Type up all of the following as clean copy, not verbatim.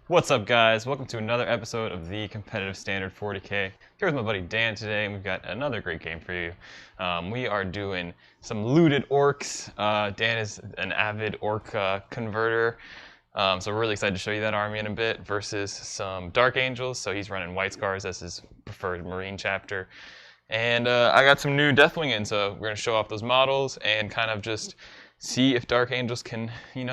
What's up, guys? Welcome to another episode of the Competitive Standard 40K. Here with my buddy Dan today, and we've got another great game for you. We are doing some looted orcs. Dan is an avid orc converter, so we're really excited to show you that army in a bit, versus some Dark Angels. So he's running White Scars as his preferred Marine chapter. And I got some new Deathwing in, so we're going to show off those models and kind of just see if Dark Angels can,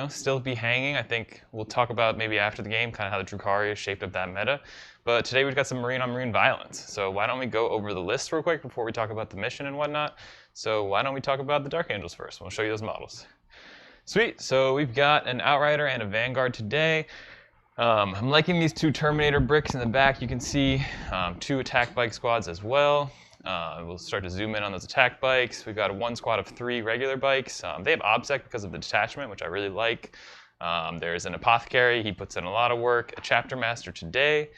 still be hanging. I think we'll talk about maybe after the game kind of how the Drukhari has shaped up that meta. But today we've got some Marine on Marine violence. So why don't we go over the list real quick before we talk about the mission and whatnot. So why don't we talk about the Dark Angels first? We'll show you those models. Sweet. So we've got an Outrider and a Vanguard today. I'm liking these two Terminator bricks in the back. You can see two attack bike squads as well. We'll start to zoom in on those attack bikes. We've got one squad of 3 regular bikes. They have obsec because of the detachment, which I really like. There's an apothecary. He puts in a lot of work. A chapter master today.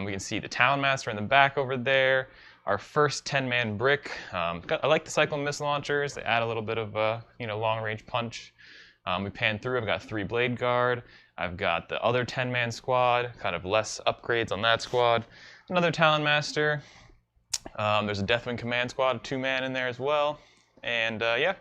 We can see the Talonmaster in the back over there. Our first 10-man brick. I like the cyclone missile launchers. They add a little bit of long-range punch. We pan through. I've got 3 Bladeguard. I've got the other 10-man squad. Kind of less upgrades on that squad. Another Talonmaster. There's a Deathwing command squad, 2-man in there as well. And yeah,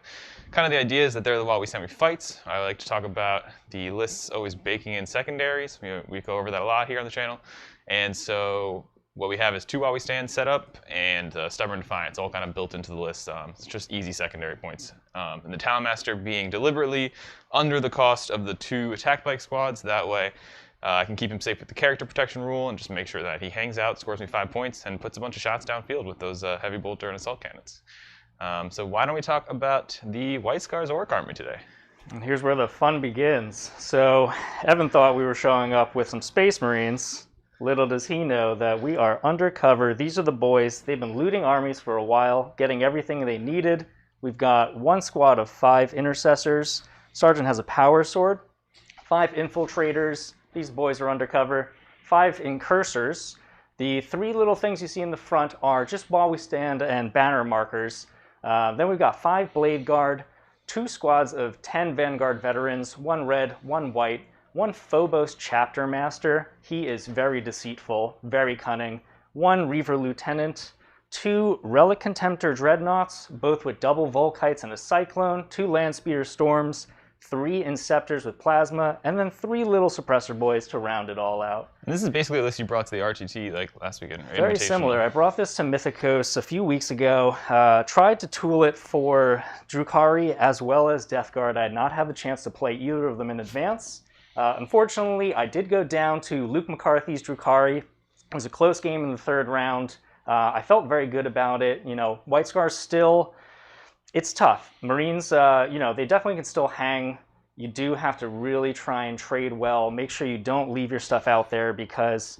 kind of the idea is that they're the while we semi fights. I like to talk about the lists always baking in secondaries. We go over that a lot here on the channel. And so what we have is 2 while we stand set up and Stubborn Defiance, all kind of built into the list. It's just easy secondary points. And the Talonmaster being deliberately under the cost of the 2 attack bike squads. That way I can keep him safe with the character protection rule and just make sure that he hangs out, scores me 5 points, and puts a bunch of shots downfield with those heavy bolter and assault cannons. So why don't we talk about the White Scars Orc Army today? And here's where the fun begins. So Evan thought we were showing up with some Space Marines. Little does he know that we are undercover. These are the boys. They've been looting armies for a while, getting everything they needed. We've got 1 squad of 5 intercessors. Sergeant has a power sword, 5 infiltrators. These boys are undercover. 5 incursors. The 3 little things you see in the front are just while we stand and banner markers. Then we've got 5 Blade Guard, 2 squads of 10 Vanguard veterans, 1 red, 1 white, 1 Phobos chapter master. He is very deceitful, very cunning. 1 Reaver lieutenant, 2 Relic Contemptor dreadnoughts, both with double Volkites and a cyclone, 2 Landspeeder storms, 3 Inceptors with plasma, and then 3 little suppressor boys to round it all out. And this is basically a list you brought to the RTT like last weekend. Very similar. I brought this to Mythicos a few weeks ago. Tried to tool it for Drukhari as well as Death Guard. I had not had the chance to play either of them in advance. Unfortunately, I did go down to Luke McCarthy's Drukhari. It was a close game in the 3rd round. I felt very good about it. White Scars still... It's tough. Marines, they definitely can still hang. You do have to really try and trade well. Make sure you don't leave your stuff out there, because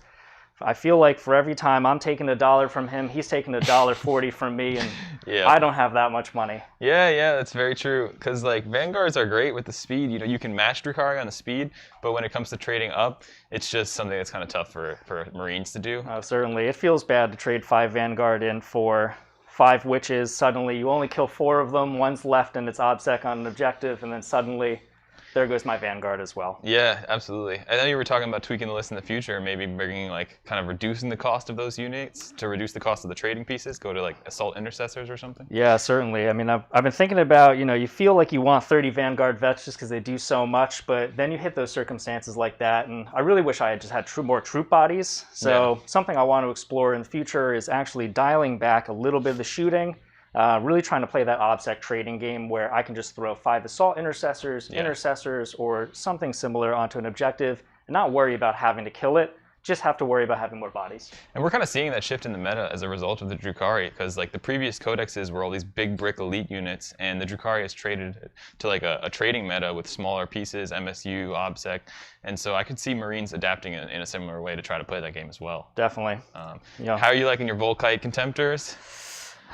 I feel like for every time I'm taking $1 from him, he's taking $1.40 from me, and yeah. I don't have that much money. Yeah, that's very true. Because Vanguards are great with the speed. You can match Drukhari on the speed, but when it comes to trading up, it's just something that's kind of tough for Marines to do. Certainly. It feels bad to trade 5 Vanguard in for 5 witches. Suddenly you only kill 4 of them, 1's left and it's obsec on an objective, and then suddenly there goes my Vanguard as well. Yeah, absolutely. I know you were talking about tweaking the list in the future, maybe bringing kind of reducing the cost of those units to reduce the cost of the trading pieces, go to assault intercessors or something. Yeah, certainly. I mean, I've been thinking about, you feel like you want 30 Vanguard vets just because they do so much, but then you hit those circumstances like that, and I really wish I had just had more troop bodies. So something I want to explore in the future is actually dialing back a little bit of the shooting. Really trying to play that obsec trading game where I can just throw 5 assault intercessors, or something similar onto an objective and not worry about having to kill it. Just have to worry about having more bodies. And we're kind of seeing that shift in the meta as a result of the Drukhari, because the previous codexes were all these big brick elite units, and the Drukhari has traded to a trading meta with smaller pieces, MSU, obsec, and so I could see Marines adapting in a similar way to try to play that game as well. Definitely. How are you liking your Volkite Contemptors?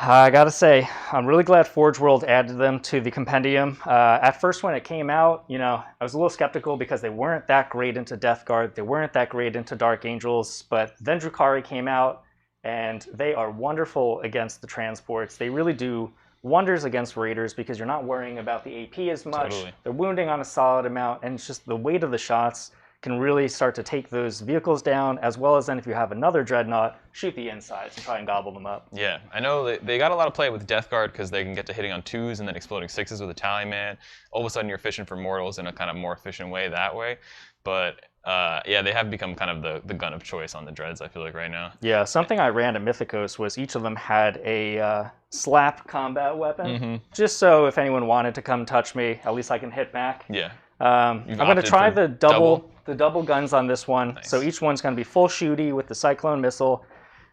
I gotta say, I'm really glad Forge World added them to the compendium. At first when it came out, I was a little skeptical because they weren't that great into Death Guard, they weren't that great into Dark Angels, but then Drukhari came out, and they are wonderful against the transports. They really do wonders against Raiders because you're not worrying about the AP as much. Totally. They're wounding on a solid amount, and it's just the weight of the shots can really start to take those vehicles down, as well as then if you have another dreadnought, shoot the insides and try and gobble them up. Yeah, I know they got a lot of play with Death Guard because they can get to hitting on 2s and then exploding 6s with a Tally Man. All of a sudden you're fishing for mortals in a kind of more efficient way that way. But yeah, they have become kind of the gun of choice on the Dreads, I feel like, right now. Yeah, something I ran at Mythicos was each of them had a slap combat weapon, just so if anyone wanted to come touch me, at least I can hit back. Yeah. I'm going to try the double double guns on this one. Nice. So each one's going to be full shooty with the Cyclone missile,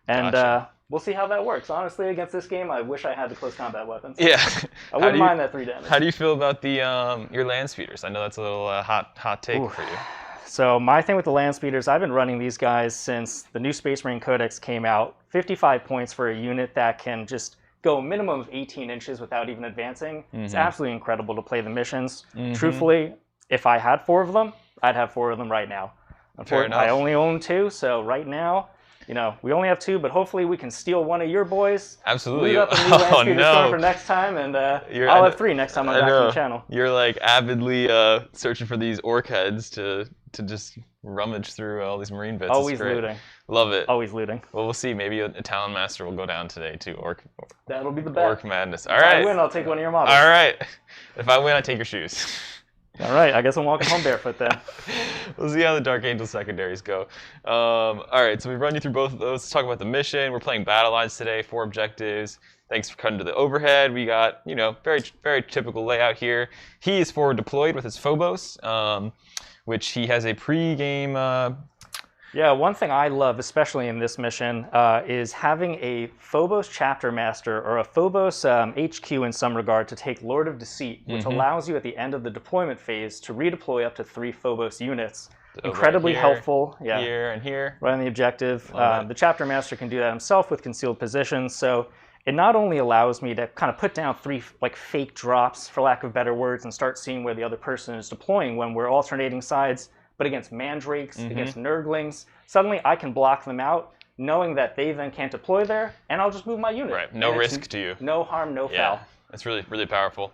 and we'll see how that works. Honestly, against this game, I wish I had the close combat weapons. Yeah. I wouldn't mind that 3 damage. How do you feel about the your land speeders? I know that's a little hot take for you. So my thing with the land speeders, I've been running these guys since the new Space Marine Codex came out. 55 points for a unit that can just go a minimum of 18 inches without even advancing. It's absolutely incredible to play the missions. Truthfully, if I had 4 of them, I'd have 4 of them right now. Unfortunately, I only own 2, so right now, you know, we only have 2, but hopefully we can steal one of your boys. Absolutely. Loot up a new land speeder storm for next time, and I'll have 3 next time I'm back on the channel. You're like avidly searching for these orc heads to just rummage through all these Marine bits. Always looting. Love it. Always looting. Well, we'll see. Maybe a Talonmaster will go down today too. That'll be the bet. Orc madness. All If right. I win, I'll take one of your models. All right. If I win, I take your shoes. All right. I guess I'm walking home barefoot then. We'll see how the Dark Angel secondaries go. All right. So we've run you through both of those. Let's talk about the mission. We're playing Battle Lines today. 4 objectives. Thanks for cutting to the overhead. We got, you know, very typical layout here. He is forward deployed with his Phobos, which he has a pre-game. Yeah, one thing I love, especially in this mission, is having a Phobos Chapter Master or a Phobos HQ in some regard to take Lord of Deceit, which allows you at the end of the deployment phase to redeploy up to 3 Phobos units. Incredibly helpful. Yeah, here and here. Right on the objective. The Chapter Master can do that himself with concealed positions, so it not only allows me to kind of put down 3 like fake drops, for lack of better words, and start seeing where the other person is deploying when we're alternating sides, but against mandrakes, against nurglings, suddenly I can block them out, knowing that they then can't deploy there, and I'll just move my unit. Right, no risk to you. No harm, no foul. That's really powerful.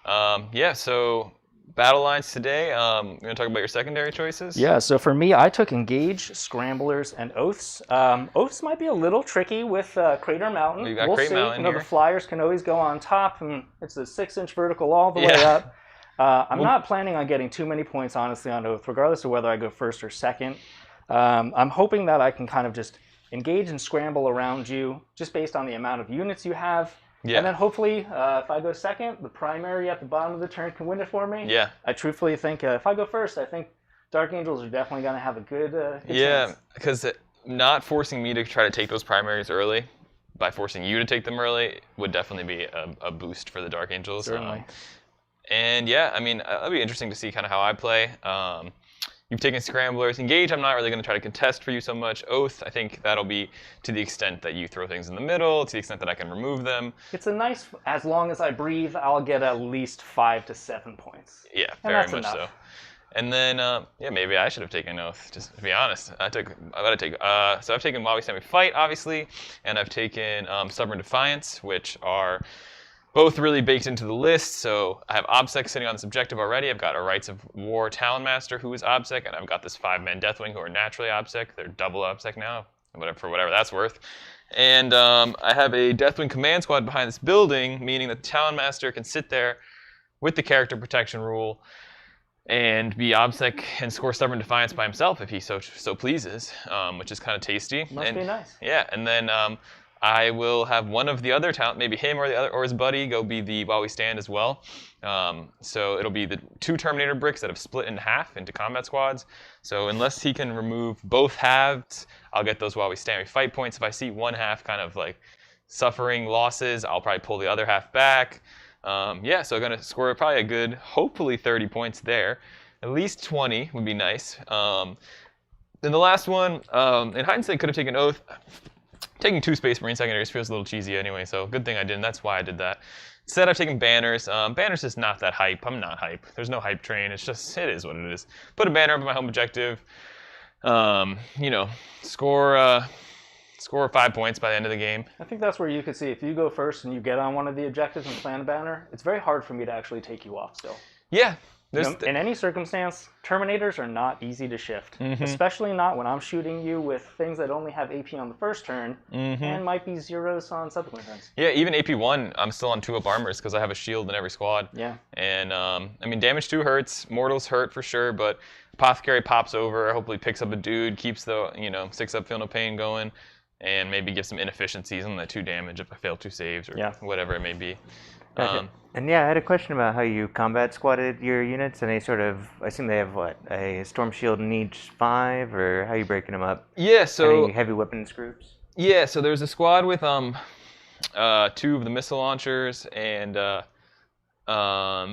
Yeah, so battle lines today. You want to talk about your secondary choices? Yeah, so for me, I took Engage, Scramblers, and Oaths. Oaths might be a little tricky with Crater Mountain. We've got Crater Mountain here. The flyers can always go on top, and it's a 6-inch vertical all the way up. I'm not planning on getting too many points, honestly, on Oath, regardless of whether I go first or second. I'm hoping that I can kind of just engage and scramble around you, just based on the amount of units you have. Yeah. And then hopefully, if I go second, the primary at the bottom of the turn can win it for me. Yeah. I truthfully think if I go first, I think Dark Angels are definitely going to have a good chance. Because not forcing me to try to take those primaries early, by forcing you to take them early, would definitely be a boost for the Dark Angels. Certainly. And yeah, I mean, it'll be interesting to see kind of how I play. You've taken Scramblers. Engage, I'm not really going to try to contest for you so much. Oath, I think that'll be to the extent that you throw things in the middle, to the extent that I can remove them. It's a nice, as long as I breathe, I'll get at least 5 to 7 points. Yeah, very much so. And then, yeah, maybe I should have taken Oath, just to be honest. So I've taken While We Stand We Fight, obviously, and I've taken Stubborn Defiance, which are both really baked into the list. So I have OBSEC sitting on this objective already. I've got a Rites of War Talonmaster who is OBSEC, and I've got this 5-man Deathwing who are naturally OBSEC. They're double OBSEC now, for whatever that's worth. And I have a Deathwing command squad behind this building, meaning that the Talonmaster can sit there with the character protection rule and be OBSEC and score Stubborn Defiance by himself if he so pleases, which is kind of tasty. Must be nice. Yeah, and then I will have one of the other talent, maybe him or the other, or his buddy, go be the While We Stand as well. So it'll be the 2 Terminator bricks that have split in half into combat squads. So unless he can remove both halves, I'll get those While We Stand We Fight points. If I see one half kind of like suffering losses, I'll probably pull the other half back. Yeah, so I'm going to score probably a good, hopefully 30 points there. At least 20 would be nice. Then the last one, in hindsight, could have taken Oath. Taking 2 Space Marine secondaries feels a little cheesy anyway, so good thing I didn't. That's why I did that. Instead, I've taken Banners. Banners is not that hype. I'm not hype. There's no hype train. It is what it is. Put a banner up at my home objective. You know, score 5 points by the end of the game. I think that's where you could see if you go first and you get on one of the objectives and plant a banner, it's very hard for me to actually take you off still. Yeah. In any circumstance, Terminators are not easy to shift, especially not when I'm shooting you with things that only have AP on the first turn and might be zeros on subsequent turns. Yeah, even AP1, I'm still on 2-up armors because I have a shield in every squad. Yeah. And, I mean, damage 2 hurts, mortals hurt for sure, but Apothecary pops over, hopefully picks up a dude, keeps the, 6-up Feel No Pain going, and maybe gives some inefficiencies on that 2 damage if I fail 2 saves or whatever it may be. Gotcha. And yeah, I had a question about how you combat squatted your units, and they sort of, I assume they have what, a storm shield in each 5, or how are you breaking them up? Yeah, so Any heavy weapons groups? Yeah, so there's a squad with 2 of the missile launchers and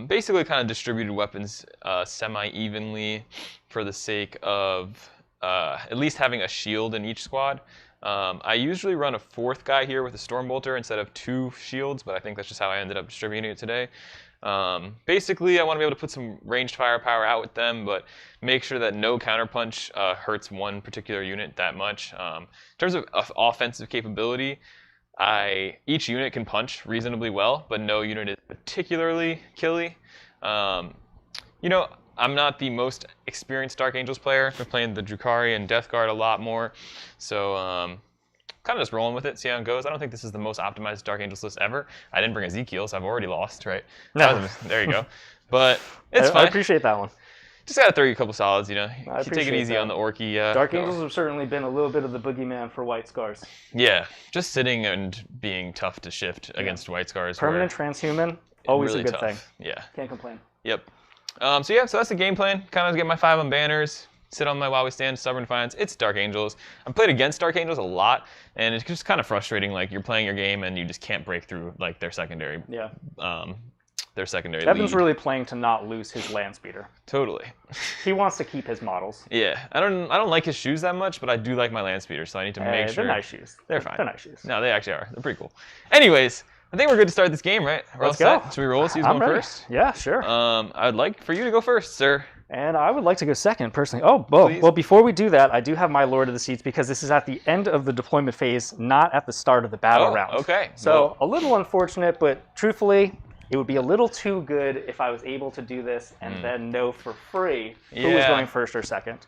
basically kind of distributed weapons semi-evenly for the sake of at least having a shield in each squad. I usually run a 4th guy here with a Stormbolter instead of 2 shields, but I think that's just how I ended up distributing it today. Basically, I want to be able to put some ranged firepower out with them, but make sure that no counterpunch hurts one particular unit that much. In terms of offensive capability, each unit can punch reasonably well, but no unit is particularly killy. I'm not the most experienced Dark Angels player. I've been playing the Drukhari and Death Guard a lot more, so kind of just rolling with it, see how it goes. I don't think this is the most optimized Dark Angels list ever. I didn't bring Ezekiel, so I've already lost, right? No. There you go. But it's fine. I appreciate that one. Just gotta throw you a couple solids, You take it easy that. on the Orky. Dark Angels have certainly been a little bit of the boogeyman for White Scars. Yeah, just sitting and being tough to shift against White Scars. Permanent transhuman, always really a good tough. thing. Yeah. Can't complain. Yep. So that's the game plan. Kind of get my 5 on banners, sit on my while we stand, Stubborn Defiance. It's Dark Angels. I've played against Dark Angels a lot, and it's just kind of frustrating. Like, you're playing your game and you just can't break through like their secondary. Yeah. Their secondary. Evan's lead. really playing to not lose his land speeder. Totally. He wants to keep his models. Yeah. I don't like his shoes that much, but I do like my land speeder, so I need to make sure. They're nice shoes. They're fine. They're nice shoes. No, they actually are. They're pretty cool. Anyways, I think we're good to start this game, right? We're Let's all go. set. Should we roll? See who's I'm going ready. first? Yeah, sure. I'd like for you to go first, sir. And I would like to go second, personally. Oh, well, before we do that, I do have my Lord of the Seeds because this is at the end of the deployment phase, not at the start of the battle round. Okay. So a little unfortunate, but truthfully, it would be a little too good if I was able to do this and then know for free who was going first or second.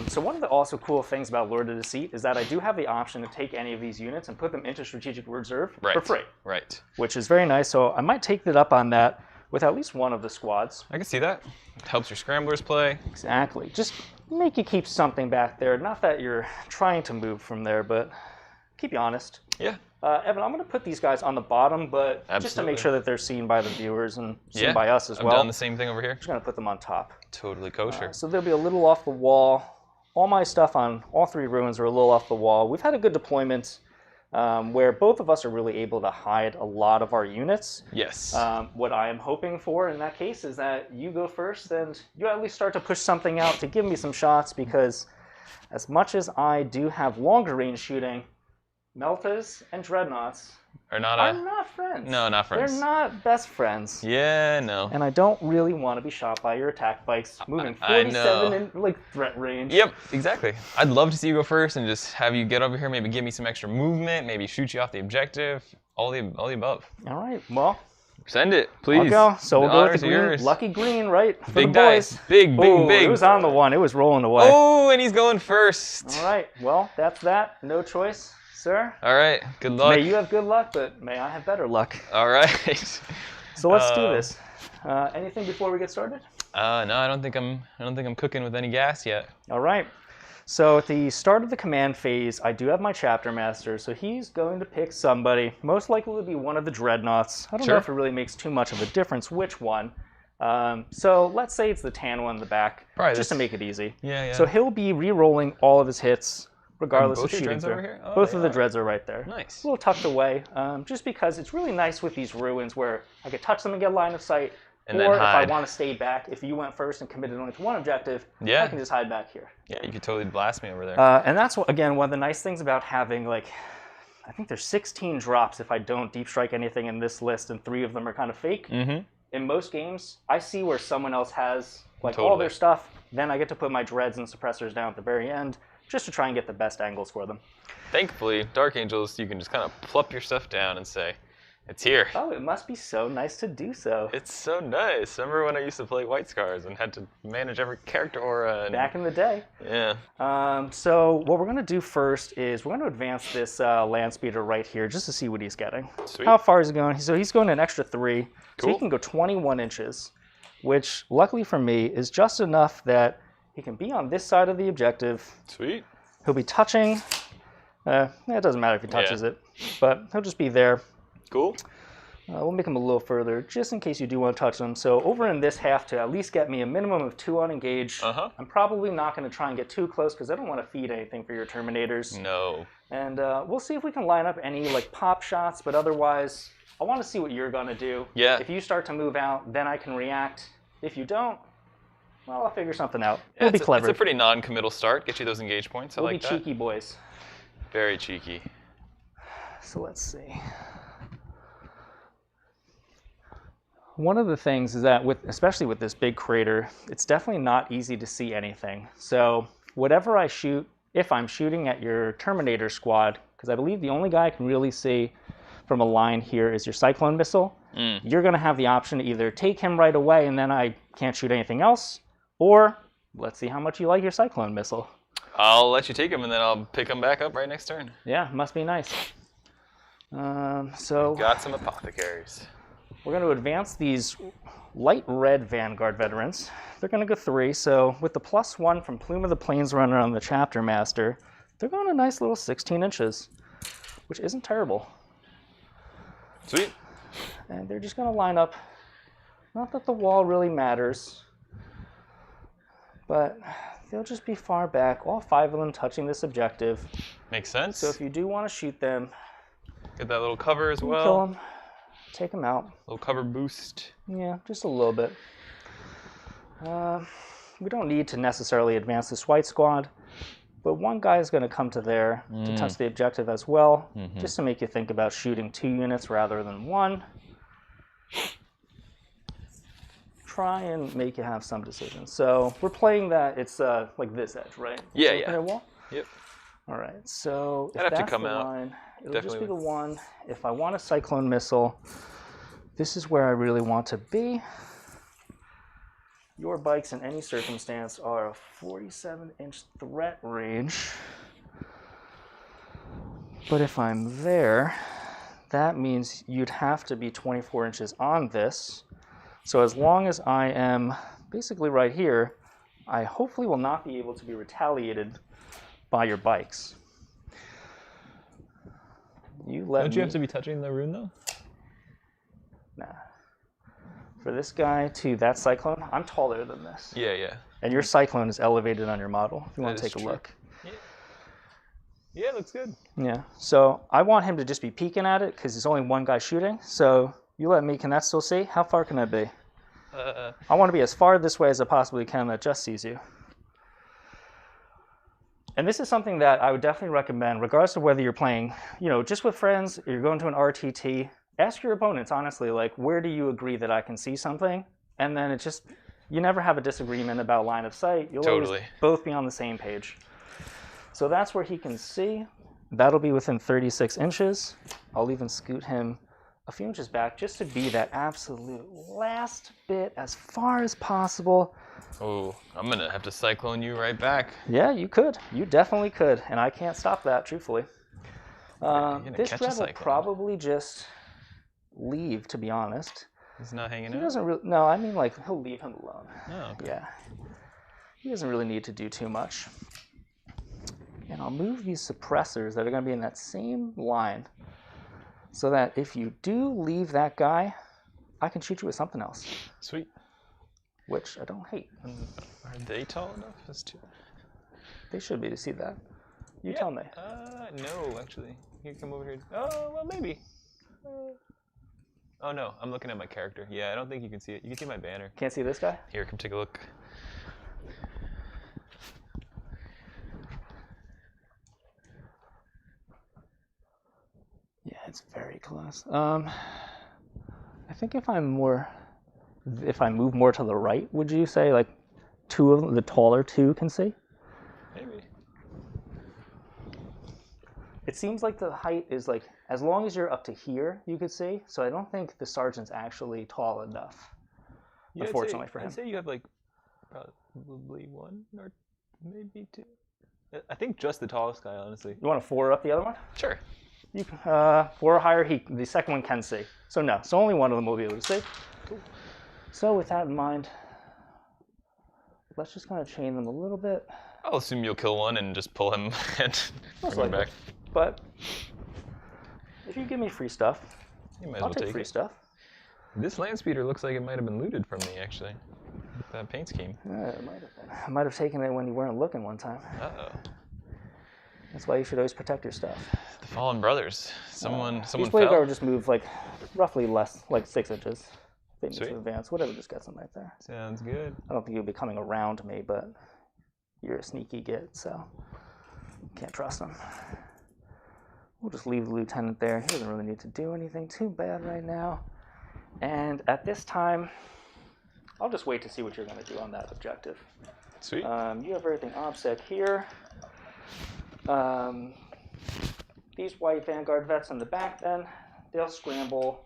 So one of the also cool things about Lord of the Seat is that I do have the option to take any of these units and put them into Strategic Reserve for free. Right. Which is very nice, so I might take it up on that with at least one of the squads. I can see that. It helps your scramblers play. Exactly. Just make you keep something back there. Not that you're trying to move from there, but keep you honest. Yeah. Evan, I'm going to put these guys on the bottom, but just to make sure that they're seen by the viewers and seen by us as well. I've done the same thing over here. I'm just going to put them on top. Totally kosher. So they'll be a little off the wall. All my stuff on all 3 ruins are a little off the wall. We've had a good deployment where both of us are really able to hide a lot of our units. Yes. What I am hoping for in that case is that you go first and you at least start to push something out to give me some shots, because as much as I do have longer range shooting, Meltas and Dreadnoughts are not friends. No, not friends. They're not best friends. Yeah, no. And I don't really want to be shot by your attack bikes moving 47 in threat range. Yep, exactly. I'd love to see you go first and just have you get over here, maybe give me some extra movement, maybe shoot you off the objective, all the above. All right, well. Send it, please. I'll go. So we'll go with the green, yours. lucky green, right? For big the boys. Dice. Big. It was on the 1. It was rolling away. Oh, and he's going first. All right, well, that's that. No choice. Sir? All right, good luck. May you have good luck, but may I have better luck. All right. So let's do this. Anything before we get started? No, I don't think I'm cooking with any gas yet. All right. So at the start of the command phase, I do have my chapter master, so he's going to pick somebody, most likely to be one of the dreadnoughts. I don't know if it really makes too much of a difference which one. So let's say it's the tan one in the back, just to make it easy. Yeah. So he'll be re-rolling all of his hits, regardless of shooting dreads over here? Oh, both of the dreads are right there. Nice. A little tucked away, just because it's really nice with these ruins where I could touch them and get line of sight, and or then if I hide. want to stay back, if you went first and committed only to one objective, Yeah. I can just hide back here. Yeah, you could totally blast me over there. And that's, again, one of the nice things about having, like, I think there's 16 drops if I don't deep strike anything in this list, and 3 of them are kind of fake. Mm-hmm. In most games, I see where someone else has all their stuff, then I get to put my dreads and suppressors down at the very end, just to try and get the best angles for them. Thankfully, Dark Angels, you can just kind of plop your stuff down and say, It's here. Oh, it must be so nice to do so. It's so nice. Remember when I used to play White Scars and had to manage every character aura? And... Back in the day. Yeah. So what we're going to do first is we're going to advance this land speeder right here just to see what he's getting. Sweet. How far is he going? So he's going an extra 3. So Cool. he can go 21 inches, which luckily for me is just enough that he can be on this side of the objective. Sweet. He'll be touching. It doesn't matter if he touches it, but he'll just be there. Cool. We'll make him a little further, just in case you do want to touch him. So over in this half to at least get me a minimum of 2 unengaged. I'm probably not going to try and get too close because I don't want to feed anything for your Terminators. No. And we'll see if we can line up any like pop shots, but otherwise, I want to see what you're going to do. Yeah. If you start to move out, then I can react. If you don't, well, I'll figure something out. It'll be clever. It's a pretty non-committal start. Get you those engage points. I like that. We'll be cheeky boys. Very cheeky. So let's see. One of the things is that, especially with this big crater, it's definitely not easy to see anything. So whatever I shoot, if I'm shooting at your Terminator squad, because I believe the only guy I can really see from a line here is your Cyclone missile, you're going to have the option to either take him right away and then I can't shoot anything else, or let's see how much you like your Cyclone missile. I'll let you take him and then I'll pick him back up right next turn. Yeah, must be nice. So got some apothecaries. We're going to advance these light red Vanguard veterans. They're going to go 3, so with the +1 from Plume of the Planesrunner on the Chapter Master, they're going a nice little 16 inches, which isn't terrible. Sweet. And they're just going to line up. Not that the wall really matters, but they'll just be far back, all 5 of them touching this objective. Makes sense. So if you do want to shoot them, get that little cover as well. Kill them, take them out. Little cover boost. Yeah, just a little bit. We don't need to necessarily advance this white squad, but one guy is going to come to there to touch the objective as well, just to make you think about shooting 2 units rather than 1. Try and make you have some decisions. So we're playing that it's like this edge, right? Yeah, yeah. Their wall? Yep. All right, so if I'd have that's to come the out. line, it'll Definitely just be the 1. If I want a Cyclone missile, this is where I really want to be. Your bikes in any circumstance are a 47-inch threat range. But if I'm there, that means you'd have to be 24 inches on this. So as long as I am basically right here, I hopefully will not be able to be retaliated by your bikes. Don't you have to be touching the rune though? Nah. For this guy to that Cyclone, I'm taller than this. Yeah, yeah. And your Cyclone is elevated on your model, if you want to take a look. Yeah, looks good. Yeah, so I want him to just be peeking at it because there's only one guy shooting. So you let me, can that still see? How far can I be? I want to be as far this way as I possibly can that just sees you. And this is something that I would definitely recommend, regardless of whether you're playing, just with friends, you're going to an RTT, ask your opponents, honestly, like, where do you agree that I can see something? And then you never have a disagreement about line of sight. You'll always both be on the same page. So that's where he can see. That'll be within 36 inches. I'll even scoot him a few inches back just to be that absolute last bit as far as possible. Oh, I'm going to have to Cyclone you right back. Yeah, you could. You definitely could. And I can't stop that, truthfully. This Dread will probably just leave, to be honest. He's not hanging out? He doesn't really... No, I mean, like, he'll leave him alone. Oh, okay. Yeah. He doesn't really need to do too much. And I'll move these suppressors that are going to be in that same line so that if you do leave that guy, I can shoot you with something else. Sweet. Which I don't hate. Are they tall enough? They should be to see that. You tell me. No, actually. You can come over here. Oh, well, maybe. Oh, no. I'm looking at my character. Yeah, I don't think you can see it. You can see my banner. Can't see this guy? Here, come take a look. Yeah, it's very close. I think if I move more to the right, would you say like the taller two can see? Maybe. It seems like the height is like, as long as you're up to here, you could see. So I don't think the sergeant's actually tall enough, unfortunately for him. I'd say you have like probably 1 or maybe 2. I think just the tallest guy, honestly. You want to 4 up the other one? Sure. You can, 4 or higher, the second one can see. So no, so only one of them will be able to see. Cool. So with that in mind, let's just kind of chain them a little bit. I'll assume you'll kill one and just pull him and bring him back. But if you give me free stuff, You might as I'll well take take free it. stuff. This land speeder looks like it might have been looted from me, actually. With that paint scheme. Yeah, it might have been. I might have taken it when you weren't looking one time. Uh-oh. That's why you should always protect your stuff. The Fallen Brothers. Someone These fell. Bladeguard just move like roughly less, like 6 inches. They need Sweet. to advance. Whatever just gets them right there. Sounds good. I don't think you'll be coming around me, but you're a sneaky git, so can't trust him. We'll just leave the lieutenant there. He doesn't really need to do anything too bad right now. And at this time, I'll just wait to see what you're going to do on that objective. Sweet. You have everything OBSEC here. These white Vanguard vets in the back then, they'll scramble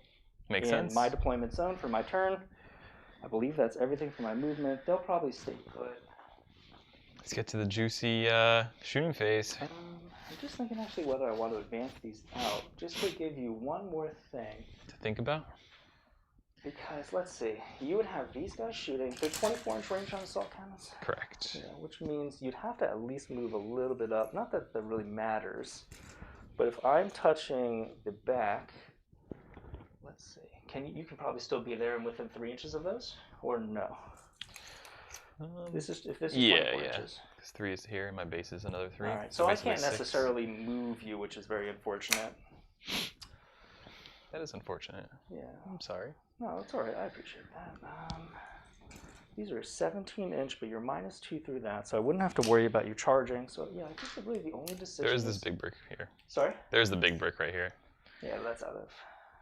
Makes in sense. my deployment zone for my turn. I believe that's everything for my movement. They'll probably stay put. Let's get to the juicy shooting phase. I'm just thinking actually whether I want to advance these out, just to give you one more thing. To think about? Because, let's see, you would have these guys shooting. They're 24-inch range on assault cannons. Correct. Yeah, which means you'd have to at least move a little bit up. Not that that really matters, but if I'm touching the back, let's see, you can probably still be there and within 3 inches of those, or no? If this is 24 inches. Because 3 is here, and my base is another 3. All right, so I basically can't 6. necessarily move you, which is very unfortunate. That is unfortunate. Yeah. I'm sorry. No, it's all right. I appreciate that. These are 17-inch, but you're -2 through that, so I wouldn't have to worry about you charging. So yeah, I think that really the only decision. There's this big brick here. Sorry. There's the big brick right here. Yeah, that's out of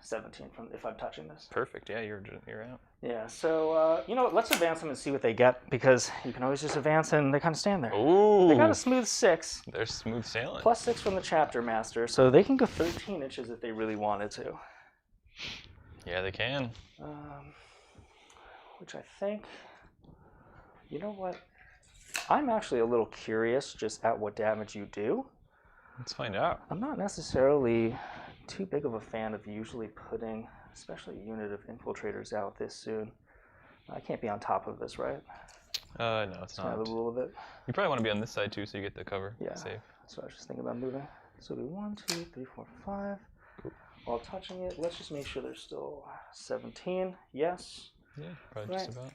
17 from if I'm touching this. Perfect. Yeah, you're out. Yeah. So you know what? Let's advance them and see what they get, because you can always just advance and they kind of stand there. Ooh. They got a smooth 6. They're smooth sailing. +6 from the chapter master, so they can go 13 inches if they really wanted to. Yeah, they can. Which I think, you know what? I'm actually a little curious just at what damage you do. Let's find out. I'm not necessarily too big of a fan of usually putting, especially a unit of infiltrators out this soon. I can't be on top of this, right? No, it's That's kind not. of the rule of it. You probably want to be on this side too, so you get the cover. Yeah. Safe. So I was just thinking about moving. So it'll be 1, 2, 3, 4, 5. Cool. While touching it, let's just make sure there's still 17. Yes. Yeah, probably just about.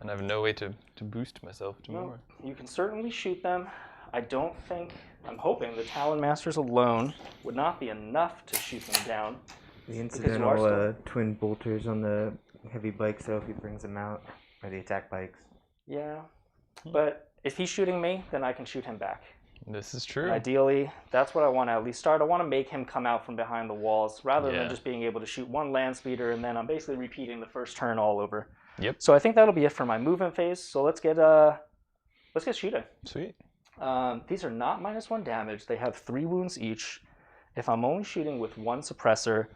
And I have no way to boost myself to more. You can certainly shoot them. I don't think, I'm hoping the Talonmasters alone would not be enough to shoot them down. The incidental twin bolters on the heavy bikes, though, if he brings them out, or the attack bikes. Yeah, but if he's shooting me, then I can shoot him back. This is true. Ideally, that's what I want to at least start. I want to make him come out from behind the walls rather than just being able to shoot one land speeder and then I'm basically repeating the first turn all over. Yep. So I think that'll be it for my movement phase. So let's get shooting. Sweet. These are not -1 damage. They have 3 wounds each. If I'm only shooting with 1 suppressor,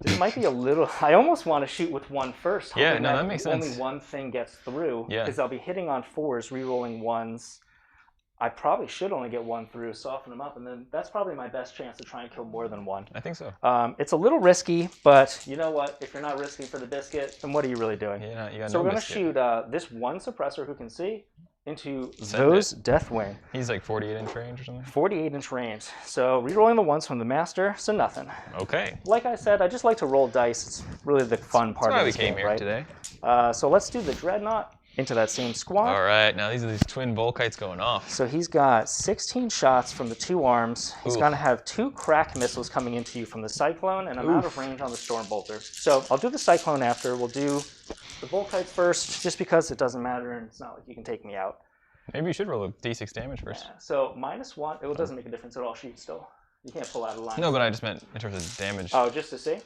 this might be a little. I almost want to shoot with 1 first. Yeah, no, that makes sense. Only 1 thing gets through. Yeah. Because I'll be hitting on 4s, re-rolling 1s. I probably should only get 1 through, soften them up, and then that's probably my best chance to try and kill more than 1. I think so. It's a little risky, but you know what? If you're not risking for the biscuit, then what are you really doing? Yeah, you got So no we're going to biscuit. shoot this 1 suppressor who can see into those Deathwing. He's like 48-inch range or something? 48-inch range. So re-rolling the 1s from the master, so nothing. Okay. Like I said, I just like to roll dice. It's really the fun part That's why of we this came game, here right? today. So let's do the Dreadnought into that same squad. All right, now these are these twin Volkites going off. So he's got 16 shots from the 2 arms. He's going to have 2 crack missiles coming into you from the Cyclone, and I'm out of range on the Storm Bolter. So I'll do the Cyclone after. We'll do the Volkites first, just because it doesn't matter, and it's not like you can take me out. Maybe you should roll a d6 damage first. Yeah. So -1, it doesn't make a difference at all. Shoot still. You can't pull out of line. No, but I just meant in terms of damage. Oh, just to see?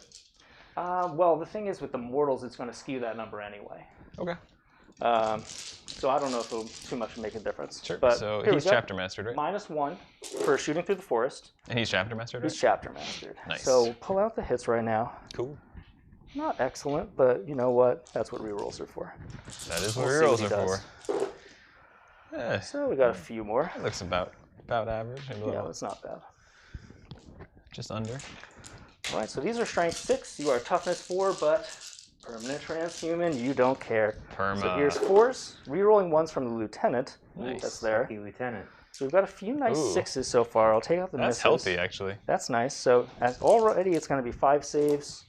Well, the thing is with the mortals, it's going to skew that number anyway. Okay. so I don't know if it'll too much make a difference. Sure. But So here we he's go. chapter mastered, right? -1 for shooting through the forest. And he's chapter mastered, right? He's chapter mastered. Nice. So pull out the hits right now. Cool. Not excellent, but you know what? That's what rerolls are for. That is what We'll see rerolls what he are does. for. Yeah, So we got a few more. that looks about average. Maybe a Yeah, little that's not bad. just under. All right, so these are strength 6. You are toughness 4, but permanent transhuman, you don't care. Perma. So here's 4s, rerolling 1s from the lieutenant. Nice. That's there. Lucky lieutenant. So we've got a few nice Ooh. 6s so far. I'll take out the That's misses. healthy, actually. That's nice. So as already, it's going to be 5 saves.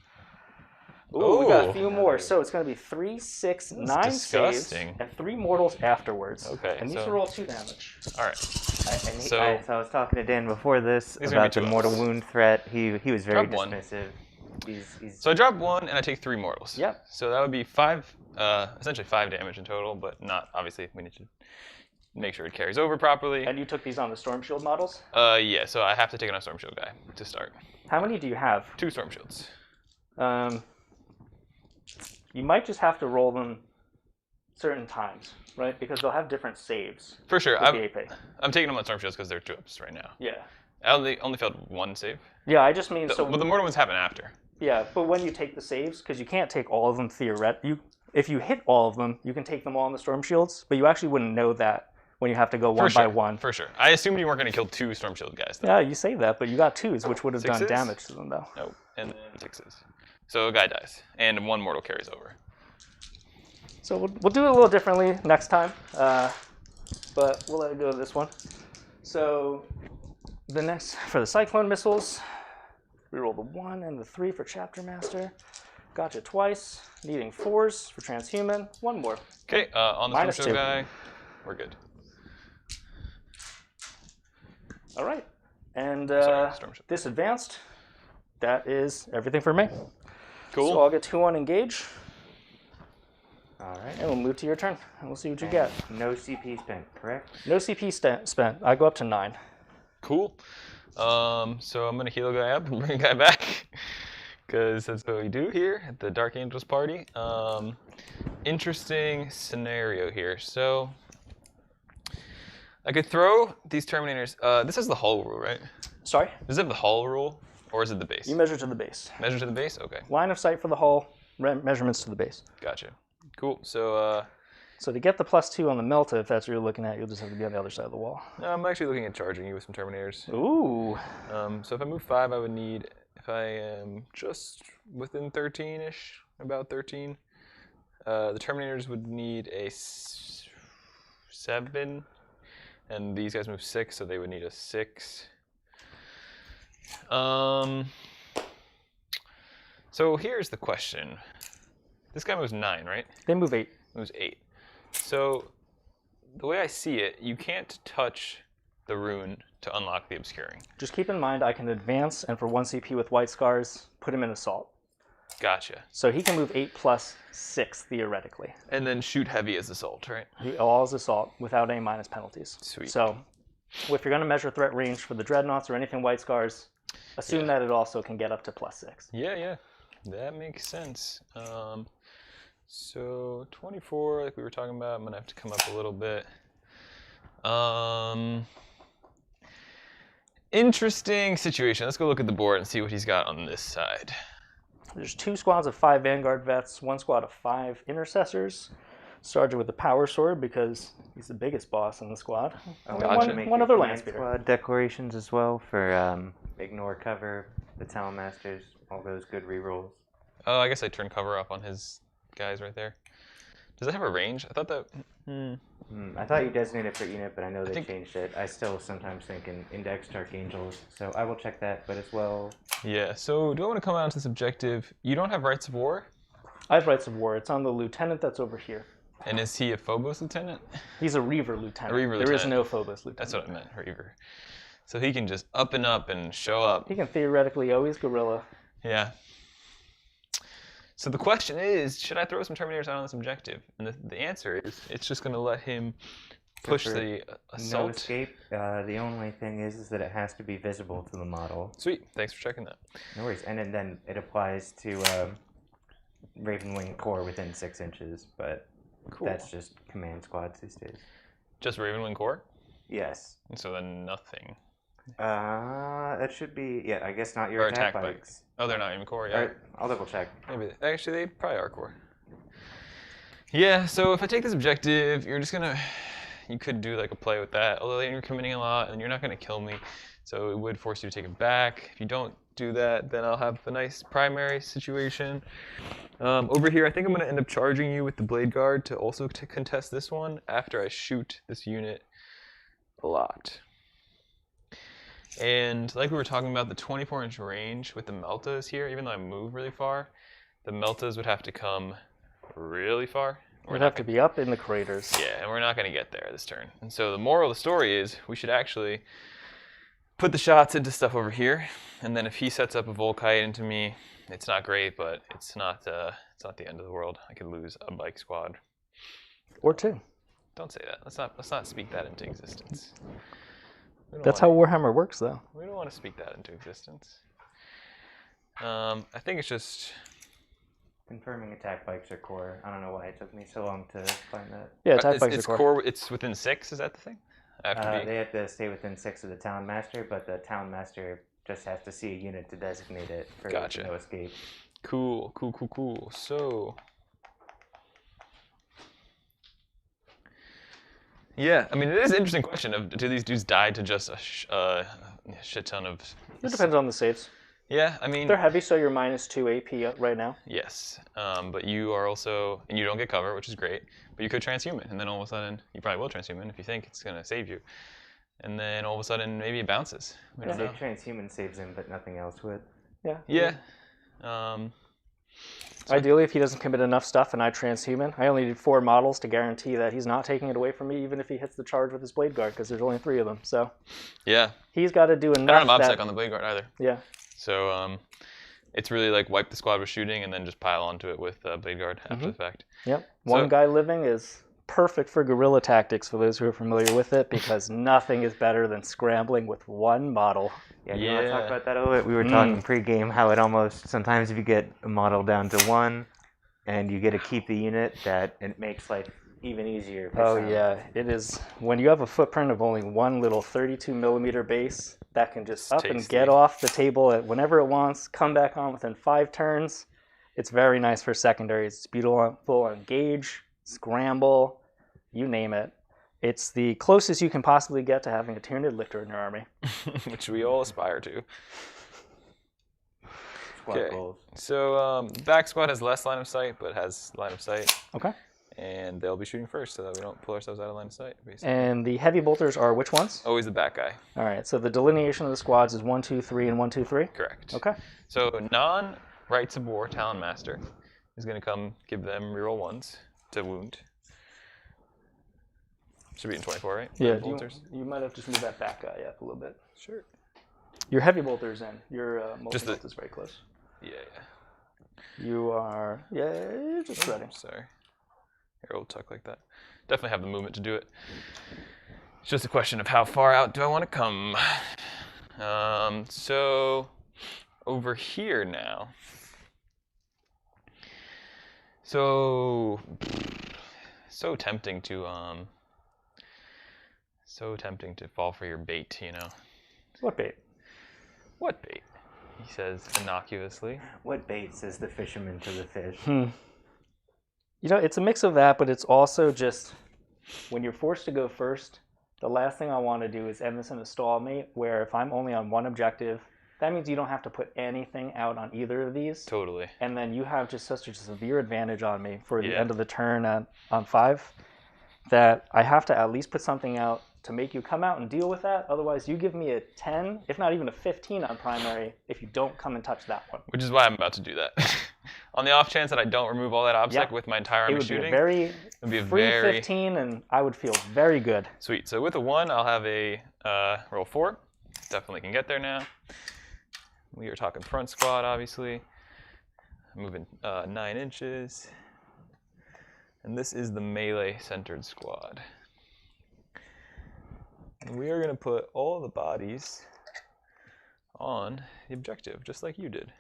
Ooh, we got a Ooh. few more. So it's going to be 3, 6, 9 saves, disgusting. and 3 mortals afterwards. Okay, And these so- will roll 2 damage. All right. So So I was talking to Dan before this These are gonna about be the 2 mortal ups. wound threat. He was very Drop 1. dismissive. He's So I drop 1 and I take 3 mortals. Yep. So that would be 5, essentially 5 damage in total, but not, obviously, we need to make sure it carries over properly. And you took these on the Storm Shield models? Yeah, so I have to take on a Storm Shield guy to start. How many do you have? 2 Storm Shields. You might just have to roll them certain times, right? Because they'll have different saves. For sure. With the AP. I'm taking them on Storm Shields because they're 2-ups right now. Yeah. I only failed 1 save. Yeah, I just mean so. But the mortal ones happen after. Yeah, but when you take the saves, because you can't take all of them theoretically. If you hit all of them, you can take them all on the Storm Shields, but you actually wouldn't know that when you have to go one by one. For sure. I assumed you weren't going to kill 2 Storm Shield guys, though. Yeah, you say that, but you got 2s, which would have done 6s? damage to them, though. Nope. And then 6s. So a guy dies, and 1 mortal carries over. So we'll do it a little differently next time, but we'll let it go this one. So the next, for the Cyclone missiles, we roll the 1 and the 3 for Chapter Master. Gotcha twice, needing 4s for Transhuman. 1 more. Okay, on the Storm Shield -2. guy, we're good. All right. And Sorry, Storm Shield. this advanced, that is everything for me. Cool. So I'll get 2 on engage, all right. and we'll move to your turn, and we'll see what you get. No CP spent, correct? No CP spent. I go up to 9. Cool. So I'm gonna heal a guy up and bring a guy back, because that's what we do here at the Dark Angels party. Interesting scenario here. So I could throw these Terminators. This is the hull rule, right? Sorry? Is it the hull rule, or is it the base? You measure to the base. Measure to the base? Okay, Line of sight for the hull, measurements to the base. gotcha. Cool. So So to get the +2 on the Melta, if that's what you're looking at, you'll just have to be on the other side of the wall. I'm actually looking at charging you with some Terminators. Ooh. So if I move 5, I would need, if I am just within 13-ish, about 13, the Terminators would need a 7, and these guys move 6, so they would need a 6. So here's the question. This guy moves 9, right? They move 8. Moves 8. So the way I see it, you can't touch the rune to unlock the obscuring. Just keep in mind, I can advance, and for 1 CP with White Scars, put him in Assault. Gotcha. So he can move 8 plus 6, theoretically. And then shoot heavy as assault, right? He all is Assault without any minus penalties. Sweet. So if you're going to measure threat range for the Dreadnoughts or anything White Scars, assume that it also can get up to +6. Yeah. That makes sense. So 24, like we were talking about, I'm gonna have to come up a little bit. Interesting situation. Let's go look at the board and see what he's got on this side. There's 2 squads of 5 Vanguard Vets, 1 squad of 5 Intercessors. Sergeant with the Power Sword because he's the biggest boss in the squad. And Gotcha. one other Lance Speeder. Squad decorations as well for ignore cover, the Talonmasters, all those good rerolls. Oh, I guess I turned cover up on his guys right there. Does it have a range? I thought that. I thought you designated for unit, but I know they think- changed it. I still sometimes think in Index Dark Angels, so I will check that. But as well, Yeah. So do I want to come out to this objective? You don't have Rites of War, I have Rites of War. It's on the lieutenant that's over here. and is he a Phobos lieutenant? He's a Reaver lieutenant. A Reaver There is lieutenant. no Phobos lieutenant. That's what I meant, Reaver. So he can just up and show up. He can theoretically always Gorilla. Yeah. So the question is, should I throw some Terminators out on this objective? And the answer is, it's just going to let him push for the no assault. escape. The only thing is that it has to be visible to the model. Sweet. Thanks for checking that. No worries. And then it applies to Ravenwing core within 6 inches, but Cool. That's just command squads these days. Just Ravenwing core? Yes. And so then nothing. That should be, yeah, I guess not your Or attack attack bikes. Oh, they're not even core, yeah. Alright, I'll double check. Maybe. Actually, they probably are core. Yeah, so if I take this objective, you're just gonna... You could do like a play with that, although you're committing a lot and you're not gonna kill me. So it would force you to take it back. If you don't do that, then I'll have a nice primary situation. Over here, I think I'm gonna end up charging you with the Bladeguard to also contest this one after I shoot this unit a lot. And like we were talking about, the 24-inch range with the Meltas here, even though I move really far, the Meltas would have to come really far. We'd have to be up in the craters. Yeah, and we're not going to get there this turn. And so the moral of the story is we should actually put the shots into stuff over here, and then if he sets up a Volkite into me, it's not great, but it's not the end of the world. I could lose a bike squad. Or two. Don't say that. Let's not speak that into existence. That's how Warhammer works, though. We don't want to speak that into existence. I think it's just... Confirming attack bikes are core. I don't know why it took me so long to find that. Yeah, attack bikes are core. It's within 6, is that the thing? They have to stay within 6 of the Talonmaster, but the Talonmaster just has to see a unit to designate it for no escape. Cool. So... Yeah, I mean, it is an interesting question of, do these dudes die to just a shit ton of... It depends on the saves. Yeah, I mean... They're heavy, so you're -2 AP right now. Yes, but you are also... And you don't get cover, which is great, but you could transhuman, and then all of a sudden, you probably will transhuman if you think it's going to save you. And then all of a sudden, maybe it bounces. We don't know. Transhuman saves him, but nothing else would. Yeah. Ideally, if he doesn't commit enough stuff and I transhuman, I only need 4 models to guarantee that he's not taking it away from me, even if he hits the charge with his Bladeguard, because there's only 3 of them. So yeah, he's got to do enough. I don't have OBSEC on the Bladeguard either. Yeah. So it's really like wipe the squad with shooting and then just pile onto it with Bladeguard after the fact. Yep. One guy living is perfect for guerrilla tactics for those who are familiar with it, because nothing is better than scrambling with 1 model. Yeah, you want to talk about that a little bit? We were talking pre-game how it almost, sometimes if you get a model down to 1 and you get to keep the unit, that it makes life even easier. Oh yeah, it is. When you have a footprint of only 1 little 32mm base that can just up and get off the table at whenever it wants, come back on within 5 turns, it's very nice for secondaries. It's beautiful on engage, scramble, you name it. It's the closest you can possibly get to having a Tyranid Lictor in your army. Which we all aspire to. Squad goals. So back squad has less line of sight, but has line of sight. Okay. And they'll be shooting first so that we don't pull ourselves out of line of sight, basically. And the heavy bolters are which ones? Always the back guy. All right, so the delineation of the squads is 1, 2, 3, and 1, 2, 3? Correct. Okay. So non-Rites of War Talonmaster is going to come give them reroll 1s to wound. Should be in 24, right? Yeah, you might have to just move that back guy up a little bit. Sure. Your heavy bolters in. Your multi-bolt is very close. Yeah. You are, you're just ready. Sorry. Here, we'll tuck like that. Definitely have the movement to do it. It's just a question of how far out do I want to come. So over here now. So tempting to fall for your bait, you know. What bait? What bait? He says innocuously. What bait, says the fisherman to the fish? You know, it's a mix of that, but it's also just when you're forced to go first, the last thing I want to do is end this in a stalemate where if I'm only on 1 objective, that means you don't have to put anything out on either of these. Totally. And then you have just such a severe advantage on me for the end of the turn on 5 that I have to at least put something out to make you come out and deal with that. Otherwise, you give me a 10, if not even a 15 on primary if you don't come and touch that one. Which is why I'm about to do that. On the off chance that I don't remove all that OBSEC with my entire army shooting, it would be a free 15, and I would feel very good. Sweet. So with a 1, I'll have a roll 4. Definitely can get there now. We are talking front squad, obviously. Moving 9 inches. And this is the melee-centered squad. And we are going to put all the bodies on the objective, just like you did.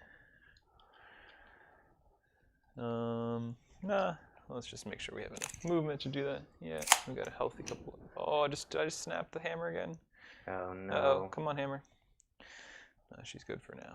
Nah, let's just make sure we have enough movement to do that. Yeah, we got a healthy couple. Oh, I just snapped the hammer again. Oh no. Uh-oh, come on, hammer. She's good for now.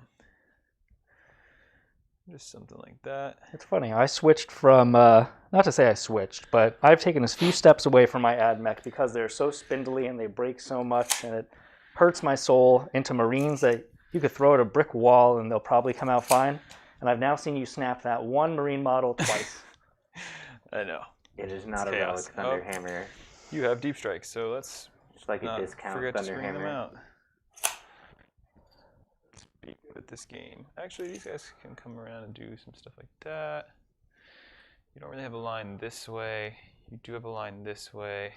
Just something like that. It's funny. I switched from, not to say I switched, but I've taken a few steps away from my ad mech because they're so spindly and they break so much, and it hurts my soul, into Marines that you could throw at a brick wall and they'll probably come out fine. And I've now seen you snap that one Marine model twice. I know. It is not It's a chaos. relic Thunder Hammer. You have deep strikes, so let's Just like a not discount forget to Thunder swing them Hammer. out. Let's be good at this game. Actually, these guys can come around and do some stuff like that. You don't really have a line this way. You do have a line this way.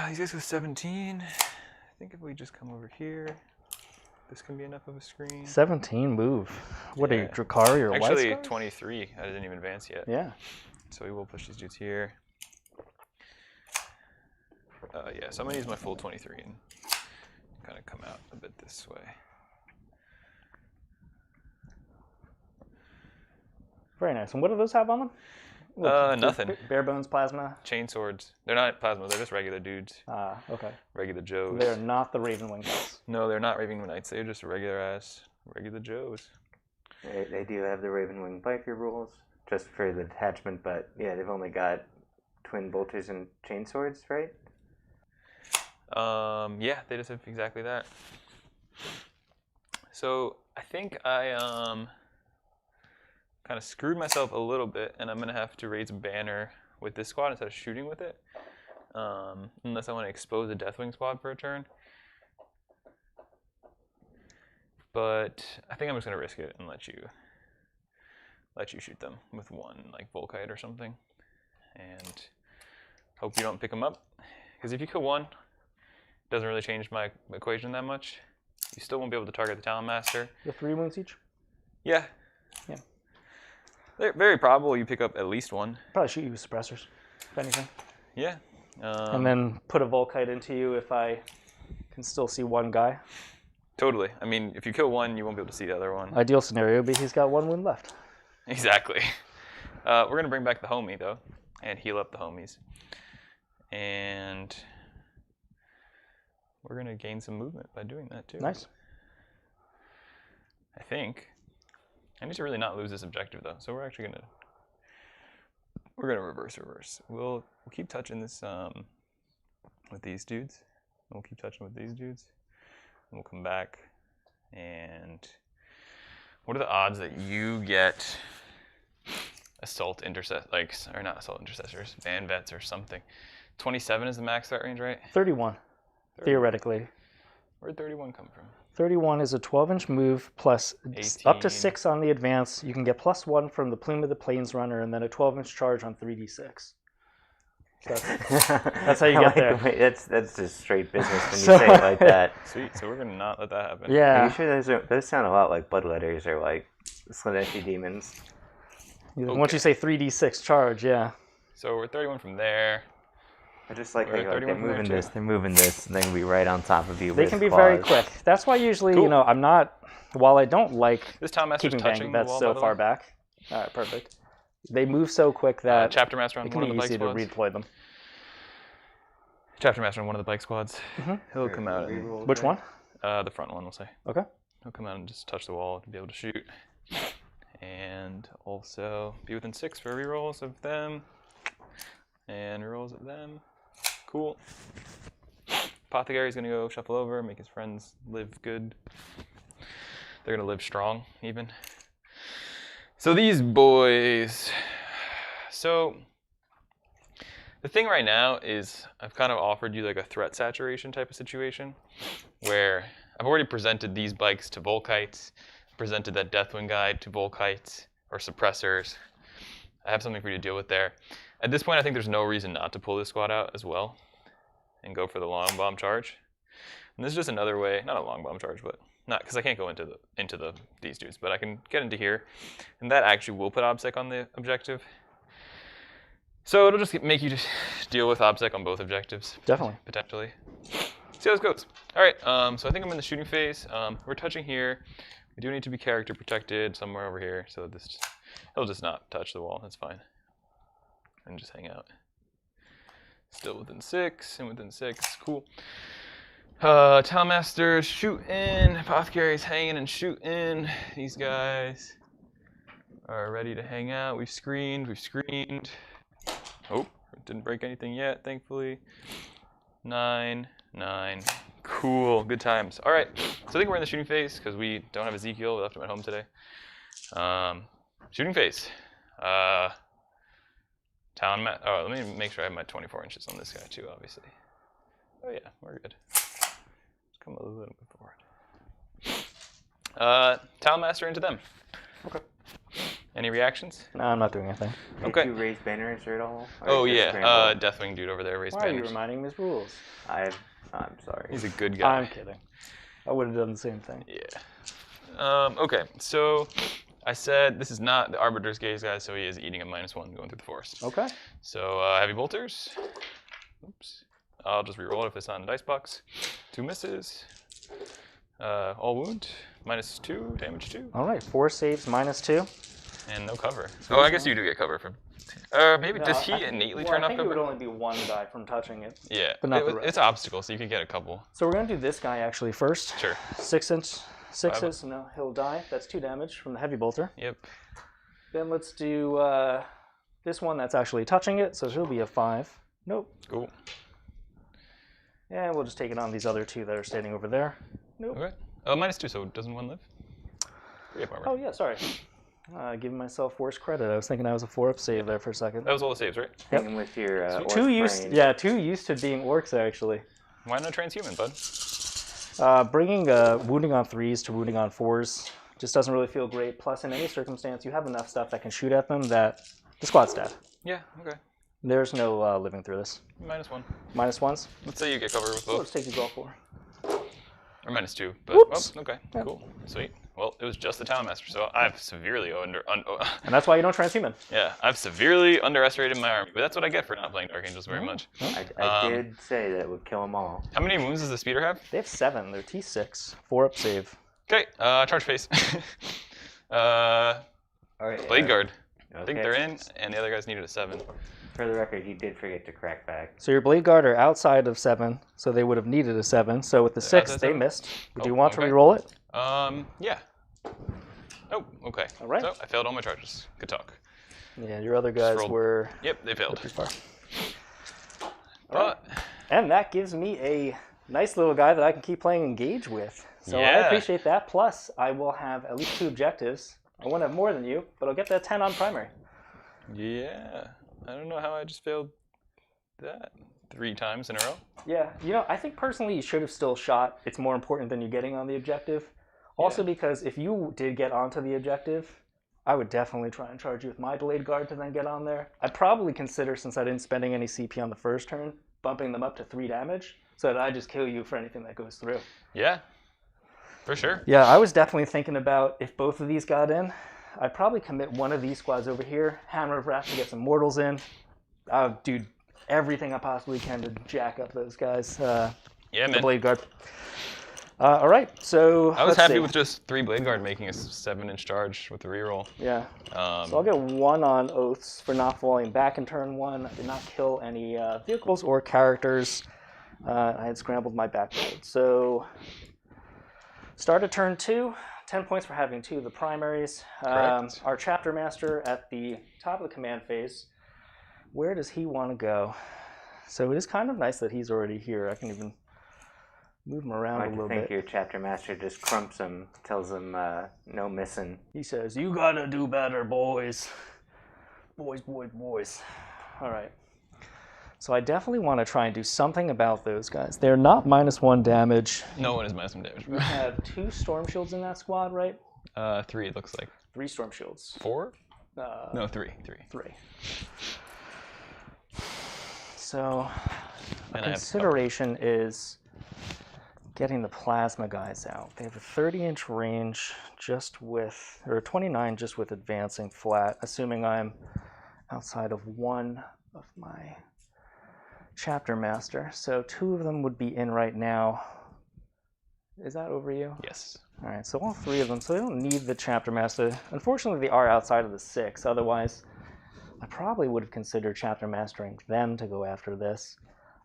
These guys go 17. I think if we just come over here, this can be enough of a screen. 17 move. What are you, Drakari or White Actually, Scars? 23. I didn't even advance yet. Yeah. So we will push these dudes here. Yeah, so I'm gonna use my full 23 and kind of come out a bit this way. Very nice. And what do those have on them? Nothing. Bare bones plasma. Chain swords. They're not plasma. They're just regular dudes. Ah, okay. Regular Joes. They're not the Ravenwing guys. No, they're not Ravenwing Knights. They're just regular Joes. They do have the Ravenwing Biker rules, just for the detachment, but yeah, they've only got twin bolters and chain swords, right? Yeah, they just have exactly that. So I think I kind of screwed myself a little bit, and I'm gonna have to raise a banner with this squad instead of shooting with it, unless I want to expose a Deathwing squad for a turn. But I think I'm just gonna risk it and let you shoot them with one like Volkite or something, and hope you don't pick them up. Because if you kill one, it doesn't really change my equation that much. You still won't be able to target the Talonmaster. The 3 wounds each? Yeah. Yeah. They're very probable you pick up at least one. Probably shoot you with suppressors, if anything. Yeah. And then put a Volkite into you if I can still see one guy. Totally. I mean, if you kill one, you won't be able to see the other one. Ideal scenario would be he's got 1 wound left. Exactly. We're going to bring back the homie, though, and heal up the homies. And we're going to gain some movement by doing that, too. Nice. I think. I need to really not lose this objective, though. So we're actually going to... We're going to reverse. We'll keep touching this with these dudes. We'll keep touching with these dudes. And we'll come back. And what are the odds that you get assault intercessors, or not assault intercessors, van vets or something? 27 is the max threat range, right? 31, theoretically. Where'd 31 come from? 31 is a 12-inch move plus 18. up to 6 on the advance. You can get +1 from the Plume of the Planesrunner, and then a 12-inch charge on 3d6. That's how you get there. That's just straight business when you say it like that. Sweet, so we're going to not let that happen. Yeah. Are you sure those sound a lot like Bloodletters or like Slaneshi Demons? Okay. Once you say 3d6 charge, yeah. So we're 31 from there. I just like We're how at they're 31 from there, moving this, and they can be right on top of you. They with can be claws. very quick. That's why usually, Cool. I'm not, while I don't like This Talonmaster's keeping touching bang the bets wall, so by the far way. back. All right, perfect. They move so quick that Chapter Master on it one can of be the bike easy to squads. redeploy them. Chapter Master on one of the bike squads. Mhm. He'll come out and, Which one? the front one, we'll say. Okay. He'll come out and just touch the wall to be able to shoot. And also be within 6 for rerolls of them. And rerolls of them. Cool. Apothecary's gonna go shuffle over, make his friends live good. They're gonna live strong, even. So these boys. So the thing right now is I've kind of offered you like a threat saturation type of situation where I've already presented these bikes to Volkites, presented that Deathwing guide to Volkites or suppressors. I have something for you to deal with there. At this point, I think there's no reason not to pull this squad out as well and go for the long bomb charge. And this is just another way, not a long bomb charge, but not because I can't go into these dudes, but I can get into here, and that actually will put OBSEC on the objective. So it'll just make you just deal with OBSEC on both objectives. Definitely. Potentially. See how this goes. All right, so I think I'm in the shooting phase. We're touching here. We do need to be character protected somewhere over here, so this He'll just not touch the wall. That's fine. And just hang out. Still within 6 and within 6. Cool. Talonmaster shooting. Apothecary's hanging and shooting. These guys are ready to hang out. We've screened. Oh, didn't break anything yet, thankfully. 9, 9. Cool, good times. All right, so I think we're in the shooting phase because we don't have Ezekiel. We left him at home today. Shooting phase. Talonmaster. Oh, let me make sure I have my 24 inches on this guy too, obviously. Oh yeah, we're good. Let's come a little bit forward. Talonmaster into them. Okay. Any reactions? No, I'm not doing anything. Okay. Did you raise banners or at all? Or Oh just yeah, scramble? Deathwing dude over there raised Why are you banners. reminding me of his rules? I'm sorry. He's a good guy. I'm kidding. I would have done the same thing. Yeah. Okay, so I said this is not the Arbiter's Gaze, guys, so he is eating a -1 going through the forest. Okay. So heavy bolters. Oops. I'll just reroll it if it's not in the dice box. 2 misses. All wound. -2, damage 2. All right, 4 saves, -2. And no cover. Oh, I guess you do get cover from. Maybe does he innately turn I off think it cover? would only be one die from touching it. Yeah, but not the rest. it's obstacle, so you can get a couple. So we're gonna do this guy actually first. Sure. 6 sixes, no, he'll die. That's 2 damage from the heavy bolter. Yep. Then let's do this one that's actually touching it, so he'll be a 5. Nope. Cool. And we'll just take it on these other 2 that are standing over there. Nope. Okay. -2, so doesn't 1 live? Yep, armor. Oh yeah, sorry. Giving myself worse credit. I was thinking I was a 4-up save there for a second. That was all the saves, right? Hanging with your orc Too used to being orcs actually. Why no transhuman, bud? Bringing wounding on 3s to wounding on 4s just doesn't really feel great. Plus, in any circumstance, you have enough stuff that can shoot at them that the squad's dead. Yeah, okay. There's no living through this. -1. -1s? Let's say you get cover with So both. let's take these all 4. Or -2, but Whoops. oh, okay, Yep. cool, sweet. Well, it was just the Talonmaster, so I've severely And that's why you don't transhuman. yeah, I've severely underestimated my army, but that's what I get for not playing Dark Angels very much. I did say that would kill them all. How many wounds does the speeder have? They have 7. They're T6. 4-up save. Okay, charge phase. All right. Bladeguard. I think Okay. they're in, and the other guys needed a 7. For the record, he did forget to crack back. So your Blade Guard are outside of 7, so they would have needed a 7. So with the 6, outside they 7? missed. Would you Oh, want okay. to re-roll it? Yeah. Oh, okay. All right. So I failed all my charges. Good talk. Yeah, your other guys rolled. were Yep, they failed. too far. But And that gives me a nice little guy that I can keep playing Engage with. So I Yeah. appreciate that. Plus, I will have at least 2 objectives. I won't have more than you, but I'll get that 10 on primary. yeah, I don't know how I just failed that 3 times in a row. Yeah, I think personally you should have still shot. It's more important than you getting on the objective. Also because if you did get onto the objective, I would definitely try and charge you with my Blade Guard to then get on there. I'd probably consider, since I didn't spending any CP on the first turn, bumping them up to 3 damage so that I just kill you for anything that goes through. Yeah, for sure. Yeah, I was definitely thinking about if both of these got in, I'd probably commit one of these squads over here, Hammer of Wrath to get some mortals in. I would do everything I possibly can to jack up those guys. Yeah, The man. Blade Guard. All right, so I was let's happy see. with just 3 Blade Guard making a 7-inch charge with the reroll. Yeah. So I'll get 1 on Oaths for not falling back in turn 1. I did not kill any vehicles or characters. I had scrambled my backload. So start at turn 2. 10 points for having 2 of the primaries. Correct. Our chapter master at the top of the command phase. Where does he want to go? So it is kind of nice that he's already here. I can even move him around I a like little to think bit. your chapter master just crumps him, tells him no missing. He says, "You gotta do better, boys. Boys, boys, boys." All right. So I definitely want to try and do something about those guys. They're not -1 damage. No one is -1 damage. You have 2 storm shields in that squad, right? 3 it looks like. 3 storm shields. 4? No, 3. 3. So a And I have consideration is getting the plasma guys out. They have a 30-inch range just with, or 29 just with advancing flat, assuming I'm outside of 1 of my chapter master. So 2 of them would be in right now. Is that over you? Yes. All right, so all 3 of them. So they don't need the Chapter Master. Unfortunately, they are outside of the 6. Otherwise, I probably would have considered Chapter Mastering them to go after this.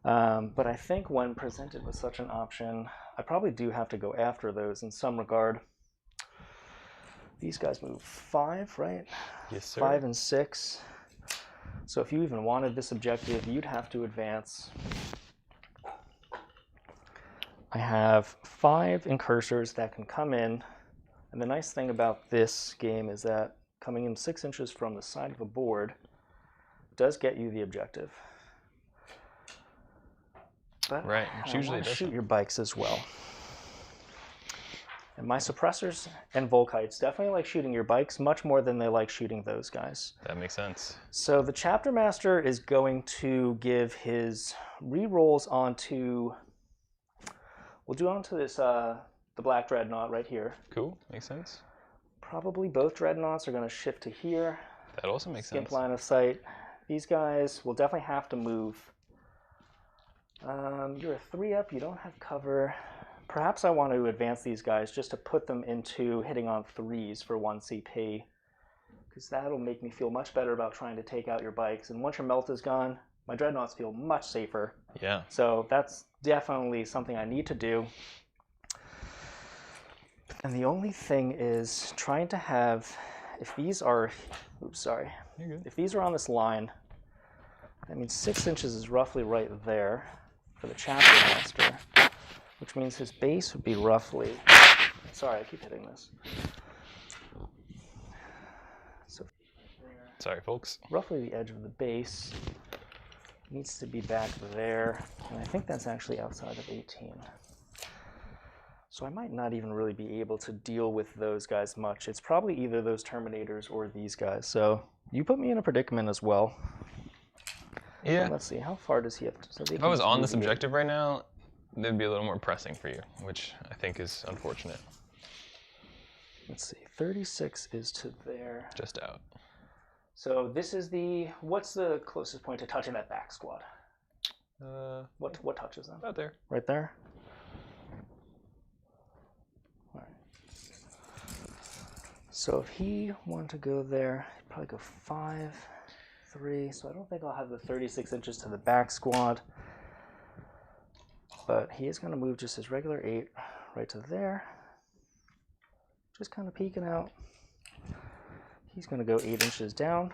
But I think when presented with such an option, I probably do have to go after those in some regard. These guys move 5, right? Yes, sir. 5 and 6. So if you even wanted this objective, you'd have to advance. I have 5 incursors that can come in. And the nice thing about this game is that coming in 6 inches from the side of a board does get you the objective. But Right, which usually I doesn't. shoot your bikes as well. And my suppressors and Volkites definitely like shooting your bikes much more than they like shooting those guys. That makes sense. So the Chapter Master is going to give his rerolls onto... We'll do onto this, the Black Dreadnought right here. Cool, makes sense. Probably both Dreadnoughts are going to shift to here. That also makes Skimp sense. line of sight. These guys will definitely have to move. You're a 3-up, you don't have cover. Perhaps I want to advance these guys just to put them into hitting on 3s for 1 CP. Because that'll make me feel much better about trying to take out your bikes. And once your melt is gone, my Dreadnoughts feel much safer. Yeah. So that's definitely something I need to do. And the only thing is trying to have, if these are, oops, sorry. You're good. If these are on this line, that means 6 inches is roughly right there for the Chapter Master, which means his base would be roughly, sorry, I keep hitting this. So Sorry, folks. roughly the edge of the base needs to be back there, and I think that's actually outside of 18. So I might not even really be able to deal with those guys much. It's probably either those Terminators or these guys. So you put me in a predicament as well. Yeah. Let's see, how far does he have to... So If I was on this objective right now, it'd be a little more pressing for you, which I think is unfortunate. Let's see, 36 is to there. Just out. So this is the... What's the closest point to touching that back squad? What touches them? Out there. Right there? All right. So if he wanted to go there, he'd probably go 5, 3. So I don't think I'll have the 36 inches to the back squad. But he is going to move just his regular 8 right to there. Just kind of peeking out. He's going to go 8 inches down.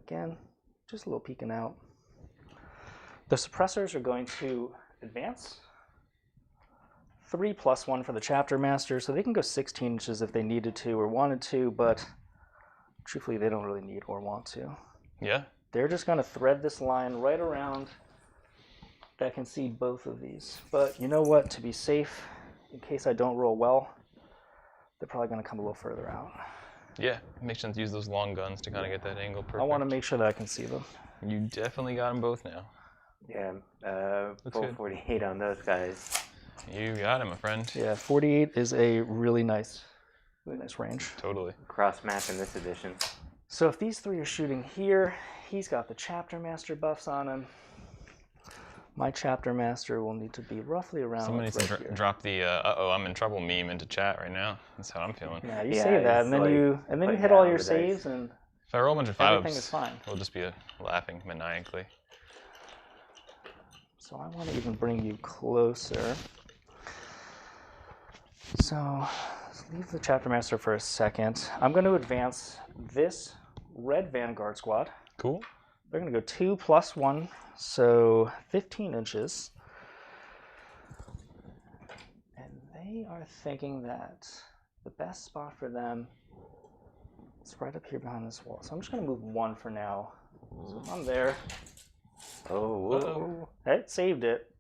Again, just a little peeking out. The suppressors are going to advance. 3 plus 1 for the Chapter Master, so they can go 16 inches if they needed to or wanted to, but truthfully they don't really need or want to. Yeah. They're just going to thread this line right around that can see both of these. But you know what, to be safe, in case I don't roll well, they're probably going to come a little further out. Yeah, it makes sense to use those long guns to kind of get that angle perfect. I want to make sure that I can see them. You definitely got them both now. Yeah, Looks full good. 48 on those guys. You got him, my friend. Yeah, 48 is a really nice range. Totally. Cross map in this edition. So if these 3 are shooting here, he's got the Chapter Master buffs on him. My Chapter Master will need to be roughly around Somebody needs to right here. drop the uh-oh, I'm in trouble meme into chat right now. That's how I'm feeling. Yeah, you Yeah, say that, it's and then like you putting hit all down your the dice. saves, and If I roll a bunch of everything 5s, is fine. we'll just be laughing maniacally. So I want to even bring you closer. So let's leave the Chapter Master for a second. I'm going to advance this red Vanguard squad. Cool. They're going to go 2 plus 1, so 15 inches. And they are thinking that the best spot for them is right up here behind this wall. So I'm just going to move 1 for now. So if I'm there. Oh, whoa. Hey, saved it.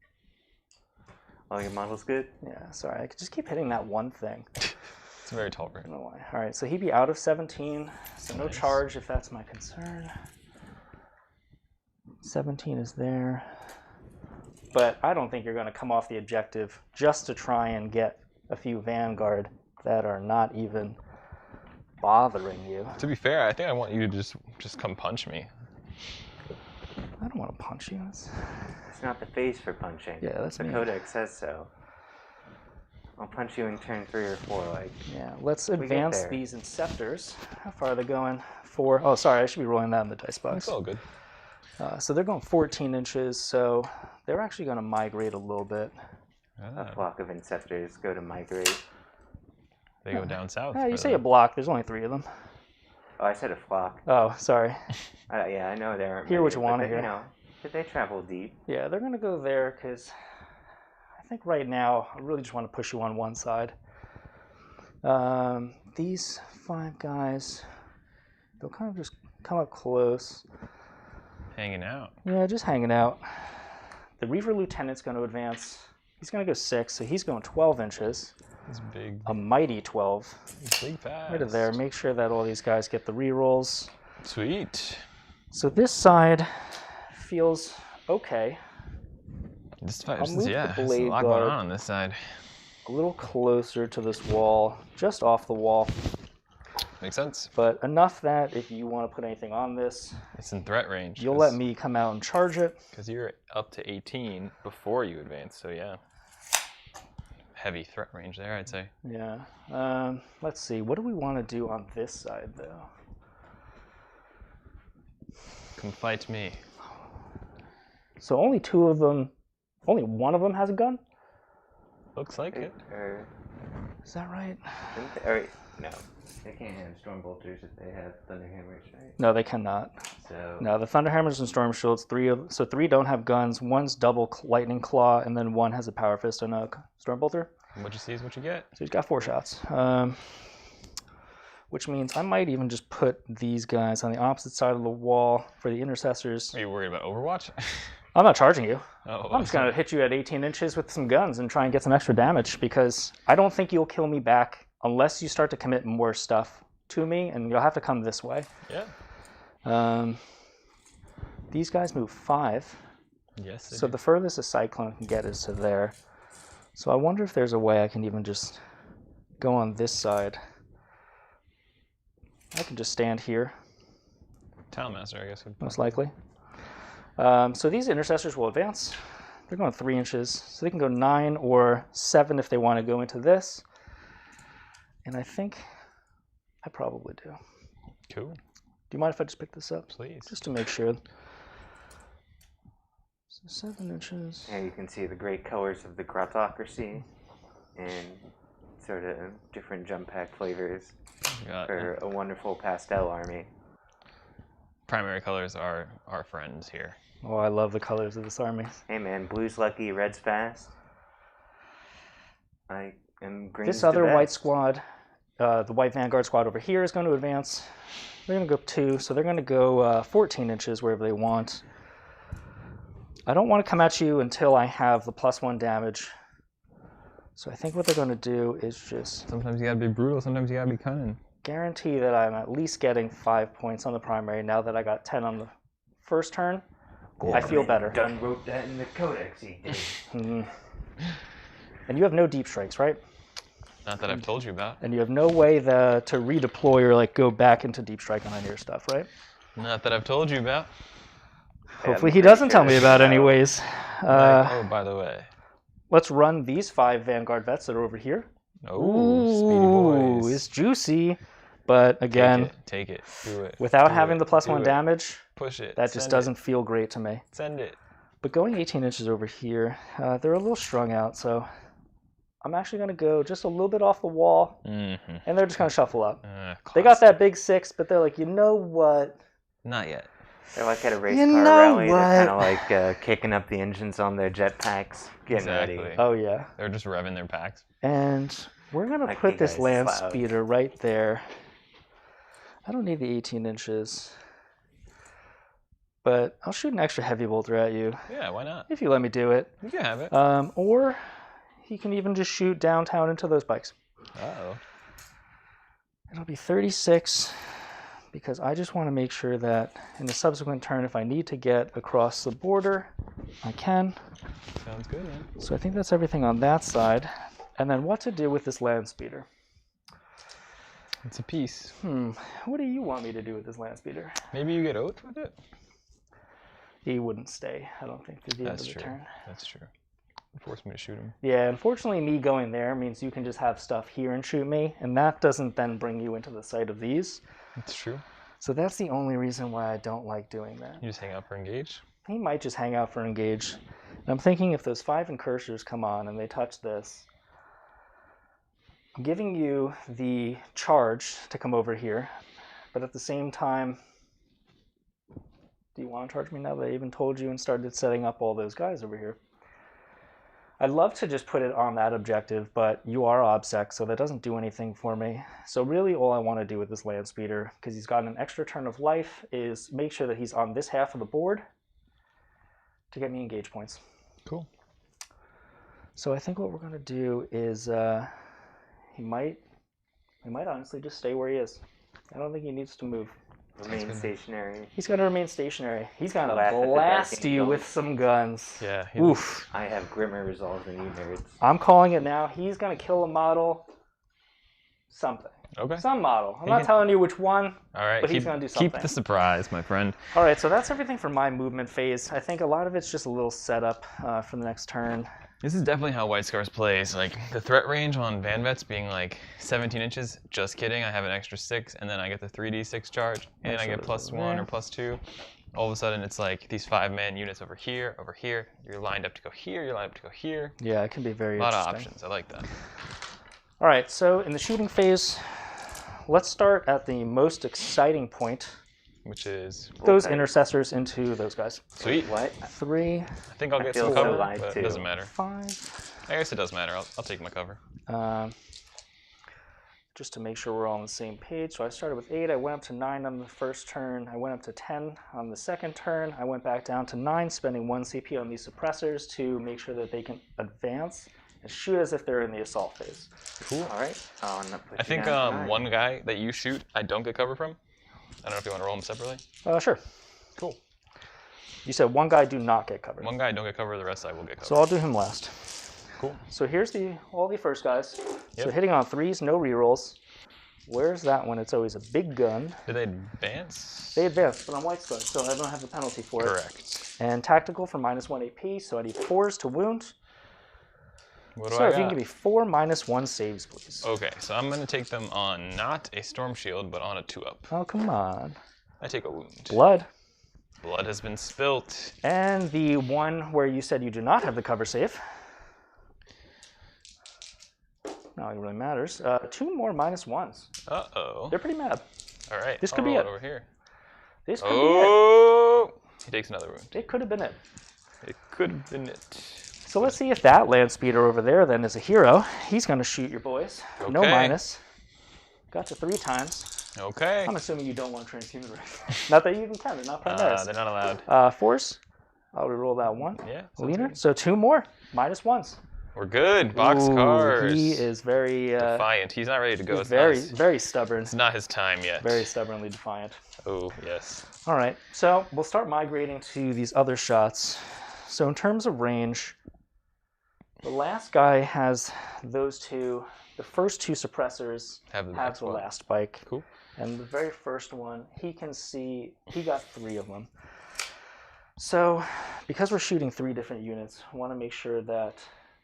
Oh, your model's good? Yeah, sorry. I could just keep hitting that one thing. It's very tall for I him. don't know why. All right, so he'd be out of 17, so no Nice. charge if that's my concern. 17 is there. But I don't think you're going to come off the objective just to try and get a few Vanguard that are not even bothering you. To be fair, I think I want you to just come punch me. I don't want to punch you. It's not the face for punching. Yeah, that's The me. codex says so. I'll punch you in turn 3 or 4. Like, Yeah, let's get advance there. these Inceptors. How far are they going? 4. Oh, sorry, I should be rolling that in the dice box. It's all good. So they're going 14 inches, so they're actually going to migrate a little bit. A flock of Inceptors go to migrate. They go down south. You say a block, there's only 3 of them. Oh, I said a flock. Oh, sorry. Yeah, I know there aren't Hear many, what you want to but hear. You know, but they travel deep. Yeah, they're going to go there because I think right now I really just want to push you on one side. These 5 guys, they'll kind of just come up close. Hanging out. Yeah, just hanging out. The Reaver Lieutenant's going to advance. He's going to go 6, so he's going 12 inches. It's big. A mighty 12. It's big fast. Right there. Make sure that all these guys get the rerolls. Sweet. So this side feels okay. This I'll move the there's a Bladeguard lot going on this side. a little closer to this wall, just off the wall. Makes sense. But enough that if you want to put anything on this, It's in threat range. you'll let me come out and charge it. Because you're up to 18 before you advance, so yeah. Heavy threat range there, I'd say. Yeah. Let's see. What do we want to do on this side, though? Come fight me. So only 2 of them, only one of them has a gun? Looks like it. Is that right? No, they can't have storm bolters if they have thunderhammers, right? No, they cannot. So No, the Thunderhammers and Storm Shields, 3 don't have guns. 1's double Lightning Claw, and then 1 has a Power Fist and a Storm Bolter. What you see is what you get. So he's got 4 shots. Which means I might even just put these guys on the opposite side of the wall for the intercessors. Are you worried about Overwatch? I'm not charging you. Oh, I'm just going to hit you at 18 inches with some guns and try and get some extra damage because I don't think you'll kill me back unless you start to commit more stuff to me, and you'll have to come this way. Yeah. These guys move 5. Yes. So the furthest a Cyclone can get is to there. So I wonder if there's a way I can even just go on this side. I can just stand here, Talonmaster, I guess. most likely. So these intercessors will advance. They're going 3 inches, so they can go 9 or 7 if they want to go into this. And I think I probably do. Cool. Do you mind if I just pick this up? Please. Just to make sure. So 7 inches. yeah, you can see the great colors of the grotocracy and sort of different jump pack flavors for a wonderful pastel army. Primary colors are our friends here. Oh, I love the colors of this army. Hey man, blue's lucky, red's fast. And green's This other the white best. squad, the white Vanguard squad over here is going to advance. They're going to go 2, so they're going to go 14 inches wherever they want. I don't want to come at you until I have the +1 damage. So I think what they're going to do is just Sometimes you gotta be brutal, sometimes you gotta be cunning. guarantee that I'm at least getting 5 points on the primary now that I got 10 on the first turn. I feel better. Done wrote that in the codex he did. Mhm. And you have no deep strikes, right? Not that I've told you about. And you have no way to redeploy or like go back into deep strike on any of your stuff, right? Not that I've told you about. Hopefully he doesn't tell me about anyways. Oh, by the way. Let's run these 5 Vanguard vets that are over here. Oh, speedy boys. It's juicy. But again, Take it. Do it. without Do having it. the Do +1 it. damage, Push it. that just Send doesn't feel great to me. it. Send it. But going 18 inches over here, they're a little strung out, so I'm actually going to go just a little bit off the wall, Mm-hmm. and they're just going to shuffle up. They got that big 6, but they're like, you know what? Not yet. They're like at a race You car know rally. what? They're kind of like kicking up the engines on their jetpacks, getting Exactly. ready. Oh, yeah. They're just revving their packs. And we're going to Like put you this guys land loud. speeder right there. I don't need the 18 inches, but I'll shoot an extra heavy bolter at you Yeah, why not? if you let me do it. You can have it. Or he can even just shoot downtown into those bikes. Uh-oh. It'll be 36 because I just want to make sure that in the subsequent turn, if I need to get across the border, I can. Sounds good, man. So I think that's everything on that side. And then what to do with this land speeder. It's a piece. What do you want me to do with this land speeder? Maybe you get oath with it? He wouldn't stay, I don't think, through the That's end of the true. turn. That's true. Force me to shoot him. Yeah, unfortunately, me going there means you can just have stuff here and shoot me, and that doesn't then bring you into the sight of these. That's true. So that's the only reason why I don't like doing that. You just hang out for engage? He might just hang out for engage. And I'm thinking if those 5 incursors come on and they touch this, I'm giving you the charge to come over here, but at the same time, do you want to charge me now that I even told you and started setting up all those guys over here? I'd love to just put it on that objective, but you are OBSEC, so that doesn't do anything for me. So really all I want to do with this land speeder, because he's got an extra turn of life, is make sure that he's on this half of the board to get me engage points. Cool. So I think what we're going to do is he might honestly just stay where he is. I don't think he needs to move. Remain stationary. He's going to remain stationary. He's going to Laugh at the blast darting you guns. with some guns. Yeah. Oof. I have grimmer resolve than you nerds. I'm calling it now. He's going to kill a model. Something. Okay. Some model. I'm He not can- telling you which one. All right. But he's gonna do something. Keep the surprise, my friend. All right, so that's everything for my movement phase. I think a lot of it's just a little setup for the next turn. This is definitely how White Scars plays. Like, the threat range on Van Vets being like 17 inches, just kidding. I have an extra 6, and then I get the 3d6 charge, and I get +1 or +2. All of a sudden, it's like these 5-man units over here. You're lined up to go here, you're lined up to go here. Yeah, it can be very A lot of interesting. options. I like that. All right, so in the shooting phase, let's start at the most exciting point. Which is Those Okay. intercessors into those guys. sweet. What? 3, I think I'll get feel some so cover, live, but too. it doesn't matter. 5. I guess it does matter. I'll take my cover. Just to make sure we're all on the same page. So I started with 8, I went up to 9 on the first turn, I went up to 10 on the second turn, I went back down to 9, spending 1 CP on these suppressors to make sure that they can advance and shoot as if they're in the assault phase. Cool. All right. Oh, and that puts I you think down to 9. one guy that you shoot, I don't get cover from. I don't know if you want to roll them separately. Sure. Cool. You said one guy do not get covered. One guy don't get cover, the rest I will get cover. So I'll do him last. Cool. So here's all the first guys. So Yep. hitting on 3s, no rerolls. Where's that one? It's always a big gun. Did they advance? They advance, but I'm White Scar, so I don't have the penalty for it. Correct. And tactical for -1 AP, so I need 4s to wound. What do So I if you got? can give me 4 -1 saves, please. Okay, so I'm going to take them on not a Storm Shield, but on a 2-up. Oh, come on. I take a wound. Blood. Blood has been spilt. And the one where you said you do not have the cover save. Not like it really matters. 2 more -1s. Uh-oh. They're pretty mad. All right. This I'll could be roll it. over here. This could be Oh! He takes another wound. it. It could have been it. It could have been it. So let's see if that land speeder over there then is a hero. He's going to shoot your boys. No Okay. minus. Got you 3 times. Okay. I'm assuming you don't want transhuman race. Not that you even can. They're not primaris. They're not allowed. Force. I'll reroll that one. Yeah. so Leaner. So 2 more. -1s. We're good. Box Ooh, cards. He is very Defiant. He's not ready to go. he's It's very, not his, very stubborn. it's not his time yet. Very stubbornly defiant. Oh, yes. All right, so we'll start migrating to these other shots. So in terms of range, the last guy has those 2. The first 2 suppressors Have the have next the one. last spike. Cool. And the very first one, he can see, he got 3 of them. So because we're shooting 3 different units, I want to make sure that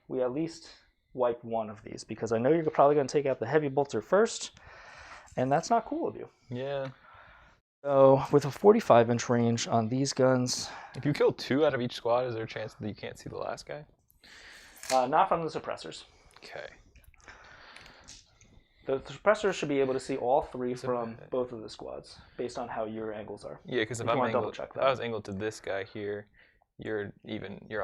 we at least wipe one of these, because I know you're probably going to take out the heavy bolter first, and that's not cool of you. Yeah. So with a 45-inch range on these guns, If you kill 2 out of each squad, is there a chance that you can't see the last guy? not from the suppressors. Okay. The suppressors should be able to see all 3 from both of the squads, based on how your angles are. Yeah, because if you I'm wanna double angled, check if that. I was angled to this guy here, you're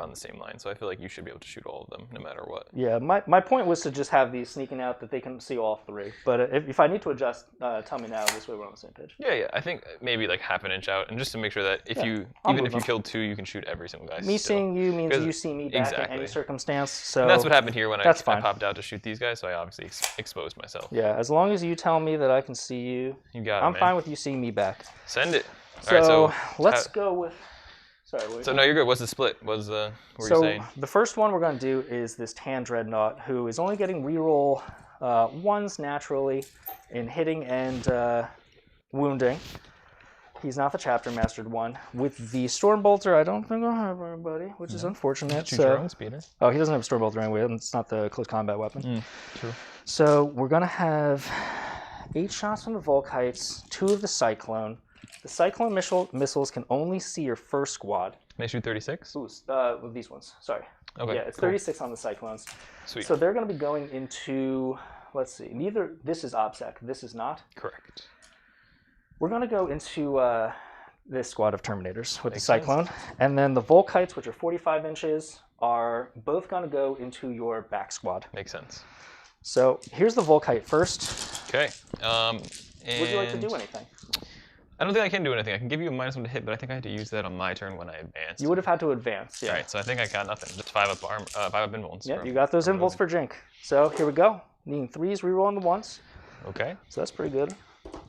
on the same line. So I feel like you should be able to shoot all of them, no matter what. Yeah, my point was to just have these sneaking out that they can see all 3. But if I need to adjust, tell me now. This way we're on the same page. Yeah. I think maybe like half an inch out, and just to make sure that if Yeah, you, I'll even move if you them. killed 2, you can shoot every single guy. Me still. seeing you means Because- you see me back in exactly. any circumstance. So And that's what happened here when I that's fine. popped out to shoot these guys, so I obviously exposed myself. Yeah, as long as you tell me that I can see you, You got it, I'm man. fine with you seeing me back. Send it. So, All right, let's go with. Sorry. What So no, you're good. What's the split? What were you So saying? the first one we're going to do is this Tan Dreadnought, who is only getting reroll 1s naturally in hitting and wounding. He's not the chapter mastered one. With the Stormbolter, I don't think I'll have anybody, which is unfortunate. Choose your own speeder. Oh, he doesn't have a Stormbolter anyway. It's not the close combat weapon. True. So we're going to have 8 shots from the Volkites, 2 of the Cyclone. The Cyclone missiles can only see your first squad. May shoot 36? Ooh, with these ones. Sorry. Okay. Yeah, it's cool. 36 on the Cyclones. Sweet. So they're going to be going into, let's see, neither, this is OBSEC, this is not. Correct. We're going to go into this squad of Terminators with Makes the Cyclone. sense. And then the Volkites, which are 45 inches, are both going to go into your back squad. Makes sense. So here's the Volkite first. Okay. Would you like to do anything? I don't think I can do anything. I can give you a -1 to hit, but I think I had to use that on my turn when I advanced. You would have had to advance, yeah. All right, so I think I got nothing. Just 5 up arm, 5 up invulns. Yeah, you got those involts for Jink. So here we go. Needing 3s, rerolling the 1s. Okay. So that's pretty good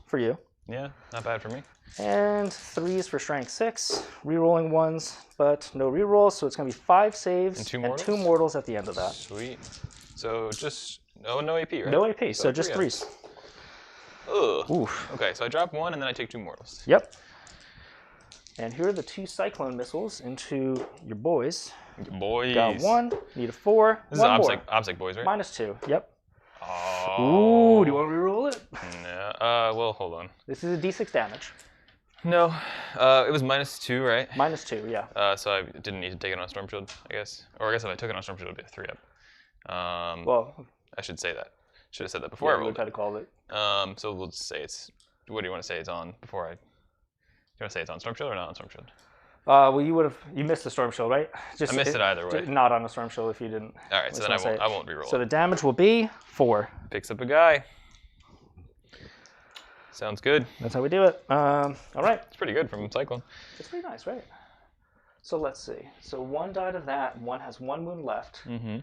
for you. Yeah, not bad for me. And 3s for strength 6, rerolling 1s, but no rerolls, so it's going to be 5 saves And 2 2 mortals at the end of that. Sweet. So just no AP, right? No AP, so just 3s. Ugh. Oof. Okay, so I drop 1 and then I take 2 mortals. Yep. And here are the 2 Cyclone missiles into your boys. Boys. Got 1, need a 4. This one is more. OBSEC boys, right? -2, yep. Oh. Ooh, do you want to reroll it? No. Well, hold on. This is a d6 damage. No. It was -2, right? -2, yeah. So I didn't need to take it on a Storm Shield, I guess. Or I guess if I took it on a Storm Shield, it would be a 3 up. Well, I should say that. Should have said that before yeah, I we rolled would have called it. So we'll just say it's. What do you want to say it's on before I? You want to say it's on Storm Shield or not on Storm Shield? Well, you missed the Storm Shield, right? I missed it either way. Not on a Storm Shield if you didn't. All right, so then I won't reroll. So the damage will be 4. Picks up a guy. Sounds good. That's how we do it. All right. It's pretty good from Cyclone. It's pretty nice, right? So let's see. So 1 died of that. 1 has 1 wound left. Mm-hmm.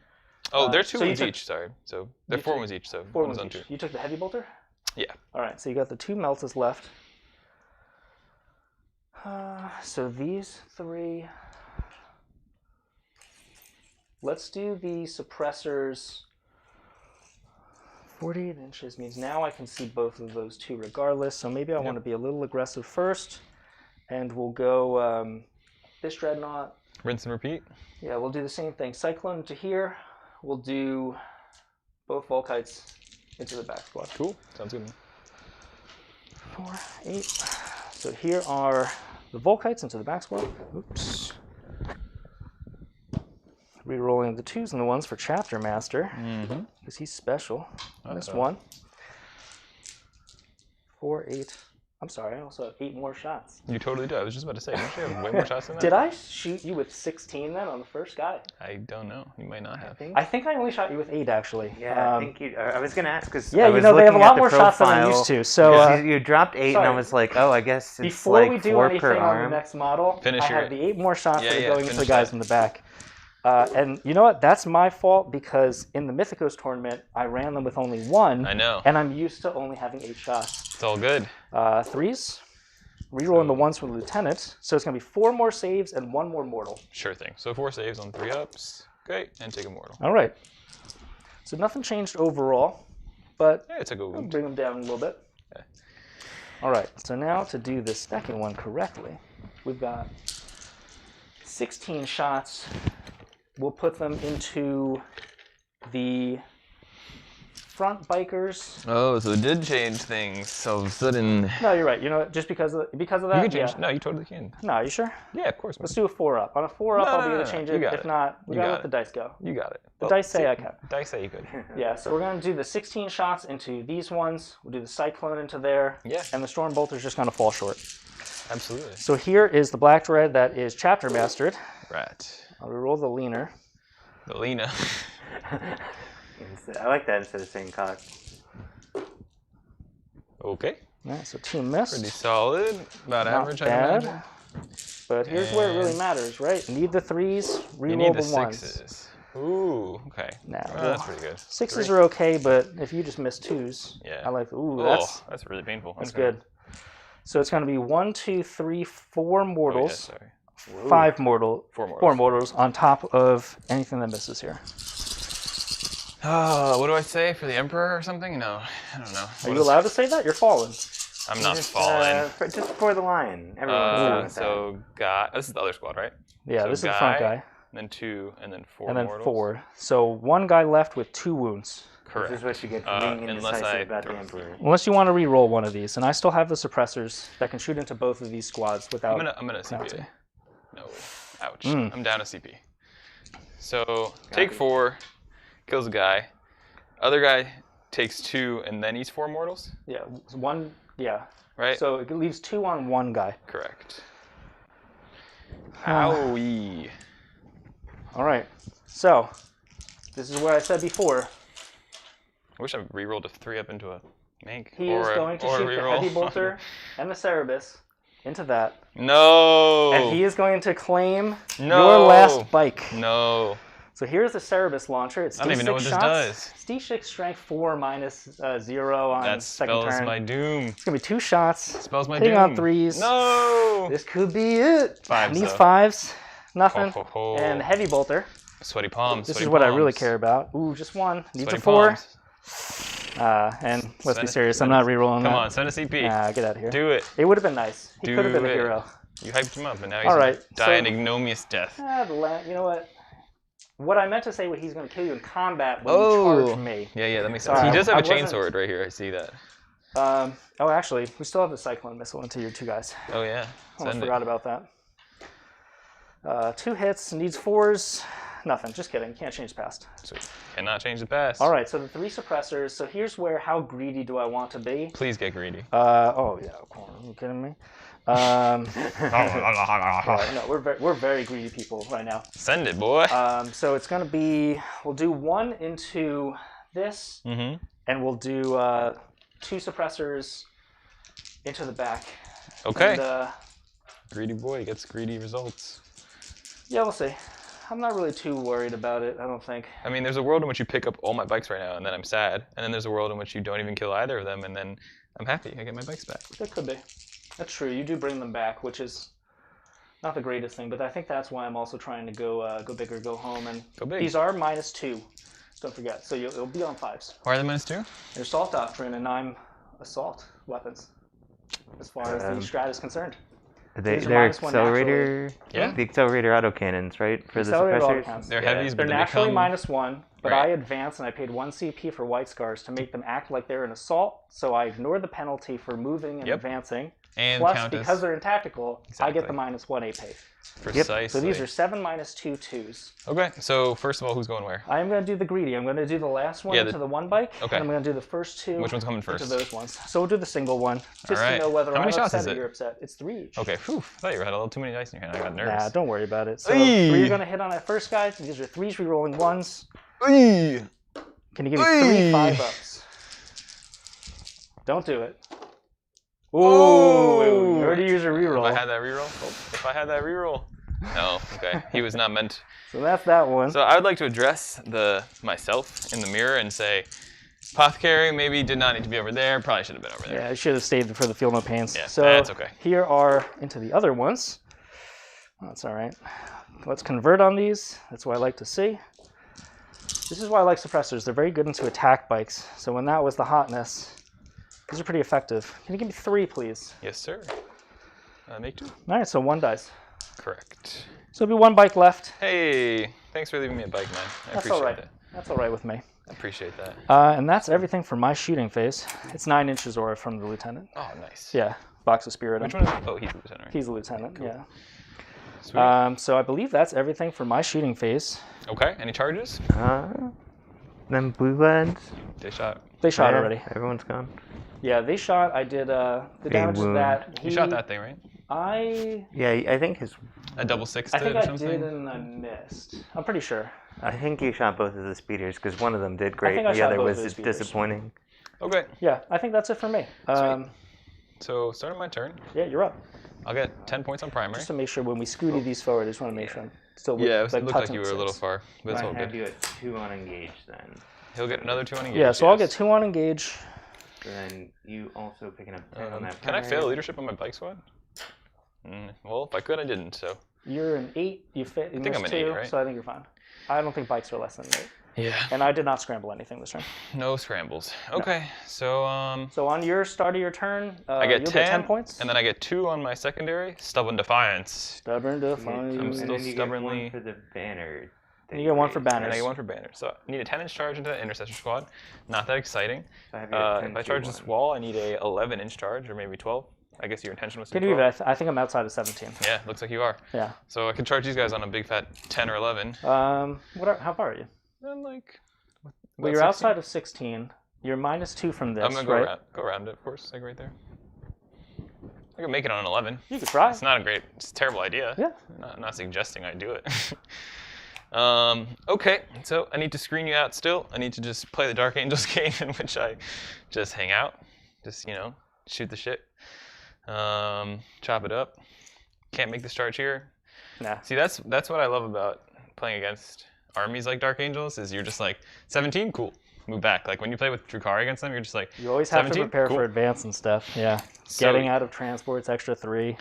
Oh, they're 2 so you wounds took- each. Sorry. So they're 4 wounds each. So 4 one's wounds on each. 2. You took the Heavy Bolter? Yeah. All right, so you got the 2 Meltas left. So these 3. Let's do the suppressors. 48 inches means now I can see both of those 2 regardless. So maybe I want to be a little aggressive first. And we'll go this Dreadnought. Rinse and repeat. Yeah, we'll do the same thing. Cyclone to here. We'll do both Volkites into the back squad. Cool. Sounds good. 4, 8. So here are the Volkites into the back squad. Oops. Rerolling the 2s and the 1s for Chapter Master. Because he's special. Missed 1. 4, 8. I'm sorry, I also have 8 more shots. You totally do. I was just about to say, don't you have way more shots than that? Did I shoot you with 16 then on the first guy? I don't know. You might not have. I think I only shot you with 8 actually. Yeah, I think you. I was gonna ask because yeah, I was they have a looking lot at the more shots than I'm profile. used to. So you dropped 8, and I sorry. was like, oh, I guess it's before like we do 4 anything per on the arm. next model, Finish I your- have the 8 more shots Yeah, that are yeah, going into the finish guys that. in the back. And you know what? That's my fault because in the Mythicos tournament, I ran them with only 1. I know. And I'm used to only having 8 shots. It's all good. 3s. Rerolling the 1s from the Lieutenant. So it's going to be 4 more saves and 1 more mortal. Sure thing. So 4 saves on 3 ups. Great. And take a mortal. All right. So nothing changed overall, but Yeah, it's a good I'll wound. bring them down a little bit. Okay. All right. So now to do the second one correctly, we've got 16 shots. We'll put them into the front bikers. Oh, so it did change things all of a sudden. No, you're right. You know, just because of that. You can change. Yeah. No, you totally can. No, are you sure? Yeah, of course. Let's do a 4-up. On a 4-up, I'll be able to change You it. got If it. not, we You gotta got let the it. dice go. You got it. The dice say I can. Dice say you could. Yeah, so we're going to do the 16 shots into these ones. We'll do the Cyclone into there. Yeah. And the Storm Bolter's just going to fall short. Absolutely. So here is the Black Dread that is Chapter Mastered. Right. I'll reroll the Leaner. The Lena. I like that instead of saying cock. Okay. Yeah, so 2 missed. Pretty solid. About Not average, I bad. imagine. But here's where it really And- matters, right? Need the 3s, You reroll need the the 1s. 6s. Ooh, okay. Now, That's pretty good. 6s 3. are okay, but if you just miss 2s, Yeah. I like, ooh, Oh, that's really painful. that's Okay. good. So it's going to be 1, 2, 3, 4 Oh, yeah, mortals, sorry. 5 mortal, 4 mortals. 4 mortals on top of anything that misses here. What do I say for the Emperor or something? No, I don't know. Are you allowed to say that? You're fallen. I'm not Just, falling. just for the lion. Everyone's down with So guy. This is the other squad, right? Yeah, So this is the front guy. Then 2, and then 4 And then mortals. 4. So 1 guy left with 2 wounds. Correct. This is what you get for being unless indecisive I about the throw- Emperor. Unless you want to re-roll one of these, and I still have the suppressors that can shoot into both of these squads without. I'm gonna penalty. CP. No. Ouch. Mm. I'm down a CP. So take 4, kills a guy. Other guy takes 2, and then he's 4 mortals. Yeah, 1. Yeah. Right. So it leaves 2 on 1 guy. Correct. Uh, Owie. All right. So this is what I said before. I wish I re-rolled a 3 up into a Mank. He is going to shoot the heavy bolter and the Cerebus into that. No. And he is going to claim No. your last bike. No. So here's the Cerebus launcher. It's I don't D6 even know what this shots. does. It's D6 strength 4 minus 0 on That second spells turn. my doom. It's going to be 2 shots. Spells my Hitting doom. on 3s. No. This could be it. 5s, Needs though. 5s. Nothing. Ho, ho, ho. And heavy bolter. Sweaty palms. This sweaty is what I really palms. care about. Ooh, just 1. Needs Sweaty a 4. palms. And let's be Send it- serious. send I'm it. not re-rolling that. Come on, send a CP. Nah, get out of here. Do it. It would have been nice. He could have been a Do it. hero. You hyped him up, and now he's All right, gonna die an so- ignominious death. You know what? What I meant to say was he's going to kill you in combat when you charge me. Yeah, that makes sense. Sorry, He does have I a chain wasn't- sword right here. I see that. Oh, actually, we still have the Cyclone Missile into your 2 guys. Oh yeah. Almost Send forgot about that. 2 hits, needs 4s. Nothing, just kidding. Can't change past. Sweet. Cannot change the past. All right, so the 3 suppressors. So here's where, how greedy do I want to be? Please get greedy. Oh, yeah, of course. Are you kidding me? Yeah, no, we're very greedy people right now. Send it, boy. So it's going to be, we'll do 1 into this, Mm-hmm. and we'll do 2 suppressors into the back. Okay. And, Greedy boy gets greedy results. yeah, we'll see. I'm not really too worried about it, I don't think. I mean, there's a world in which you pick up all my bikes right now, and then I'm sad. And then there's a world in which you don't even kill either of them, and then I'm happy. I get my bikes back. It could be. That's true. You do bring them back, which is not the greatest thing, but I think that's why I'm also trying to go big or go home. And Go big. these are -2. Don't forget. So you'll be on 5s. Why are they -2? Your assault doctrine, and I'm assault weapons, as far as the strat is concerned. These are They're -1 accelerator. Yeah. The accelerator autocannons, right? For the Accelerated suppressors. autocannons. They're Yeah. heavies, They're but they naturally become... -1, but Right. I advanced and I paid 1 CP for White Scars to make them act like they're an assault, so I ignore the penalty for moving and Yep. advancing. And Plus, count as because they're in tactical, I get the Exactly. -1 AP. precisely. So these are 7 -2 2s. Okay, so first of all, who's going where? I am going to do the greedy. I'm going to do the last one Yeah, into the 1 bike, okay. and I'm going to do the first 2 Which one's coming into first? those ones. So we'll do the single one, just All right. to know whether How I'm many shots upset is or it? you're upset. It's 3 each. Okay, phew. I thought you had a little too many dice in your hand. I got nervous. Nah, don't worry about it. So Eee. 3 are going to hit on that first guy. These are 3s rerolling 1s. Eee. Can you give me Eee. 3 5-ups? Don't do it. Ooh, Oh. you already used your reroll. If I had that reroll? If I had that reroll? No, okay. He was not meant. So that's that one. So I would like to address myself in the mirror and say, Apothecary maybe did not need to be over there. Probably should have been over there. Yeah, I should have stayed for the Feel No Pains. Yeah, so that's okay. Here are into the other ones. That's all right. Let's convert on these. That's what I like to see. This is why I like suppressors. They're very good into attack bikes. So when that was the hotness, these are pretty effective. Can you give me 3, please? Yes, sir. Make 2. All right, so 1 dies. Correct. So there'll be 1 bike left. Hey, thanks for leaving me a bike, man. I That's appreciate all right. it. That's all right with me. I appreciate that. And that's everything for my shooting phase. It's 9 inches aura from the lieutenant. Oh, nice. Yeah, box of spirit. Which one is Oh, he's the lieutenant, right? He's the lieutenant, yeah. Sweet. So I believe that's everything for my shooting phase. Okay, any charges? Them blue ones. They shot. They shot Yeah, already. Everyone's gone. Yeah, they shot. I did the damage to wound. that. You shot that thing, right? Yeah, I think his. A double 6 I think or I something? did and I missed. I'm pretty sure. I think you shot both of the speeders because one of them did great. think I The shot other both of was the speeders. disappointing. Okay, Yeah, I think that's it for me. so starting my turn. Yeah, you're up. I'll get 10 points on primary. Just to make sure when we scooty these forward, I just want to make sure I'm still Yeah, it looked like touching you were a little six. far, but it's I all have good. you at 2 on engage then. He'll get another 2 on engage. Yeah, so I'll yes. get 2 on engage. So then you also picking up 10 on that. Can I primary. fail leadership on my bike squad? Well, if I could, I didn't, so. You're an 8. You think I'm missed an 2, 8, right? so I think you're fine. I don't think bikes are less than 8. Yeah. And I did not scramble anything this turn. No scrambles. Okay, so So on your start of your turn, I get you'll 10, get 10 points. and then I get 2 on my secondary. Stubborn Defiance. Stubborn Defiance. I'm still and then you stubbornly. get 1 for the banner. You get 1 for And I banners. get 1 for banner. So I need a 10-inch charge into the Intercessor Squad. Not that exciting. So I have you at 10, If I charge this 2, 1. wall, I need a 11-inch charge, or maybe 12. I guess your intention was to Can do you 12. even? I think I'm outside of 17. Yeah, looks like you are. Yeah. So I can charge these guys on a big fat 10 or 11. How far are you? And like. Well, you're outside of 16. You're -2 from this, I'm gonna right? go around it, of course, like right there. I can make it on an 11. You could try. It's not a great, it's a terrible idea. Yeah. I'm not suggesting I do it. Okay, so I need to screen you out still. I need to just play the Dark Angels game in which I just hang out. Just, shoot the shit. Chop it up. Can't make this charge here. Nah. See, that's what I love about playing against armies like Dark Angels, is you're just like, 17, cool. Move back. Like when you play with Drukhari against them, you're just like, You always have 17? to prepare Cool. for advance and stuff. Yeah. So- Getting out of transports, extra 3.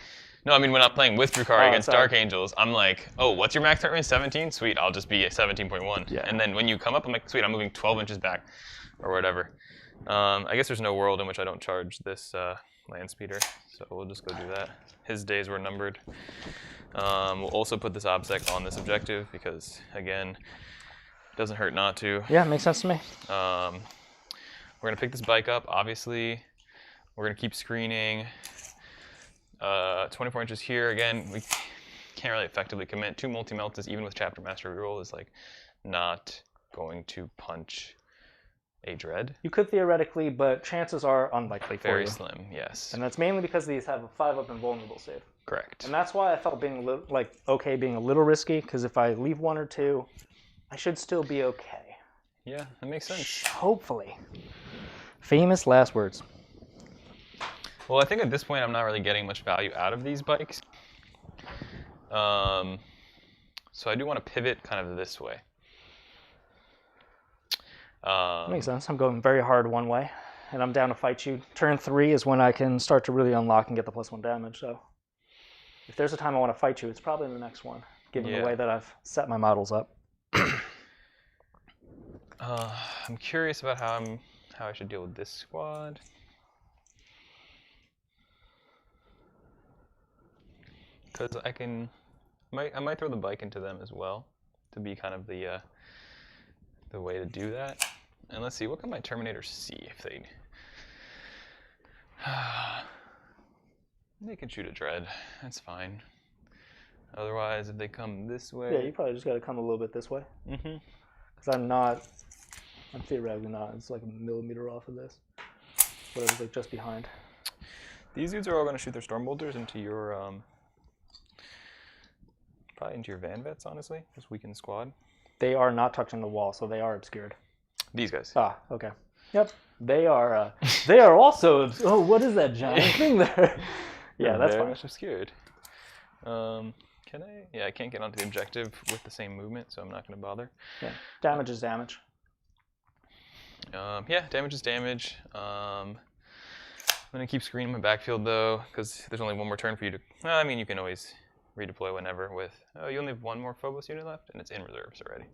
No, I mean when I'm playing with Drukhari Oh, against sorry. Dark Angels, I'm like, oh, what's your max turn range? 17? Sweet, I'll just be at 17.1. Yeah. And then when you come up, I'm like, sweet, I'm moving 12 inches back, or whatever. I guess there's no world in which I don't charge this land speeder, so we'll just go do that. His days were numbered. We'll also put this OBSEC on this objective because, again, it doesn't hurt not to. Yeah, makes sense to me. We're gonna pick this bike up, obviously. We're gonna keep screening. 24 inches here. Again, we can't really effectively commit. 2 multi-melts, even with Chapter Master reroll, is like not going to punch a dread. You could theoretically, but chances are unlikely for Very you. slim, yes. And that's mainly because these have a 5-up invulnerable save. Correct. And that's why I felt being being a little risky, because if I leave 1 or 2, I should still be okay. Yeah, that makes sense. Hopefully. Famous last words. Well, I think at this point I'm not really getting much value out of these bikes. So I do want to pivot kind of this way. Makes sense. I'm going very hard one way, and I'm down to fight you. Turn 3 is when I can start to really unlock and get the +1 damage, so if there's a time I want to fight you, it's probably in the next one, given the way that I've set my models up. I'm curious about how I should deal with this squad. Because I might throw the bike into them as well to be kind of the way to do that. And let's see, what can my Terminators see if they? They can shoot a dread. That's fine. Otherwise, if they come this way. Yeah, you probably just got to come a little bit this way. Mm-hmm. Because I'm theoretically not. It's like a millimeter off of this. Whatever's like just behind. These dudes are all going to shoot their Stormbolters into your probably into your Van Vets, honestly. Just weaken the squad. They are not touching the wall, so they are obscured. These guys. Ah, okay. Yep. They are. They are also. Oh, what is that giant thing there? Yeah, that's very fine. much obscured. Can I? Yeah, I can't get onto the objective with the same movement, so I'm not going to bother. Yeah. Damage is damage. Yeah, damage is damage. I'm going to keep screening my backfield, though, because there's only 1 more turn for you to... I mean, you can always redeploy whenever with... Oh, you only have 1 more Phobos unit left, and it's in reserves already.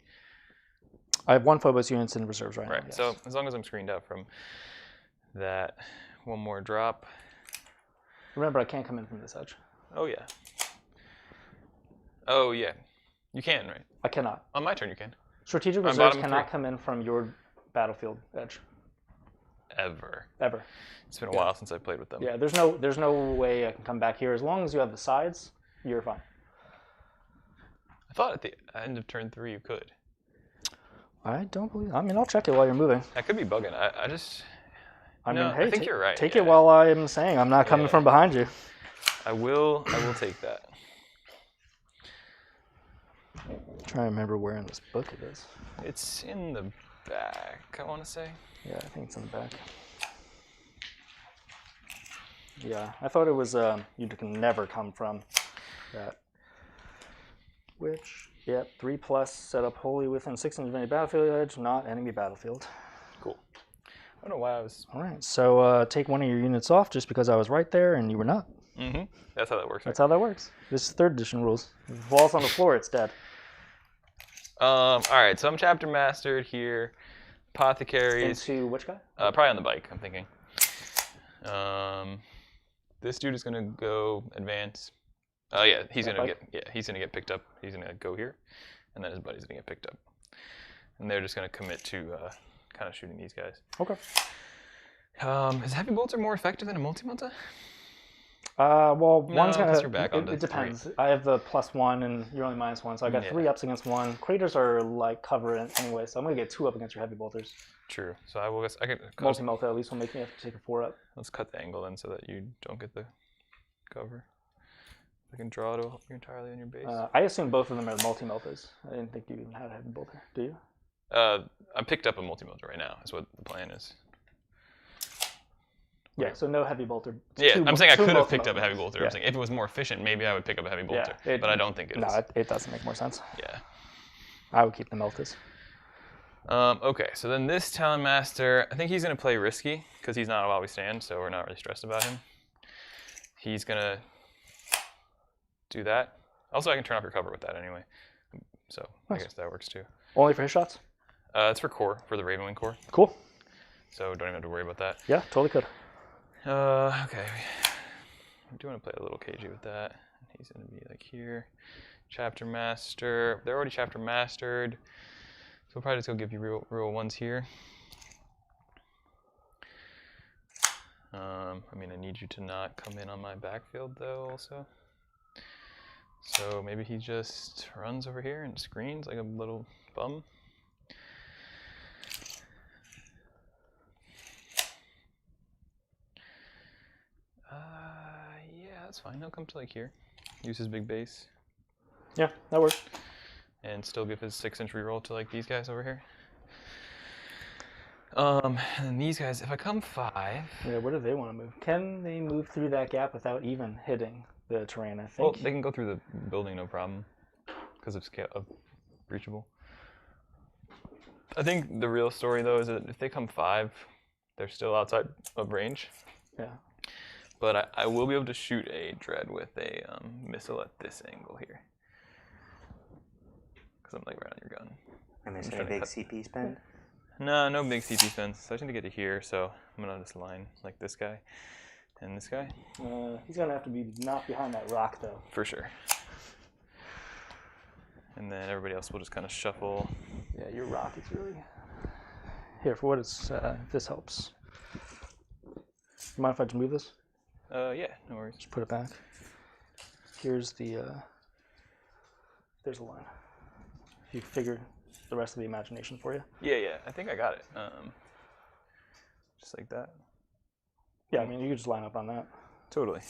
I have 1 Phobos units in reserves right now. Right, Yes. so as long as I'm screened out from that 1 more drop... Remember, I can't come in from this edge. Oh, yeah. Oh, yeah. You can, right? I cannot. On my turn, you can. Strategic On reserves bottom cannot 3. come in from your battlefield edge. Ever. Ever. It's been a while since I played with them. Yeah, there's no way I can come back here. As long as you have the sides, you're fine. I thought at the end of turn 3 you could. I don't believe... I mean, I'll check it while you're moving. I could be bugging. I just... I No, mean, hey, I think you're right. Take Yeah. it while I am saying I'm not coming Yeah. from behind you. I will take that. Trying to remember where in this book it is. It's in the back, I want to say. Yeah, I think it's in the back. Yeah, I thought it was you can never come from that. Which, yep, 3+ set up wholly within 6 inches of any battlefield edge, not enemy battlefield. Cool. I don't know why I was... All right, so take 1 of your units off just because I was right there and you were not. Mm-hmm. That's how that works, right? That's how that works. This is 3rd edition rules. If it falls on the floor, it's dead. All right, so I'm chapter mastered here. Apothecaries. Into which guy? Probably on the bike, I'm thinking. This dude is gonna go advance. Oh yeah, he's gonna get picked up. He's gonna go here, and then his buddy's gonna get picked up, and they're just gonna commit to kind of shooting these guys. Okay. Is heavy bolter more effective than a multi-melta? Well, No, one's gonna. because you're back on It depends. I have the +1 and you're only -1, so I got 3 ups against 1. Craters are like cover anyway, so I'm gonna get 2 up against your heavy bolters. True. So I will guess I could. Multi-melta at least will make me have to take a 4 up. Let's cut the angle then, so that you don't get the cover. I can draw it entirely on your base. I assume both of them are multi-meltas. I didn't think you even had a heavy bolter. Do you? I picked up a multi-melta right now. Is what the plan is. Yeah, so no heavy bolter. Yeah, I'm saying I could have picked up a heavy bolter. Yeah. I'm saying if it was more efficient, maybe I would pick up a heavy bolter. Yeah, but I don't think it is. No, it doesn't make more sense. Yeah. I would keep the meltas. Okay, so then this Talonmaster, I think he's going to play risky because he's not a while we stand, so we're not really stressed about him. He's going to do that. Also, I can turn off your cover with that anyway. So nice. I guess that works too. Only for his shots? It's for core, for the Ravenwing core. Cool. So don't even have to worry about that. Yeah, totally could. Okay. I do want to play a little cagey with that. He's going to be like here. Chapter Master. They're already Chapter Mastered. So we'll probably just go give you real ones here. I mean, I need you to not come in on my backfield, though, also. So maybe he just runs over here and screens like a little bum. Yeah, that's fine. He'll come to like here. Use his big base. Yeah, that works. And still give his 6-inch reroll to like these guys over here. And then these guys, if I come 5. Yeah, where do they want to move? Can they move through that gap without even hitting the terrain, I think? Well, they can go through the building, no problem. Because of scale of reachable. I think the real story though is that if they come 5, they're still outside of range. Yeah. But I will be able to shoot a dread with a missile at this angle here. Because I'm like right on your gun. And there's any big CP spend? No big CP spends. So I just need to get to here, so I'm gonna just line like this guy and this guy. He's gonna have to be not behind that rock though. For sure. And then everybody else will just kind of shuffle. Yeah, your rock is really... Here, for what it's, this helps. You mind if I just move this? Yeah, no worries. Just put it back. Here's the, there's a line. You figure the rest of the imagination for you. Yeah, I think I got it. Just like that. Yeah, I mean, you could just line up on that. Totally.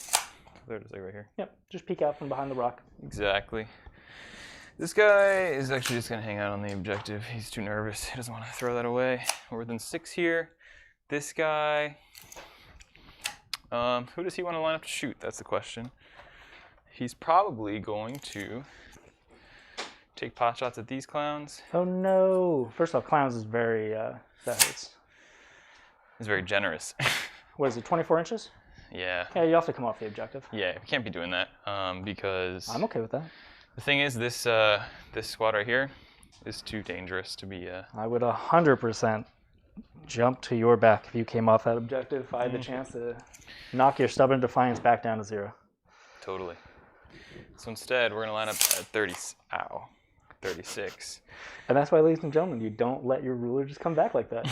There it is, like right here. Yep, just peek out from behind the rock. Exactly. This guy is actually just gonna hang out on the objective. He's too nervous. He doesn't want to throw that away. We're within 6 here. This guy, who does he want to line up to shoot? That's the question. He's probably going to take pot shots at these clowns. Oh no! First off, clowns is very, that hurts. He's very generous. What is it, 24 inches? Yeah. Yeah, you have to come off the objective. Yeah, we can't be doing that because... I'm okay with that. The thing is, this this squad right here is too dangerous to be... I would 100% jump to your back if you came off that objective. If I had the chance to knock your stubborn defiance back down to 0. Totally. So instead, we're going to line up at 36. And that's why, ladies and gentlemen, you don't let your ruler just come back like that.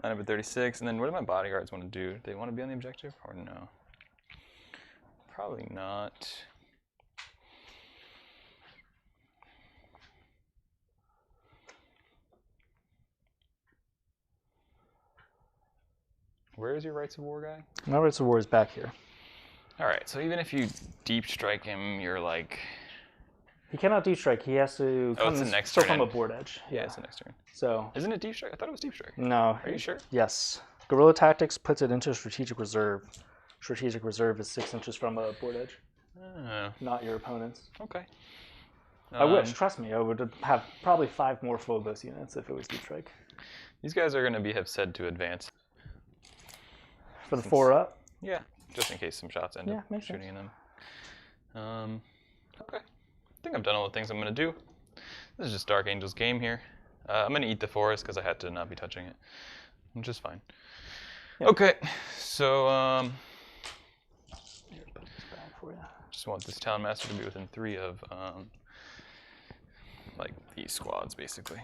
Line up at 36, and then what do my bodyguards want to do? Do they want to be on the objective or no? Probably not. Where is your Rites of War guy? My Rites of War is back here. All right, so even if you deep strike him, you're like... He cannot deep strike. He has to come from a board edge. Yeah, it's the next turn. So isn't it deep strike? I thought it was deep strike. No. Are you sure? Yes. Guerrilla Tactics puts it into strategic reserve. Strategic reserve is 6 inches from a board edge. Oh. Not your opponent's. Okay. I wish. Trust me. I would have probably 5 more Phobos units if it was deep strike. These guys are going to have said to advance. For the 4 up? Yeah. Just in case some shots end up shooting in them. Okay. I think I've done all the things I'm going to do. This is just Dark Angel's game here. I'm going to eat the forest because I had to not be touching it, which is fine. Yep. Okay, so just want this Talonmaster to be within 3 of like these squads, basically.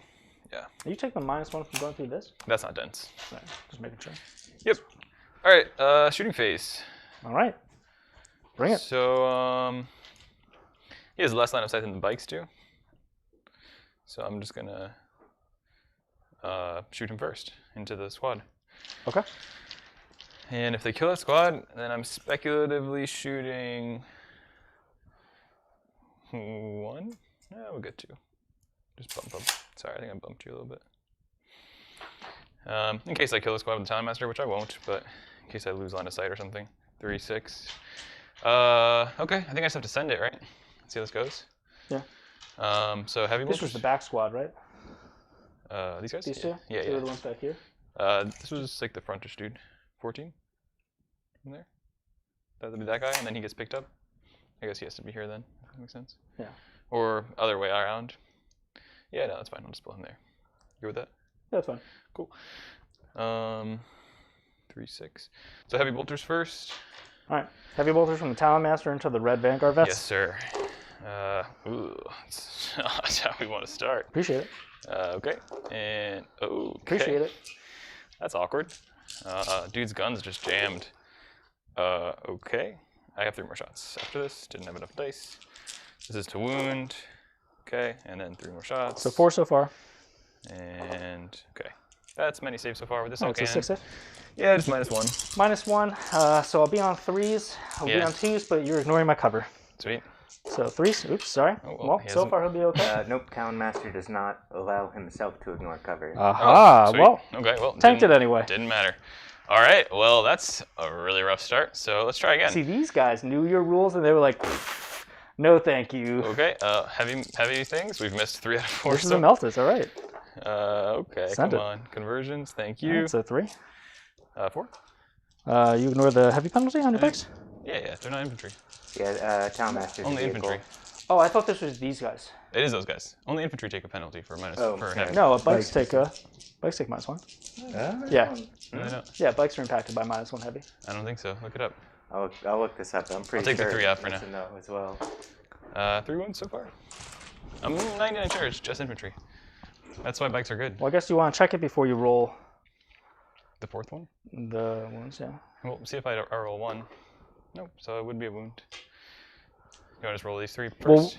Yeah. Are you taking the -1 from going through this? That's not dense. Right, just making sure. Yep. All right, shooting phase. All right. Bring it. So he has less line of sight than the bikes do. So I'm just gonna shoot him first into the squad. Okay. And if they kill that squad, then I'm speculatively shooting 1. No, we'll get 2. Just bump up. Sorry, I think I bumped you a little bit. In case I kill the squad with the Talonmaster, which I won't, but in case I lose line of sight or something. 3, 6. Okay, I think I just have to send it, right? See how this goes. Yeah. So heavy bolters. This was the back squad, right? These guys? These two? Yeah, Two yeah. are the ones back here? This was like the frontish dude. 14? In there? That would be that guy, and then he gets picked up. I guess he has to be here then. If that makes sense. Yeah. Or other way around. Yeah, no, that's fine. I'll just pull him there. You good with that? Yeah, that's fine. Cool. 3, 6. So heavy bolters first. All right. Heavy bolters from the Talonmaster into the red Vanguard vets. Yes, sir. That's how we want to start. Appreciate it. Okay. And okay. Appreciate it. That's awkward. Dude's gun's just jammed. Okay. I have 3 more shots after this. Didn't have enough dice. This is to wound. Okay, and then 3 more shots. So 4 so far. And okay. That's many saves so far with this. Okay. So 6 saves? Yeah, just -1. -1. So I'll be on 3s. I'll be on 2s, but you're ignoring my cover. Sweet. So 3s. Oops, sorry. Oh, well so far he'll be okay. Nope, Talonmaster does not allow himself to ignore cover. Aha. Oh, well, okay, well, tanked it anyway. Didn't matter. All right, well, that's a really rough start. So let's try again. See, these guys knew your rules, and they were like, no, thank you. Okay, heavy things. We've missed 3 out of 4. This is a Meltus, all right. Okay, Send come it. on. Conversions, thank you. Right, so 3. 4? You ignore the heavy penalty on your bikes? Yeah, they're not infantry. Yeah, Talonmaster's Only vehicle. infantry. Oh, I thought this was these guys. It is those guys. Only infantry take a penalty for for heavy. No, bikes take -1. Yeah. No, they don't. Yeah, bikes are impacted by -1 heavy. I don't think so. Look it up. I'll look this up. I'm pretty I'll take sure the 3 out for that's now. a no as well. 3 wounds so far. I'm 99 sure it's just infantry. That's why bikes are good. Well, I guess you want to check it before you roll The 4th one? the wounds, yeah. Well, see if I roll 1. Nope, so it would be a wound. You want to just roll these 3 first? Well,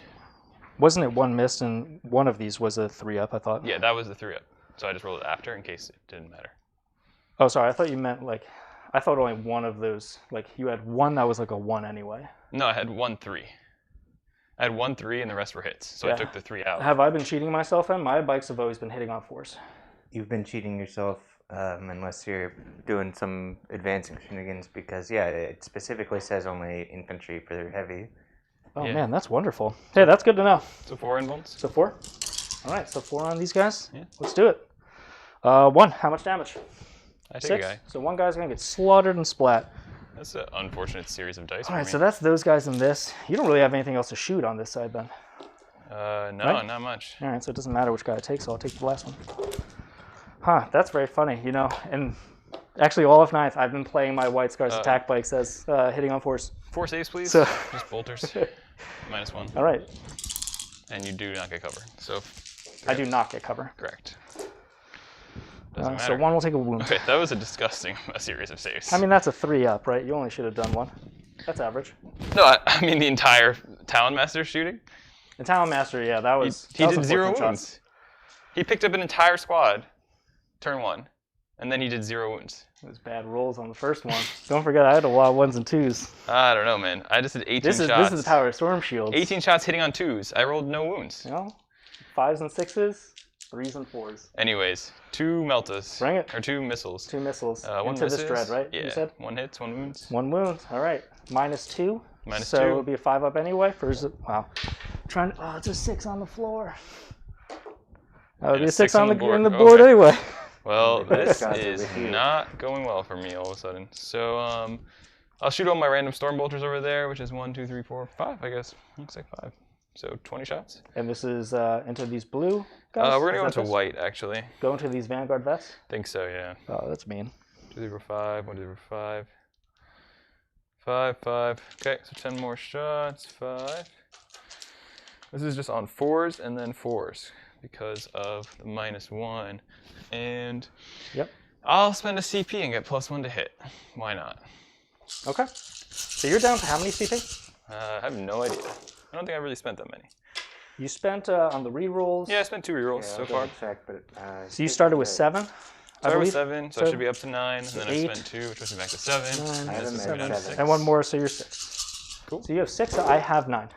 wasn't it 1 missed and one of these was a 3-up, I thought? Yeah, that was the 3-up. So I just rolled it after in case it didn't matter. Oh, sorry, I thought you meant like, I thought only one of those, like you had one that was like a 1 anyway. No, I had 1, 3. I had 1, 3, and the rest were hits. So I took the 3 out. Have I been cheating myself then? My bikes have always been hitting on 4s. You've been cheating yourself unless you're doing some advancing shenanigans because, yeah, it specifically says only infantry for their heavy. Oh Yeah. man, that's wonderful. Hey, that's good to know. So 4 involves? So 4? All right, so 4 on these guys. Yeah. Let's do it. 1, how much damage? I take 6. a guy. So 1 guy's gonna get slaughtered and splat. That's an unfortunate series of dice All right, for so me. that's those guys in this. You don't really have anything else to shoot on this side then. No, right? not much. All right, so it doesn't matter which guy I take, so I'll take the last one. Huh, that's very funny, you know. And actually, all of 9th, I've been playing my White Scars attack bikes as hitting on 4s. 4 saves, please. So- Just bolters. -1. All right, And you do not get cover. So I do not get cover. correct. Doesn't So matter. 1 will take a wound. Okay, that was a disgusting series of saves. I mean, that's a 3-up, right? You only should have done 1. That's average. no, I mean the entire Talonmaster shooting. The Talonmaster, yeah, that was. He that was did 0 unfortunate wounds. shots. He picked up an entire squad, turn 1, and then he did 0 wounds. It was bad rolls on the first one. Don't forget, I had a lot of 1s and 2s. I don't know, man. I just did 18 This shots. is the power of Storm Shields. 18 shots hitting on 2s. I rolled no wounds. You know, 5s and 6s, 3s and 4s. Anyways, 2 meltas. Bring it. Or 2 missiles. 2 missiles 1 into misses. this dread, right? Yeah. You said 1 hits, 1 wounds. 1 wound. All right, -2. Minus so 2. it'll be a 5-up anyway. Wow. Trying. Oh, it's a 6 on the floor. That would be a 6 on the board Okay. anyway. Well, this Guys are is with you. not going well for me all of a sudden. So, I'll shoot all my random storm bolters over there, which is 1, 2, 3, 4, 5, I guess. Looks like 5. So 20 shots. And this is into these blue guys? We're gonna Is go that into white actually. Go into these Vanguard vets? Think so, yeah. Oh, that's mean. 2, 3, 4, 5. 1, 2, 3, 4, 5. 5, 5. Okay, so 10 more shots. 5. This is just on 4s and then 4s because of the -1. And yep. I'll spend a CP and get +1 to hit. Why not? Okay. So you're down to how many CP? I have no idea. I don't think I really spent that many. You spent on the rerolls. Yeah, I spent 2 rerolls so far. Check, but, so you started with 7? Started with 7, so I should be up to 9, and then 8, I spent 2, which puts me back to 7. 9, And this is me down to 6. and one more, so you're 6. Cool. So you have 6, I have 9.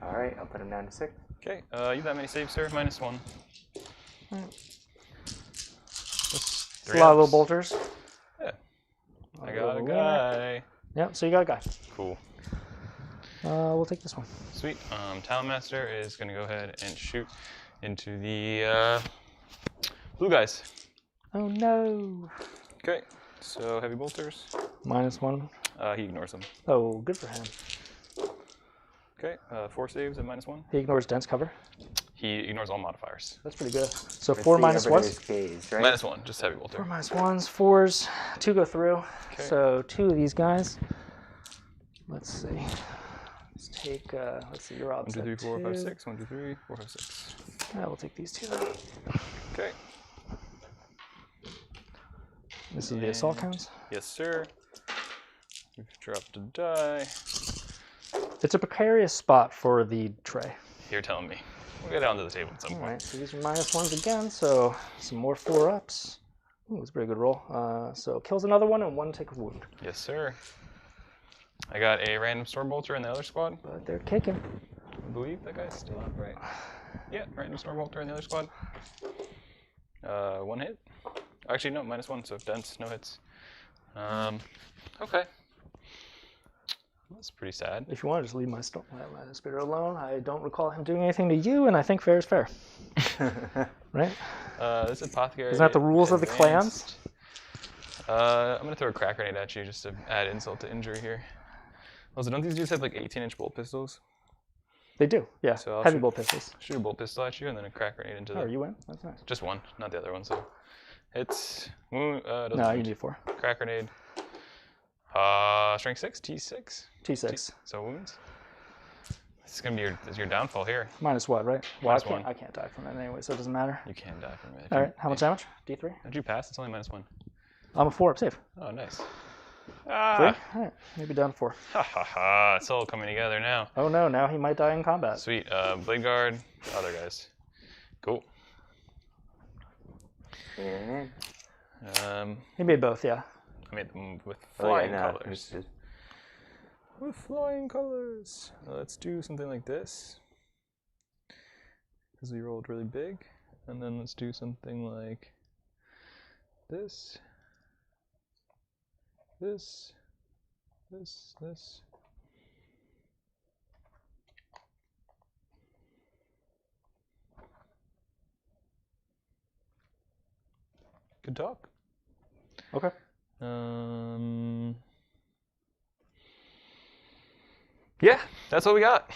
All right, I'll put him down to 6. Okay, you have that many saves, sir? -1. A lot of little bolters. Yeah. I got a guy. Yep, so you got a guy. Cool. We'll take this one. Sweet. Talonmaster is going to go ahead and shoot into the blue guys. Oh no. Okay, so heavy bolters. -1. He ignores them. Oh, good for him. Okay, 4 saves at -1. He ignores dense cover. He ignores all modifiers. That's pretty good. So 4 minus what? Right? -1, just heavy bolter. 4 minus 1s, 4s. 2 go through. Okay. So 2 of these guys. Let's see. Let's take, let's see, your odds. 1, 2, 3, 4, 5, 6. 1, 2, 3, 4, 5, 6. Yeah, we'll take these 2 then. Okay. This is the assault counts. Yes, sir. We've dropped a die. It's a precarious spot for the tray. You're telling me. We'll get down to the table at some point. Alright, so these are -1s again, so some more 4-ups. Ooh, it's a pretty good roll. So kills another one and 1 take a wound. Yes, sir. I got a random storm bolter in the other squad. But they're kicking. I believe that guy's still up, right? Yeah, random storm bolter in the other squad. 1 hit. Actually, no, -1, so dense, no hits. Okay. That's pretty sad. If you want to just leave my spirit alone, I don't recall him doing anything to you, and I think fair is fair. Right? This apothecary. Isn't that the rules of the clans? I'm gonna throw a crack grenade at you just to add insult to injury here. Also, don't these dudes have like 18-inch bolt pistols? They do, yeah. So I'll heavy bolt pistols. Shoot a bolt pistol at you and then a crack grenade into Oh, the. you win? That's nice. Just 1, not the other one. So it's doesn't No, wound. you need 4. Crack grenade. Strength 6, T6. T6. So wounds. This is gonna be your downfall here. Minus what, right? Well, -1. I can't die from it anyway, so it doesn't matter. You can die from it. All right, how much damage? D3? Did you pass? It's only -1. I'm a 4-up save. Oh, nice. 3? Ah! All right, maybe down to 4. Ha ha ha! It's all coming together now. Oh no, now he might die in combat. Sweet. Bladeguard. Other guys. Cool. He made both, yeah. I made them with flying colors. It's just- With flying colors. Let's do something like this. Because we rolled really big. And then let's do something like this. This. This. This. Good talk. Okay. Yeah, that's what we got.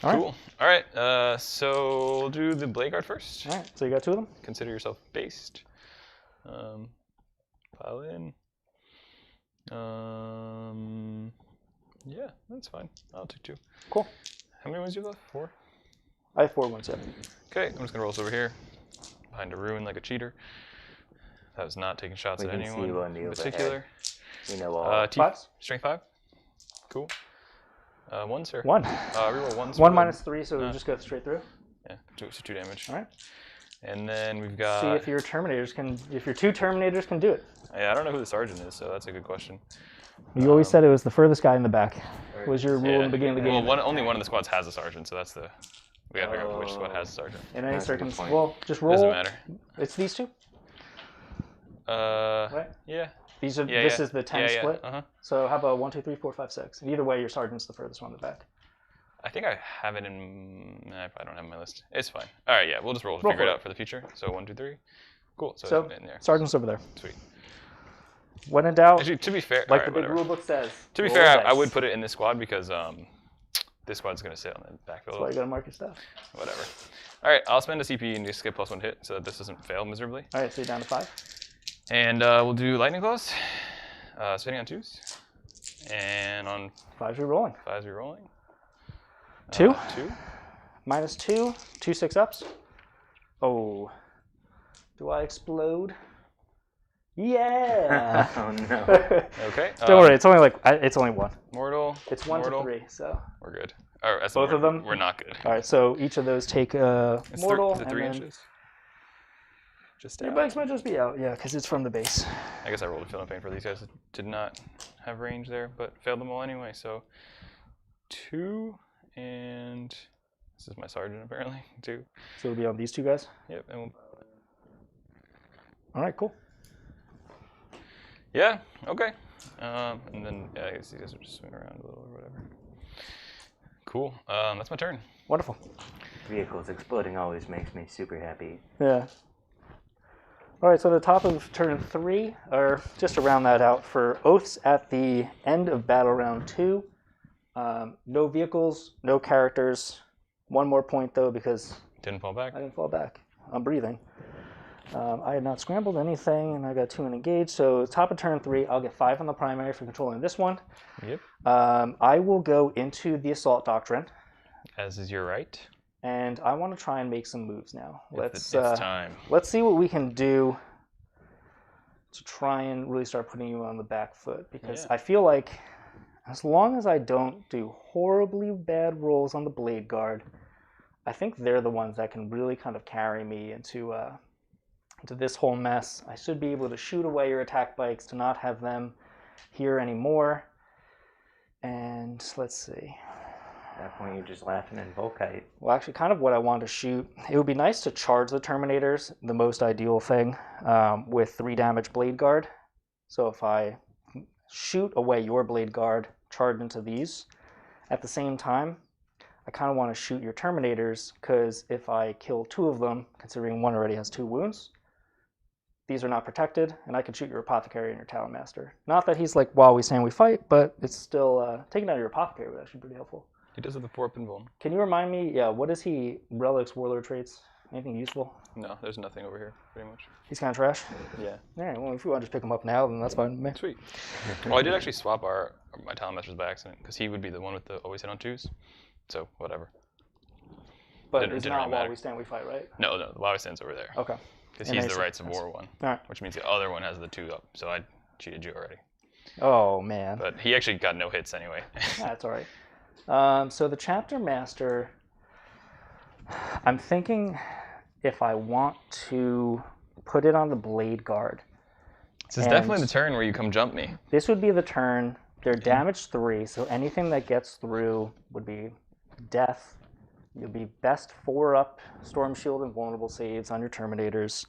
All right. Cool. All right, so we'll do the Bladeguard first. All right, so you got 2 of them? Consider yourself based. Pile in. Yeah, that's fine. I'll take 2. Cool. How many ones do you have left? 4? I have 4 ones, yeah. Okay, I'm just gonna roll this over here, behind a ruin like a cheater. That was not taking shots We at can see anyone one in overhead. particular. We know all. Fives? Strength 5. Cool. 1, sir. 1. Reroll 1. 1 minus 3, so we just go straight through. Yeah, so 2 damage. All right. And then we've got. See if your Terminators can, if your 2 Terminators can do it. Yeah, I don't know who the sergeant is, so that's a good question. You always said it was the furthest guy in the back. Was your rule in the beginning of the game? Well, only one of the squads has a sergeant, so that's the. We gotta figure out which squad has a sergeant. In any That's a good circumstance, point. well, just roll. Doesn't matter. It's these 2. Right? Yeah. These are. Yeah, This yeah. is the 10 Yeah, split. Uh-huh. So how about 1, 2, 3, 4, 5, 6? And either way, your sergeant's the furthest one in the back. I think I have it in. Nah, I probably don't have it in my list. It's fine. All right, yeah, we'll just roll Roll figure for it it. out for the future. So 1, 2, 3. Cool. So, So it's in there. sergeant's over there. Sweet. When in doubt, Actually, to be fair, like all the right, big whatever. rule book says. To be roll fair, the I would dice. put it in this squad because this squad's going to sit on the backfield. That's why you gotta mark your stuff. Whatever. All right, I'll spend a CP and just get +1 hit so that this doesn't fail miserably. All right, so you're down to 5. And we'll do lightning claws, spinning on 2s, and on 5's re-rolling. 5s re-rolling. 2. 2. -2. 2 6-ups. Oh. Do I explode? Yeah. Oh no. Okay. Don't worry, it's only 1. Mortal. It's 1 mortal. to 3, so. We're good. Oh, that's Both of them? We're not good. All right, so each of those take It's mortal. Is it 3 and inches? Just your out. bikes might just be out, yeah, because it's from the base. I guess I rolled a feel no pain for these guys that did not have range there, but failed them all anyway. So 2 and this is my sergeant apparently. 2. So it'll be on these 2 guys? Yep. And All right, cool. yeah. Okay. And then yeah, I guess these guys will just swing around a little or whatever. Cool. That's my turn. Wonderful. Vehicles exploding always makes me super happy. Yeah. All right, so the top of turn 3, or just to round that out, for oaths at the end of battle round 2, no vehicles, no characters. 1 more point though because Didn't fall back. I didn't fall back. I'm breathing. I had not scrambled anything, and I got 2 in engage. So top of turn 3, I'll get 5 on the primary for controlling this one. Yep. I will go into the assault doctrine, As is your right. and I want to try and make some moves now. It's time. Let's see what we can do to try and really start putting you on the back foot, because Yeah. I feel like as long as I don't do horribly bad rolls on the Bladeguard, I think they're the ones that can really kind of carry me into this whole mess. I should be able to shoot away your attack bikes to not have them here anymore. And let's see. At that point, you're just laughing in Volkite. Well, actually, kind of what I want to shoot. It would be nice to charge the Terminators, the most ideal thing, with 3 damage Bladeguard. So if I shoot away your Bladeguard, charge into these, at the same time, I kind of want to shoot your Terminators, because if I kill 2 of them, considering 1 already has 2 wounds, these are not protected, and I can shoot your Apothecary and your Talonmaster. Not that he's like, while we stand, we fight, but it's still, taking out your Apothecary would actually be pretty helpful. He does have the 4 pinball. Can you remind me, what is he, relics, warlord traits? Anything useful? No, there's nothing over here, pretty much. He's kind of trash? Yeah. All right, well, if you want to just pick him up now, then that's fine with me. Sweet. Well, I did actually swap my Talonmasters by accident, because he would be the one with the always hit on 2s. So, whatever. But Didn't it's really not while matter. we stand, we fight, right? No, the Huawei stands over there. Okay. Because And he's then the he Rites of says- War one, All right. which means the other one has the 2 up. So I cheated you already. Oh, man. But he actually got no hits anyway. That's all right. So the Chapter Master, I'm thinking if I want to put it on the Bladeguard. This is And- definitely the turn where you come jump me. This would be the turn. They're damage 3, so anything that gets through would be death. You'll be best 4 up, Storm Shield and Vulnerable saves on your Terminators.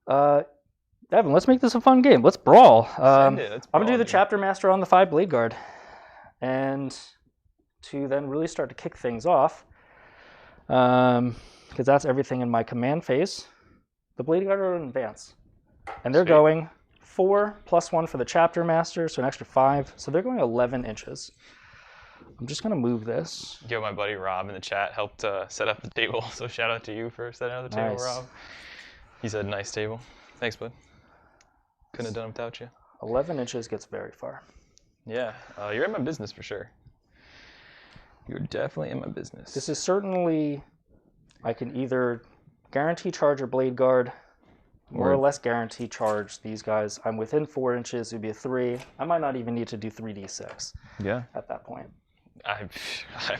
Evan, let's make this a fun game. Let's brawl. Send it. Let's I'm going to do brawl, the dude. Chapter Master on the 5 Bladeguard. And to then really start to kick things off, because that's everything in my command phase, the Bladeguard are in advance. And they're Sweet. going 4 + 1 for the Chapter Master, so an extra 5. So they're going 11 inches. I'm just going to move this. Yo, my buddy Rob in the chat helped set up the table, so shout out to you for setting up the table, Nice. Rob. He said, nice table. Thanks, bud. Couldn't have done it without you. 11 inches gets very far. Yeah, you're in my business for sure. You're definitely in my business. This is certainly, I can either guarantee charge or Bladeguard, more or less guarantee charge these guys. I'm within 4 inches, it would be a 3. I might not even need to do 3d6 Yeah, at that point. I would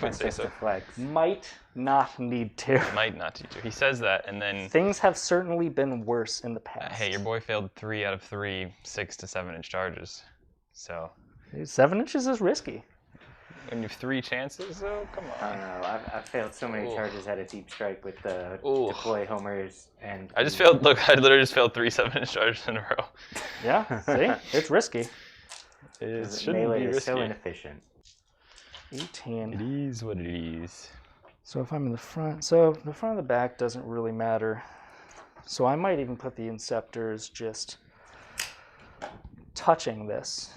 That's say just so. a flex. Might not need to. Might not teach you. He says that, and then, Things have certainly been worse in the past. hey, your boy failed 3 out of 3 6 to 7 inch charges. So 7 inches is risky. when you have 3 chances, though, come I on. don't know. I've failed so many Ooh. charges at a deep strike with the Ooh. deploy homers and. I just failed. Look, I literally just failed 3 7-inch charges in a row. Yeah, see? It's risky. It the shouldn't melee be is risky. so inefficient. 18. It is what it is. So if I'm in the front, so the front and the back doesn't really matter. So I might even put the Inceptors just touching this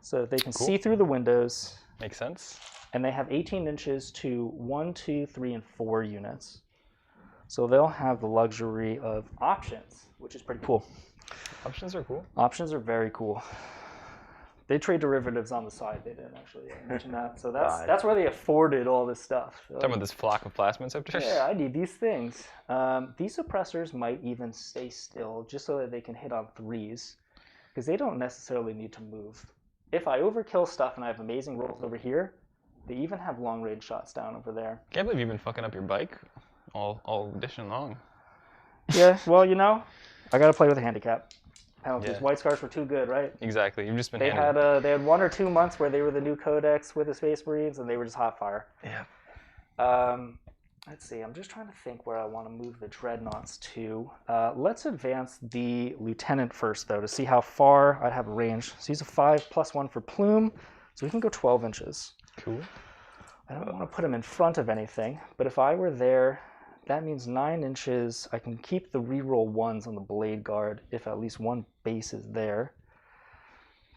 so that they can Cool. see through the windows Makes sense. And they have 18 inches to 1, 2, 3, and 4 units. So they'll have the luxury of options, which is pretty cool. Options are cool. Options are very cool. They trade derivatives on the side. They didn't actually mention that. So that's where they afforded all this stuff. So, Talking about this flock of plasma inceptors? yeah, I need these things. These suppressors might even stay still just so that they can hit on 3s, because they don't necessarily need to move. If I overkill stuff and I have amazing rolls over here, they even have long-range shots down over there. Can't believe you've been fucking up your bike all edition long. Yeah, well, you know, I got to play with a handicap. Penalties. Yeah. White Scars were too good, right? Exactly. You've just been They had 1 or 2 months where they were the new codex with the Space Marines, and they were just hot fire. Yeah. Let's see. I'm just trying to think where I want to move the dreadnoughts to. Let's advance the lieutenant first, though, to see how far I'd have a range. So he's a 5+1 for plume, so we can go 12 inches. Cool. I don't want to put him in front of anything, but if I were there, that means 9 inches. I can keep the reroll 1s on the Bladeguard if at least one base is there.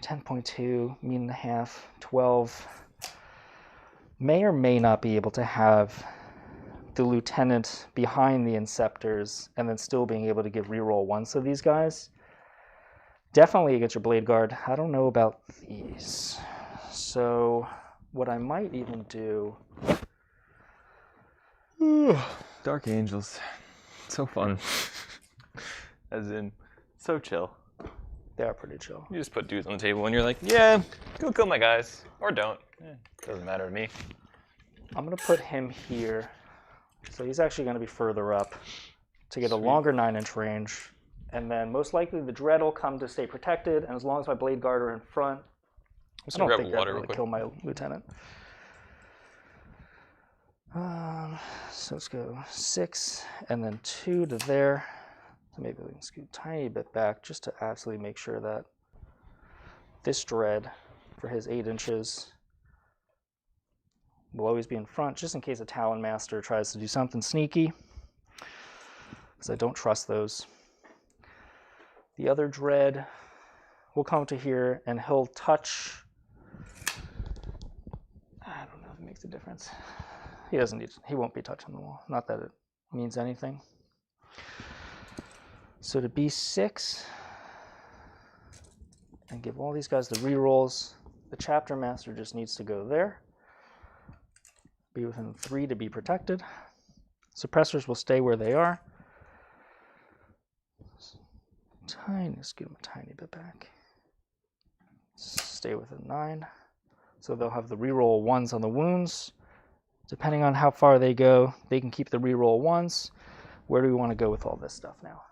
10.2, mean and a half, 12. May or may not be able to have the lieutenant behind the inceptors and then still being able to give reroll 1s to these guys. Definitely against your Bladeguard. I don't know about these. So what I might even do... Dark Angels. So fun. As in, so chill. They are pretty chill. You just put dudes on the table and you're like, yeah, go kill my guys. Or don't. Doesn't matter to me. I'm going to put him here. So he's actually going to be further up to get a longer 9-inch range. And then most likely the Dread will come to stay protected. And as long as my Bladeguard are in front, I don't think they're going to kill my lieutenant. So let's go 6 and then 2 to there. So maybe we can scoot a tiny bit back just to absolutely make sure that this Dread for his 8 inches will always be in front, just in case a Talonmaster tries to do something sneaky, because I don't trust those. The other Dread will come to here and he'll touch. I don't know if it makes a difference. He doesn't need. He won't be touching the wall. Not that it means anything. So to B6 and give all these guys the rerolls, the Chapter Master just needs to go there. Be within 3 to be protected. Suppressors will stay where they are. Scoot them a tiny bit back. Stay within 9. So they'll have the reroll 1s on the wounds. Depending on how far they go, they can keep the reroll 1s. Where do we want to go with all this stuff now?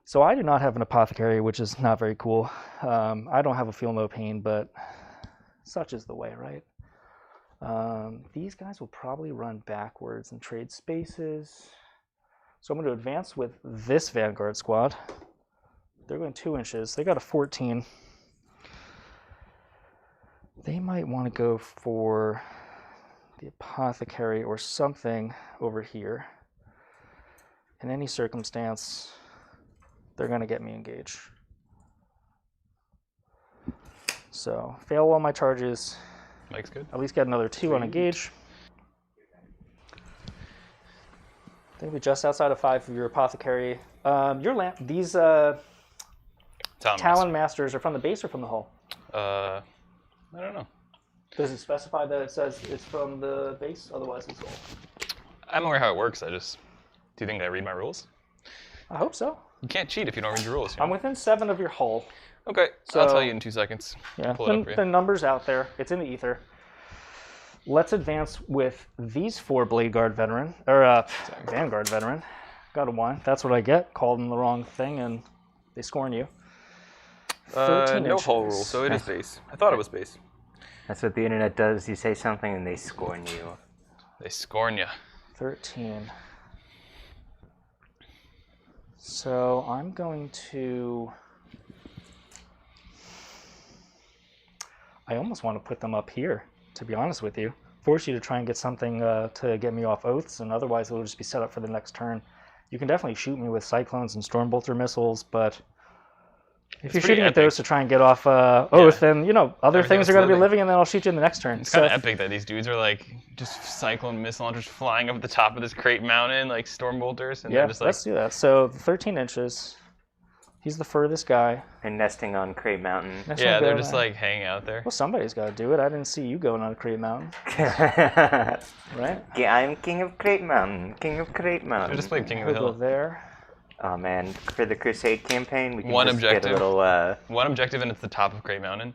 So I do not have an apothecary, which is not very cool. I don't have a feel no pain, but such is the way, right? These guys will probably run backwards and trade spaces. So I'm going to advance with this Vanguard squad. They're going 2 inches. They got a 14. They might want to go for the apothecary or something over here. In any circumstance, they're going to get me engaged. So fail all my charges. Mike's good. At least get another 2 on engage. I think we're just outside of 5 of your apothecary. These Talonmasters are from the base or from the hull? I don't know. Does it specify that it says it's from the base? Otherwise, it's hull. I'm aware how it works. Do you think I read my rules? I hope so. You can't cheat if you don't read your rules. You know? I'm within 7 of your hull. Okay, so I'll tell you in 2 seconds. Yeah, Pull it up for you. the number's out there. It's in the ether. Let's advance with these 4 Bladeguard Veteran, or Vanguard Veteran. Got a 1. That's what I get. Called them the wrong thing, and they scorn you. 13 no inches. hull rule, so it is base. I thought it was base. That's what the internet does. You say something and they scorn you. They scorn you. 13. So I'm going to... I almost want to put them up here, to be honest with you. Force you to try and get something to get me off oaths, and otherwise it'll just be set up for the next turn. You can definitely shoot me with Cyclones and Stormbolter missiles, but If you're pretty shooting at epic. those to try and get off Oath, then, you know, other Everything things are else going to be living. living, and then I'll shoot you in the next turn. It's kind of epic that these dudes are like just cyclone missile launchers flying up the top of this crate mountain like storm bolters, and Yeah, they're just like let's do that. So 13 inches. He's the furthest guy. And nesting on Crate Mountain. Next yeah, one, they're go just there. like hanging out there. Well, somebody's got to do it. I didn't see you going on a Crate Mountain, right? Yeah, I'm King of Crate Mountain. King of Crate They Mountain. just played King of the He'll go Hill. there. Oh man, for the Crusade campaign, we can One just objective. get a little, One objective, and it's the top of Crate Mountain.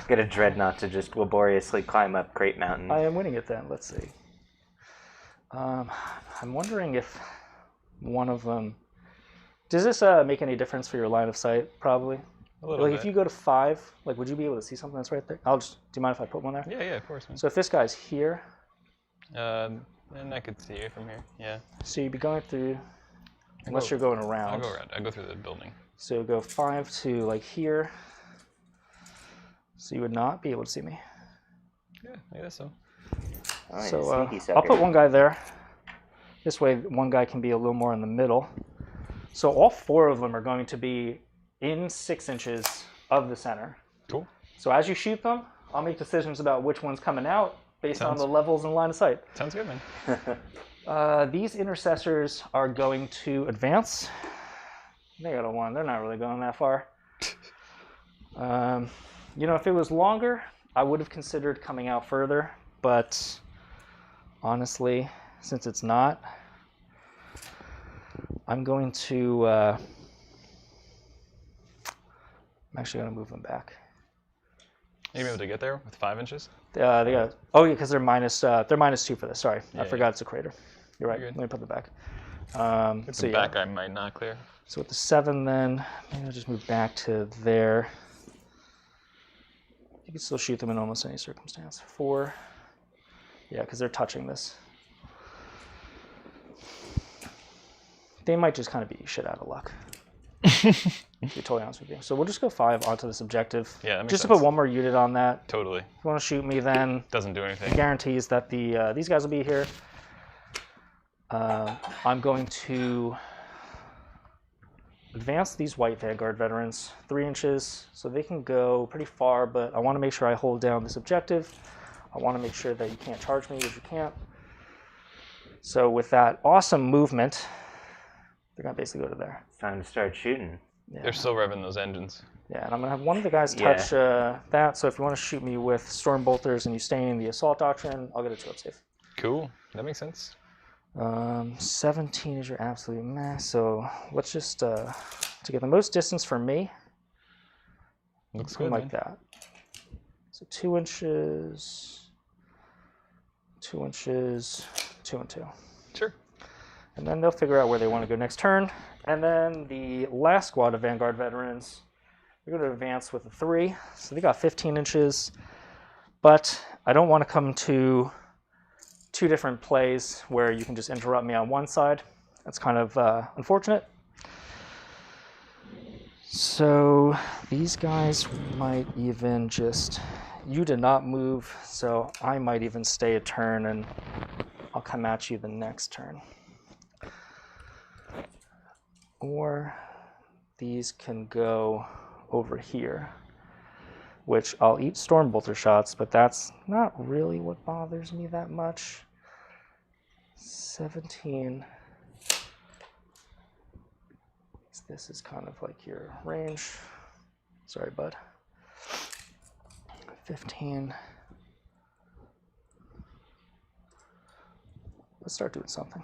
get a dreadnought to just laboriously climb up Crate Mountain. I am winning it then. Let's see. I'm wondering if one of them. Does this make any difference for your line of sight? Probably. A little Like bit. if you go to 5, like would you be able to see something that's right there? Do you mind if I put one there? Yeah, of course, man. So if this guy's here, And I could see it from here. Yeah. so you'd be going through, unless go- you're going I'll around. go around. I go through the building. So go 5 to like here. So you would not be able to see me. Yeah, I guess so. Oh, So sneaky I'll put sucker. one guy there. This way, one guy can be a little more in the middle. So all 4 of them are going to be in 6 inches of the center. Cool. So as you shoot them, I'll make decisions about which one's coming out based on Sounds- the levels and line of sight. Sounds good, man. These intercessors are going to advance. They got a 1. They're not really going that far. You know, if it was longer, I would have considered coming out further. But honestly, since it's not, I'm going to. I'm actually going to move them back. Are you able to get there with 5 inches? They got. Oh yeah, because they're -2 for this. Sorry, Yeah, I forgot it's a crater. You're right. You're good. Let me put them back. It's the back I might not clear. So with the 7, then maybe I'll just move back to there. You can still shoot them in almost any circumstance. 4. Yeah, because they're touching this. They might just kind of be shit out of luck. To be totally honest with you. So we'll just go 5 onto this objective. Yeah, that makes just to sense. put one more unit on that. Totally. If you want to shoot me, then Doesn't do it anything. guarantees that these guys will be here. I'm going to advance these white Vanguard veterans 3 inches so they can go pretty far, but I want to make sure I hold down this objective. I want to make sure that you can't charge me, which you can't. So with that awesome movement, they're going to basically go to there. It's time to start shooting. Yeah. They're still revving those engines. Yeah, and I'm going to have one of the guys Yeah. touch that, so if you want to shoot me with Storm Bolters and you stay in the Assault Doctrine, I'll get a 2-up save. Cool. That makes sense. 17 is your absolute max, so let's just, to get the most distance for me, Looks something good, like man. that. So 2 inches, 2 inches, 2 and 2. Sure. And then they'll figure out where they want to go next turn. And then the last squad of Vanguard veterans, they're going to advance with a 3. So they got 15 inches. But I don't want to come to 2 different plays where you can just interrupt me on one side. That's kind of unfortunate. So these guys might even just... You did not move, so I might even stay a turn and I'll come at you the next turn. Or these can go over here, which I'll eat Stormbolter shots, but that's not really what bothers me that much. 17. This is kind of like your range. Sorry, bud. 15. Let's start doing something.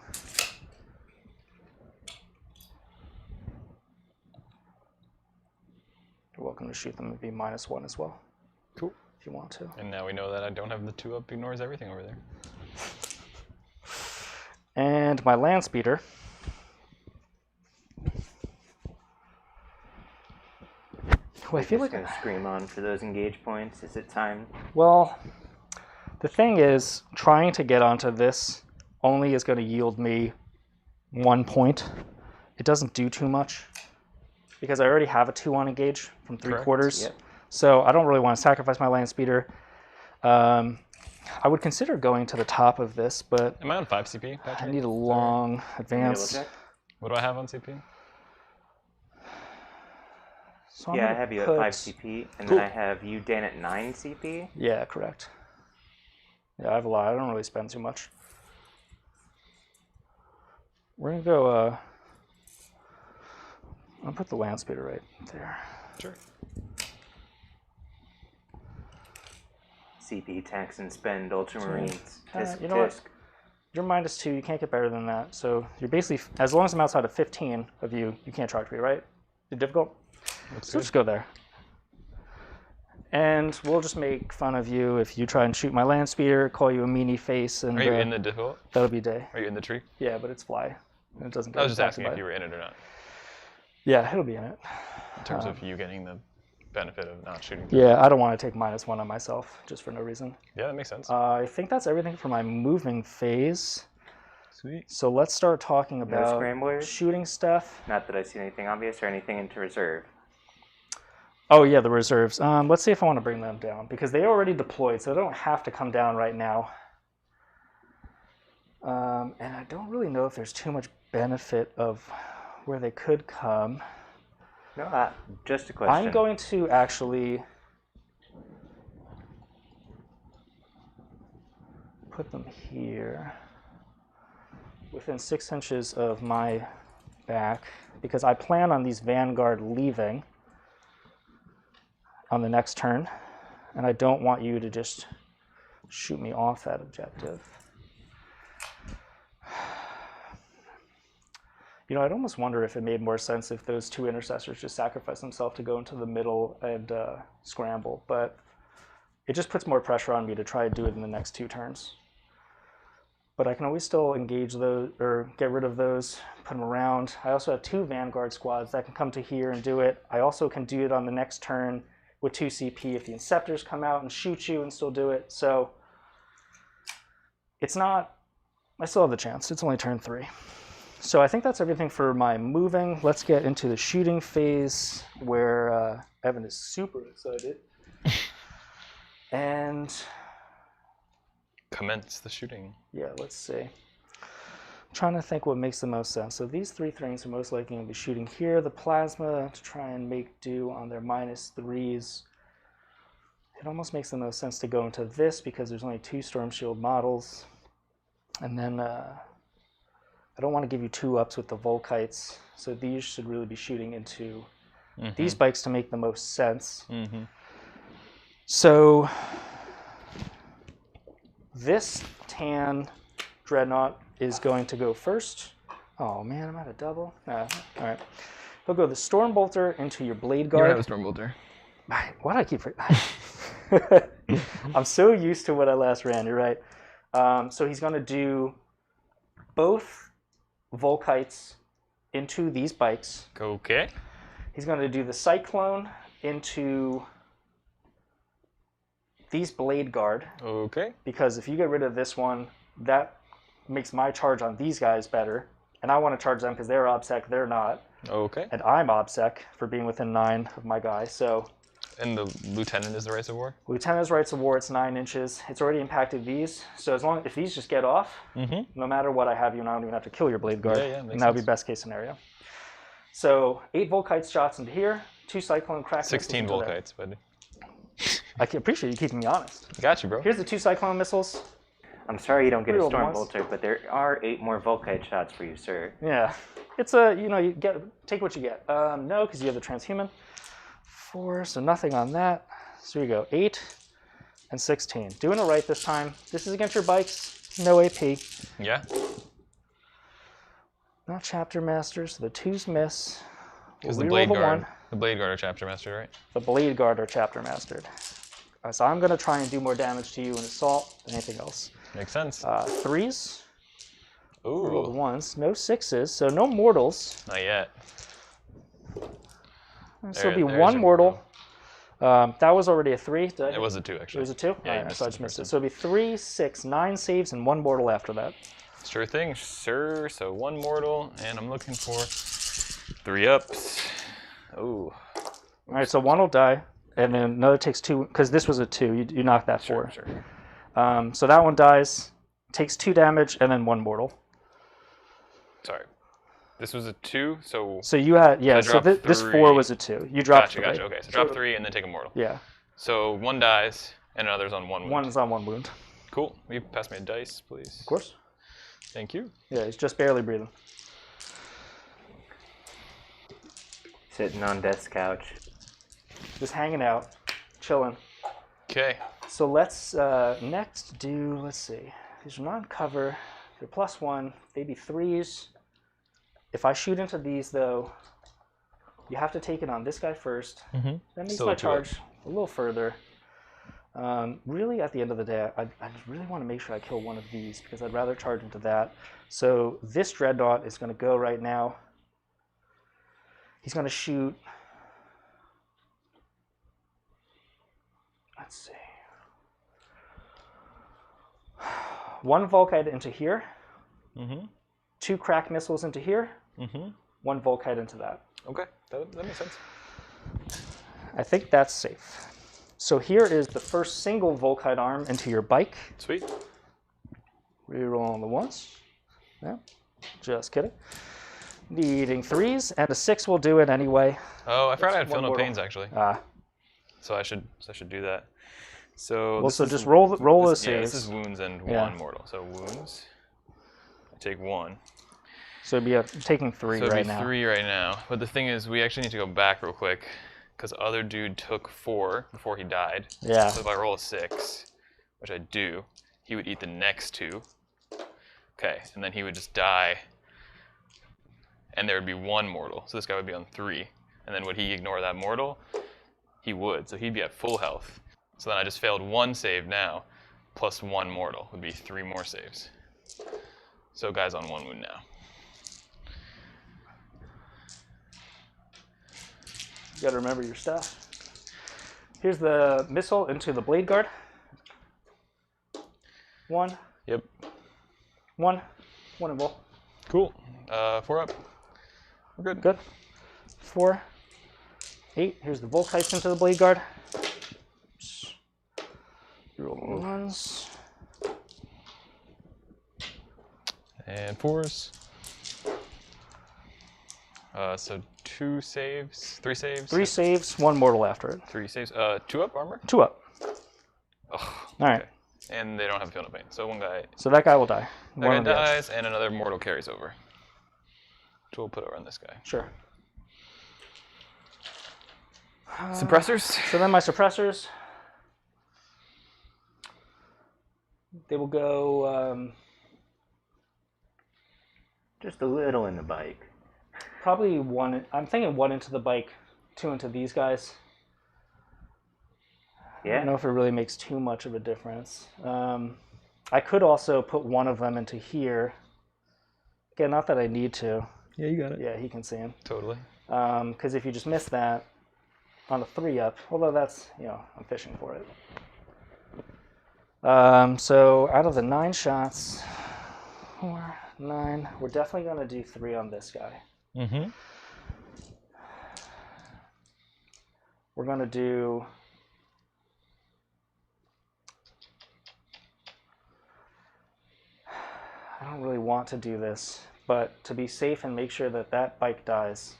You're welcome to shoot them and be -1 as well. Cool. If you want to. And now we know that I don't have the 2-up ignores everything over there. And my land speeder. Well, I feel like going to scream on for those engage points. Is it time? Well, the thing is, trying to get onto this only is going to yield me 1 point. It doesn't do too much because I already have a 2 on engage from 3/4. Yep. So I don't really want to sacrifice my land speeder. I would consider going to the top of this, but Am I on 5 CP, I Patrick? need a long Double advance. check. What do I have on CP? So I'm Yeah, I gonna have you at put- 5 CP, and Cool. then I have you, Dan, at 9 CP. Yeah, correct. Yeah, I have a lot. I don't really spend too much. We're gonna go. I'll put the land speeder right there. Sure. CP, tax, and spend, Ultramarines, tisk, you know what? tisk. You're -2. You can't get better than that. So you're basically, as long as I'm outside of 15 of you, you can't charge me, right? Is it difficult? Looks So good. just go there. And we'll just make fun of you if you try and shoot my land speeder, call you a meanie face, and Are you in the difficult? that'll be day. Are you in the tree? Yeah, but it's fly. And it doesn't get I was just impacted asking by if it. you were in it or not, Yeah, it'll be in it. in terms of you getting the benefit of not shooting. Yeah, I don't want to take -1 on myself just for no reason. Yeah, that makes sense. I think that's everything for my moving phase. Sweet. So let's start talking No about scramblers? shooting stuff. Not that I see anything obvious or anything into reserve. Oh yeah, the reserves. Let's see if I want to bring them down because they already deployed, so they don't have to come down right now. And I don't really know if there's too much benefit of where they could come. No, just a question. I'm going to actually put them here within 6 inches of my back because I plan on these Vanguard leaving on the next turn, and I don't want you to just shoot me off that objective. You know, I'd almost wonder if it made more sense if those 2 intercessors just sacrificed themselves to go into the middle and scramble, but it just puts more pressure on me to try and do it in the next 2 turns. But I can always still engage those or get rid of those, put them around. I also have 2 Vanguard squads that can come to here and do it. I also can do it on the next turn with 2 CP if the Inceptors come out and shoot you and still do it. So it's not, I still have the chance. It's only turn 3. So I think that's everything for my moving. Let's get into the shooting phase where Evan is super excited. And Commence the shooting. yeah, let's see. I'm trying to think what makes the most sense. So these 3 things are most likely going to be shooting here. The plasma to try and make do on their -3s. It almost makes the most sense to go into this because there's only 2 Storm Shield models. And then I don't want to give you 2 ups with the Volkites. So these should really be shooting into these bikes to make the most sense. So this tan Dreadnought is going to go first. Oh man, I'm at a double. All right. He'll go the Stormbolter into your Blade Guard. You have a Stormbolter. Why do I keep forgetting? I'm so used to what I last ran, you're right. So he's going to do both Volkites into these bikes. Okay. He's going to do the Cyclone into these Blade Guard. Okay. Because if you get rid of this one, that makes my charge on these guys better. And I want to charge them because they're OBSEC, they're not. Okay. And I'm OBSEC for being within 9 of my guy. So And the Lieutenant is the Rites of War? Lieutenant's Rites of War, it's 9 inches. It's already impacted these. So as long if these just get off, no matter what I have you, and I don't even have to kill your Blade Guard. Yeah, and that would be best case scenario. So 8 Volkite shots into here, 2 Cyclone Krak. 16 Volkites, buddy. I can appreciate you keeping me honest. Got you, bro. Here's the 2 Cyclone missiles. I'm sorry you don't get a 3 old ones. Stormbolter, but there are 8 more Volkite shots for you, sir. Yeah, it's a, you know, you get, take what you get. No, because you have the transhuman. 4, so nothing on that. So here you go, 8 and 16. Doing it right this time. This is against your bikes, no AP. Yeah. Not Chapter Master, so the 2s miss. Because We'll the reroll Blade Guard. 1. The Blade Guard are Chapter Master, right? The Blade Guard are Chapter Mastered. So I'm going to try and do more damage to you in Assault than anything else. Makes sense. 3s. Rolled Ooh. 1s. No 6s, so no mortals. Not yet. So it'll be there's 1 your mortal. That was already a 3. Did I It was a 2, actually. It was a 2? Yeah, you Alright, missed so I it just the missed first it. So it'll be 3, 6, 9 saves, and 1 mortal after that. Sure thing, sir. So 1 mortal, and I'm looking for 3 ups. Ooh. Alright, so 1 will die, and then another takes 2, because this was a 2. You knocked that 4. Sure. So that one dies, takes 2 damage, and then 1 mortal. Sorry. This was a 2, so... So you had, yeah, so dropped this 4 3. was a 2. You dropped Gotcha, 3. okay. So drop 3 and then take a mortal. Yeah. So 1 dies, and another's on 1 wound. One's on 1 wound. Cool. Will you pass me a dice, please? Of course. Thank you. Yeah, he's just barely breathing. Sitting on death's couch. Just hanging out, chilling. Okay. So let's next do, let's see. These are not cover. They're +1. They'd be 3s. If I shoot into these, though, you have to take it on this guy first. Mm-hmm. That makes Still my a 2 up. charge a little further. Really, at the end of the day, I just really want to make sure I kill one of these because I'd rather charge into that. So this Dreadnought is going to go right now. He's going to shoot. Let's see. 1 Volkite into here. Mm-hmm. 2 crack missiles into here. Mm-hmm. 1 Volkite into that. Okay, that makes sense. I think that's safe. So here is the first single Volkite arm into your bike. Sweet. Reroll on the ones. Yeah, just kidding. Needing 3s, and a 6 will do it anyway. Oh, I forgot I had one feel no mortal. pains actually. So I should do that. So well, this so is- just roll the this, yeah, saves. this is wounds and Yeah. 1 mortal. So wounds. I take 1. So it'd be taking 3 So it'd right be now. 3 right now. But the thing is, we actually need to go back real quick because other dude took 4 before he died. Yeah. So if I roll a 6, which I do, he would eat the next 2. Okay, and then he would just die, and there would be 1 mortal. So this guy would be on 3. And then would he ignore that mortal? He would. So he'd be at full health. So then I just failed 1 save now, plus 1 mortal would be 3 more saves. So guy's on 1 wound now. You gotta remember your stuff. Here's the missile into the Bladeguard. 1, Yep. 1, 1 and roll. Cool. 4 up. We're good. Good. 4, 8. Here's the Volkites into the Bladeguard. Roll the ones. And 4s. So 2 saves, 3 saves. 3 saves, 1 mortal after it. 3 saves. 2 up armor. 2 up. Oh, All right. okay. And they don't have feel no pain. So 1 guy. So that guy will die. That guy of the edge. dies, and another mortal carries over. Which we'll put over on this guy. Sure. Suppressors. So then my suppressors, they will go Just a little in the bike. probably 1. I'm thinking 1 into the bike, 2 into these guys. I Yeah. don't know if it really makes too much of a difference. I could also put 1 of them into here. Again, not that I need to. Yeah, you got it. Yeah, he can see him. Totally. Because if you just miss that on a 3 up, although that's, I'm fishing for it. So out of the 9 shots, 4, 9, we're definitely going to do 3 on this guy. Mm-hmm. We're going to do... I don't really want to do this, but to be safe and make sure that that bike dies,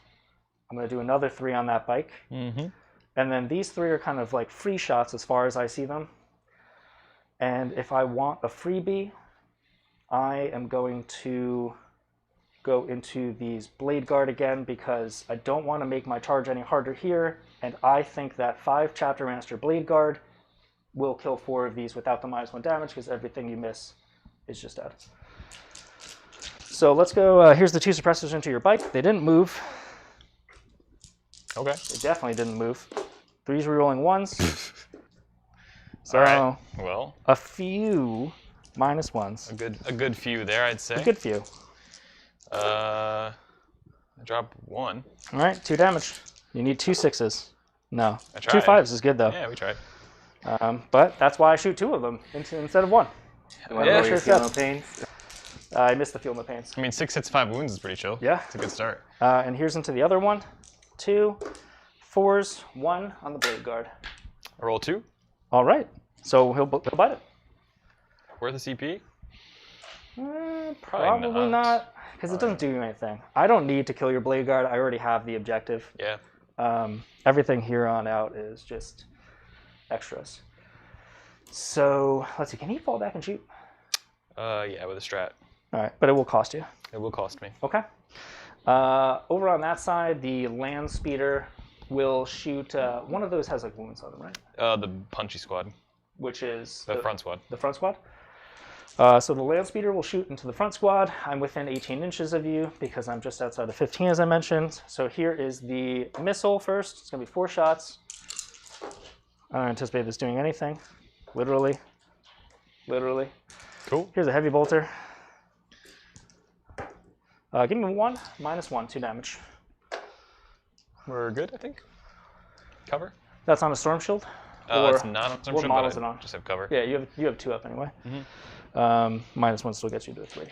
I'm going to do another 3 on that bike. Mm-hmm. And then these 3 are kind of like free shots as far as I see them. And if I want a freebie, I am going to go into these Bladeguard again because I don't want to make my charge any harder here. And I think that 5 Chapter Master Bladeguard will kill 4 of these without the -1 damage because everything you miss is just dead. So let's go. Here's the 2 suppressors into your bike. They didn't move. Okay. They definitely didn't move. 3's rerolling 1s. So All right. Well, a few -1s. a good few there, I'd say. A good few. I drop 1. All right, 2 damage. You need 2 6s. No. I 2 tried. 5s is good though. Yeah, we tried. But that's why I shoot 2 of them instead of 1. You want Yeah, to roll your sure, feel no pains? I missed the feel no pains. I mean, 6 hits, 5 wounds is pretty chill. Yeah. It's a good start. And here's into the other one. 2, 4s, 1 on the Bladeguard. I roll 2. All right. So he'll bite it. Worth a CP? Probably not. because it doesn't do you anything. I don't need to kill your Bladeguard. I already have the objective. Yeah. Everything here on out is just extras. So let's see. Can he fall back and shoot? Yeah, with a strat. All right, but it will cost you. It will cost me. Okay. Over on that side, the land speeder will shoot. One of those has like wounds on them, right? The punchy squad. Which is The front squad. The front squad. So the land speeder will shoot into the front squad. I'm within 18 inches of you because I'm just outside of 15, as I mentioned. So here is the missile first. It's going to be 4 shots. I don't anticipate this doing anything. Literally. Cool. Here's a heavy bolter. Give me 1, -1, 2 damage. We're good, I think. Cover? That's on a storm shield. It's not on what model is it on? Just have cover. Yeah, you have 2 up anyway. -1 still gets you to a 3.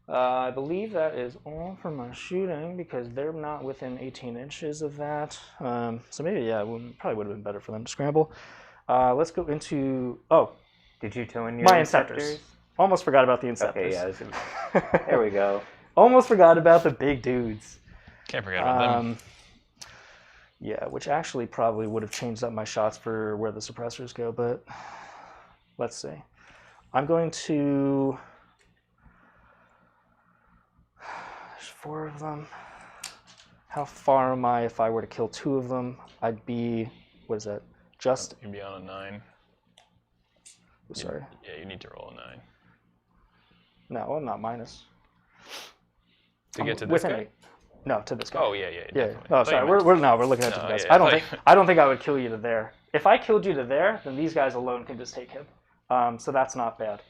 I believe that is all for my shooting because they're not within 18 inches of that. So maybe, yeah, it probably would have been better for them to scramble. Let's go into... Oh, Did you tow in your my Inceptors. Almost forgot about the Inceptors. Okay, yeah. There we go. Almost forgot about the big dudes. Can't forget about them. Yeah, which actually probably would have changed up my shots for where the suppressors go, but let's see. I'm going to... There's 4 of them. How far am I if I were to kill 2 of them? I'd be... What is that? Just... You'd be on a 9. Sorry. Yeah, you need to roll a 9. No, I'm not minus. To get to this guy? 8. No, to this guy. Oh, yeah, definitely. Oh, sorry. We're looking at different guys. Yeah, I don't think I would kill you to there. If I killed you to there, then these guys alone can just take him. So that's not bad.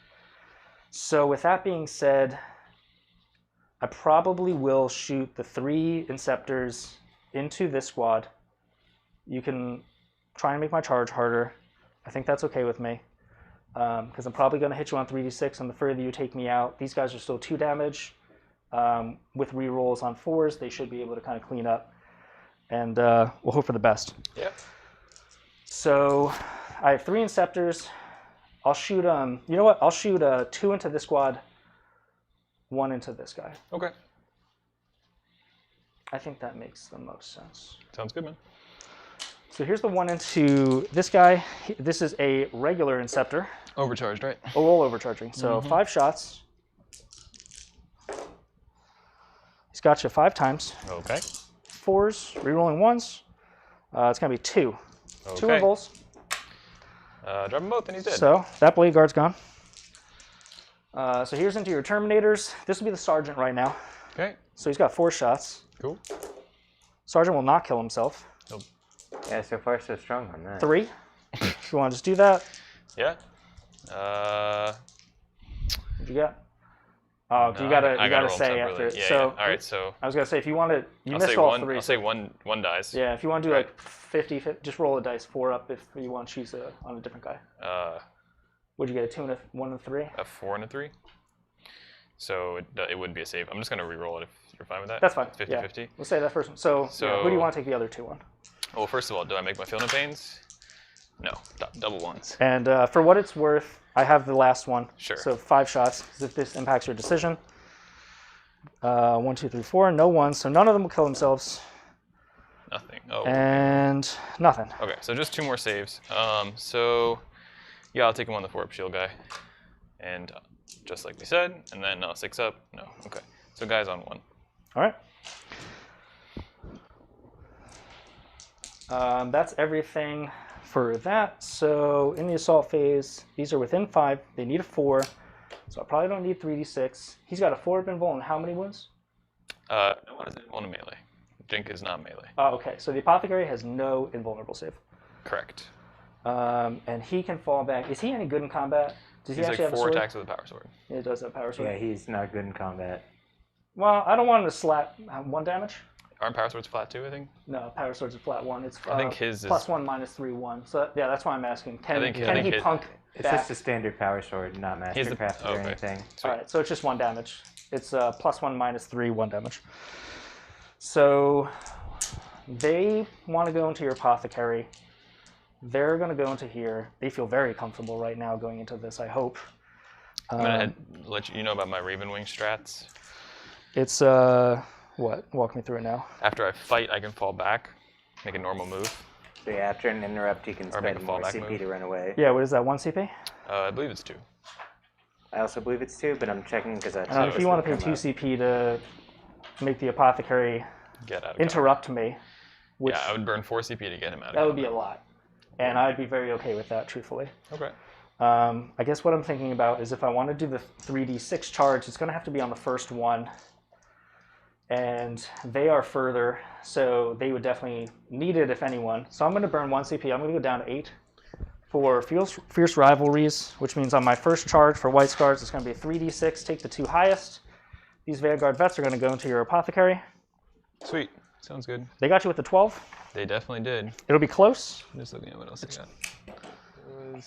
So with that being said, I probably will shoot the 3 Inceptors into this squad. You can try and make my charge harder. I think that's okay with me. Because I'm probably going to hit you on 3d6, and the further you take me out, these guys are still 2 damage. With rerolls on 4s, they should be able to kind of clean up. And we'll hope for the best. Yep. So I have 3 Inceptors. I'll shoot, you know what? I'll shoot 2 into this squad, 1 into this guy. Okay. I think that makes the most sense. Sounds good, man. So here's the 1 into this guy. This is a regular Inceptor. Overcharged, right? A roll overcharging. So 5 shots. He's got you 5 times. Okay. 4s, rerolling 1s. It's going to be 2. Okay. 2 invulns. Drop them both and he's dead. So that Bladeguard's gone. So here's into your Terminators. This will be the Sergeant right now. Okay. So he's got 4 shots. Cool. Sergeant will not kill himself. Nope. Yeah, so far so strong on that. 3. If you want to just do that. Yeah. What'd you got? Oh, no, you gotta roll say separately. after. Yeah, so yeah. All right, so I was gonna say if you want to, I'll missed say all one, 3. I'll say one dies. Yeah, if you want to do Right. like 50, just roll a dice 4 up if you want to choose on a different guy. Would you get a 2 and a 1 and a 3? A 4 and a 3. So it would be a save. I'm just gonna re-roll it if you're fine with that. That's fine. 50-50. Yeah. We'll say that first one. So yeah, who do you want to take the other 2 on? Well, first of all, do I make my Field of Pains? No, double 1s. And for what it's worth, I have the last one. Sure. So 5 shots, because if this impacts your decision. 1, 2, 3, 4. No 1s, so none of them will kill themselves. Nothing. Oh. And nothing. Okay, so just 2 more saves. So yeah, I'll take him on the 4-up shield guy, and just like we said, and then 6 up. No. Okay. So guys on 1. All right. That's everything for that. So in the assault phase, these are within 5. They need a 4. So I probably don't need 3d6. He's got a 4-up invul and how many wounds? No one is on a melee. Jink is not melee. Oh, okay. So the Apothecary has no invulnerable save. Correct. And he can fall back. Is he any good in combat? Does he He's actually like have 4 a sword? attacks with a power sword. Yeah, he does have power sword. Yeah, he's not good in combat. Well, I don't want him to slap 1 damage. Aren't power swords flat too, I think? No, power sword's a flat 1. It's I think his is... +1, -3, 1. So yeah, that's why I'm asking. Can he punk It's back? just a standard power sword, not mastercrafted or anything. Sweet. All right, so it's just 1 damage. It's +1, -3, 1 damage. So they want to go into your Apothecary. They're going to go into here. They feel very comfortable right now going into this, I hope. I'm going to let you know about my Ravenwing strats. It's what? Walk me through it now. After I fight, I can fall back, make a normal move. So yeah, after an interrupt, you can Or make spend a more fallback CP move. to run away. Yeah, what is that? 1 CP? I believe it's 2. I also believe it's 2, but I'm checking because I If thought you want to pay 2 CP to make the apothecary Get out of interrupt me, which Yeah, I would burn 4 CP to get him out of that would be a combat. lot. And I'd be very okay with that, truthfully. Okay. I guess what I'm thinking about is if I want to do the 3d6 charge, it's going to have to be on the first one. And they are further, so they would definitely need it if anyone. So I'm going to burn 1 CP. I'm going to go down to 8 for Fierce Rivalries, which means on my first charge for White Scars, it's going to be a 3d6. Take the 2 highest. These Vanguard Vets are going to go into your apothecary. Sweet. Sounds good. They got you with the 12. They definitely did. It'll be close. I'm just looking at what else I got. Which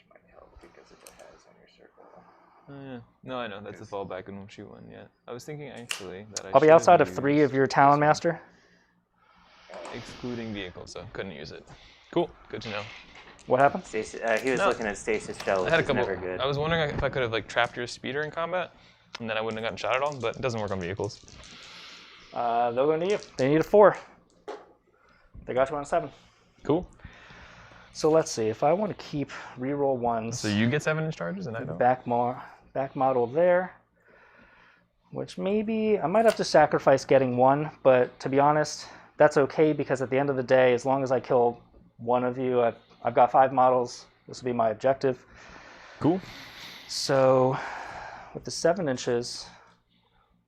might help because it has on your circle. Oh, yeah. No, I know. That's a fallback and won't shoot one yet. I was thinking actually that I'll be should outside have of 3 of used your Talonmaster. excluding vehicles, so couldn't use it. Cool. Good to know. What happened? Stasis, he was No. looking at Stasis Shell, I which had a is couple. never good. I was wondering if I could have like trapped your speeder in combat, and then I wouldn't have gotten shot at all. But it doesn't work on vehicles. They're going to need it. They need a 4. They got you on a 7. Cool. So let's see. If I want to keep reroll 1s, So you get 7-inch charges, and I don't. back model there, which maybe I might have to sacrifice getting 1, but to be honest, that's okay because at the end of the day, as long as I kill one of you, I've got 5 models. This will be my objective. Cool. So with the 7 inches,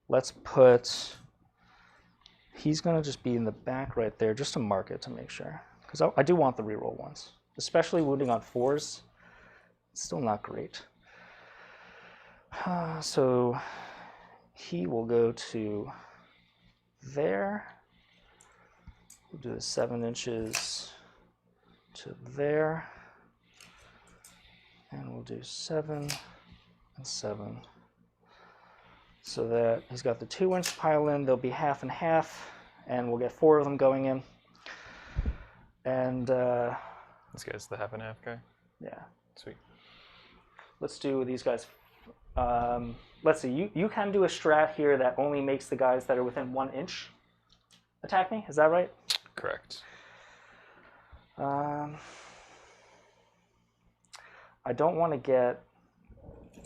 let's put. He's going to just be in the back right there just to mark it to make sure. Because I do want the reroll ones. Especially wounding on 4s. It's still not great. So he will go to there. We'll do the 7 inches to there. And we'll do 7 and 7. So that he's got the 2-inch pile in, they'll be half and half, and we'll get 4 of them going in. And This guy's the half and half guy. yeah, Sweet. let's do these guys. Let's see, you can do a strat here that only makes the guys that are within 1 inch attack me, is that right? Correct. I don't want to get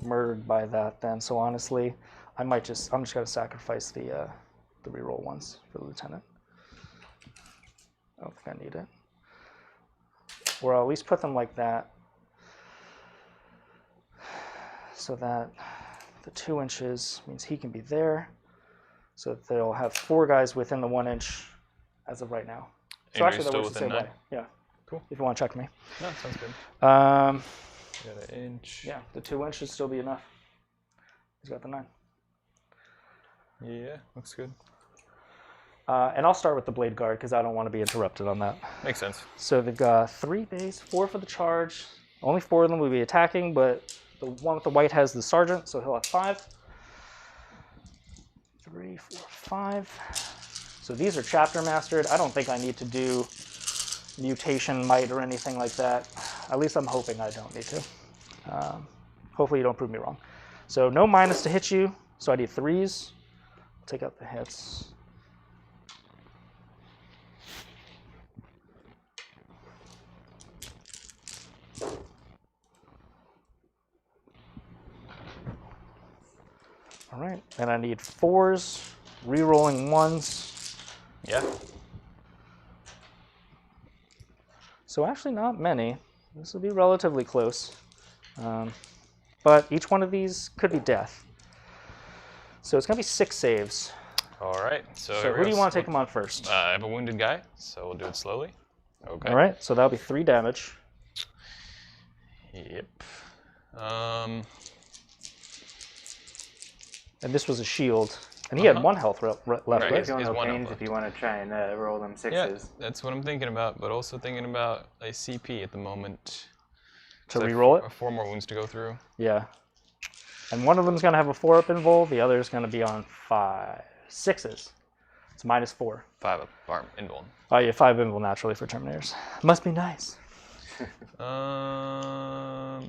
murdered by that then, so honestly, I'm just going to sacrifice the reroll ones for the lieutenant. I don't think I need it. Or I'll at least put them like that, so that the 2 inches means he can be there, so that they'll have 4 guys within the 1 inch as of right now. So And actually, you're that still works the within same 9? way. Yeah. Cool. If you want to check me. No, sounds good. Um, Got an inch. yeah, the 2 inch should still be enough. He's got the 9. Yeah, looks good. And I'll start with the Blade Guard because I don't want to be interrupted on that. Makes sense. So they've got 3 base, 4 for the charge. Only 4 of them will be attacking, but the one with the white has the Sergeant, so he'll have 5. 3, 4, 5. So these are chapter mastered. I don't think I need to do mutation might or anything like that. At least I'm hoping I don't need to. Hopefully you don't prove me wrong. So no minus to hit you, so I need 3s. Take out the hits. All right, and I need 4s, re-rolling 1s. Yeah. So actually not many. This will be relatively close. But each one of these could be death. So it's going to be 6 saves. All right. So Who do you want to take them on first? I have a wounded guy, so we'll do it slowly. Okay. All right, so that'll be 3 damage. Yep. And this was a shield. And he had 1 health left, Right. right? If you want Is no one pains, up if you want to try and roll them 6s. Yeah, that's what I'm thinking about, but also thinking about a CP at the moment. To So I re-roll have it? 4 more wounds to go through. Yeah. And one of them is going to have a 4 up invul. The other is going to be on 6s. It's minus 4. 5 up arm invuln. Oh, yeah, 5 invul naturally for Terminators. Must be nice.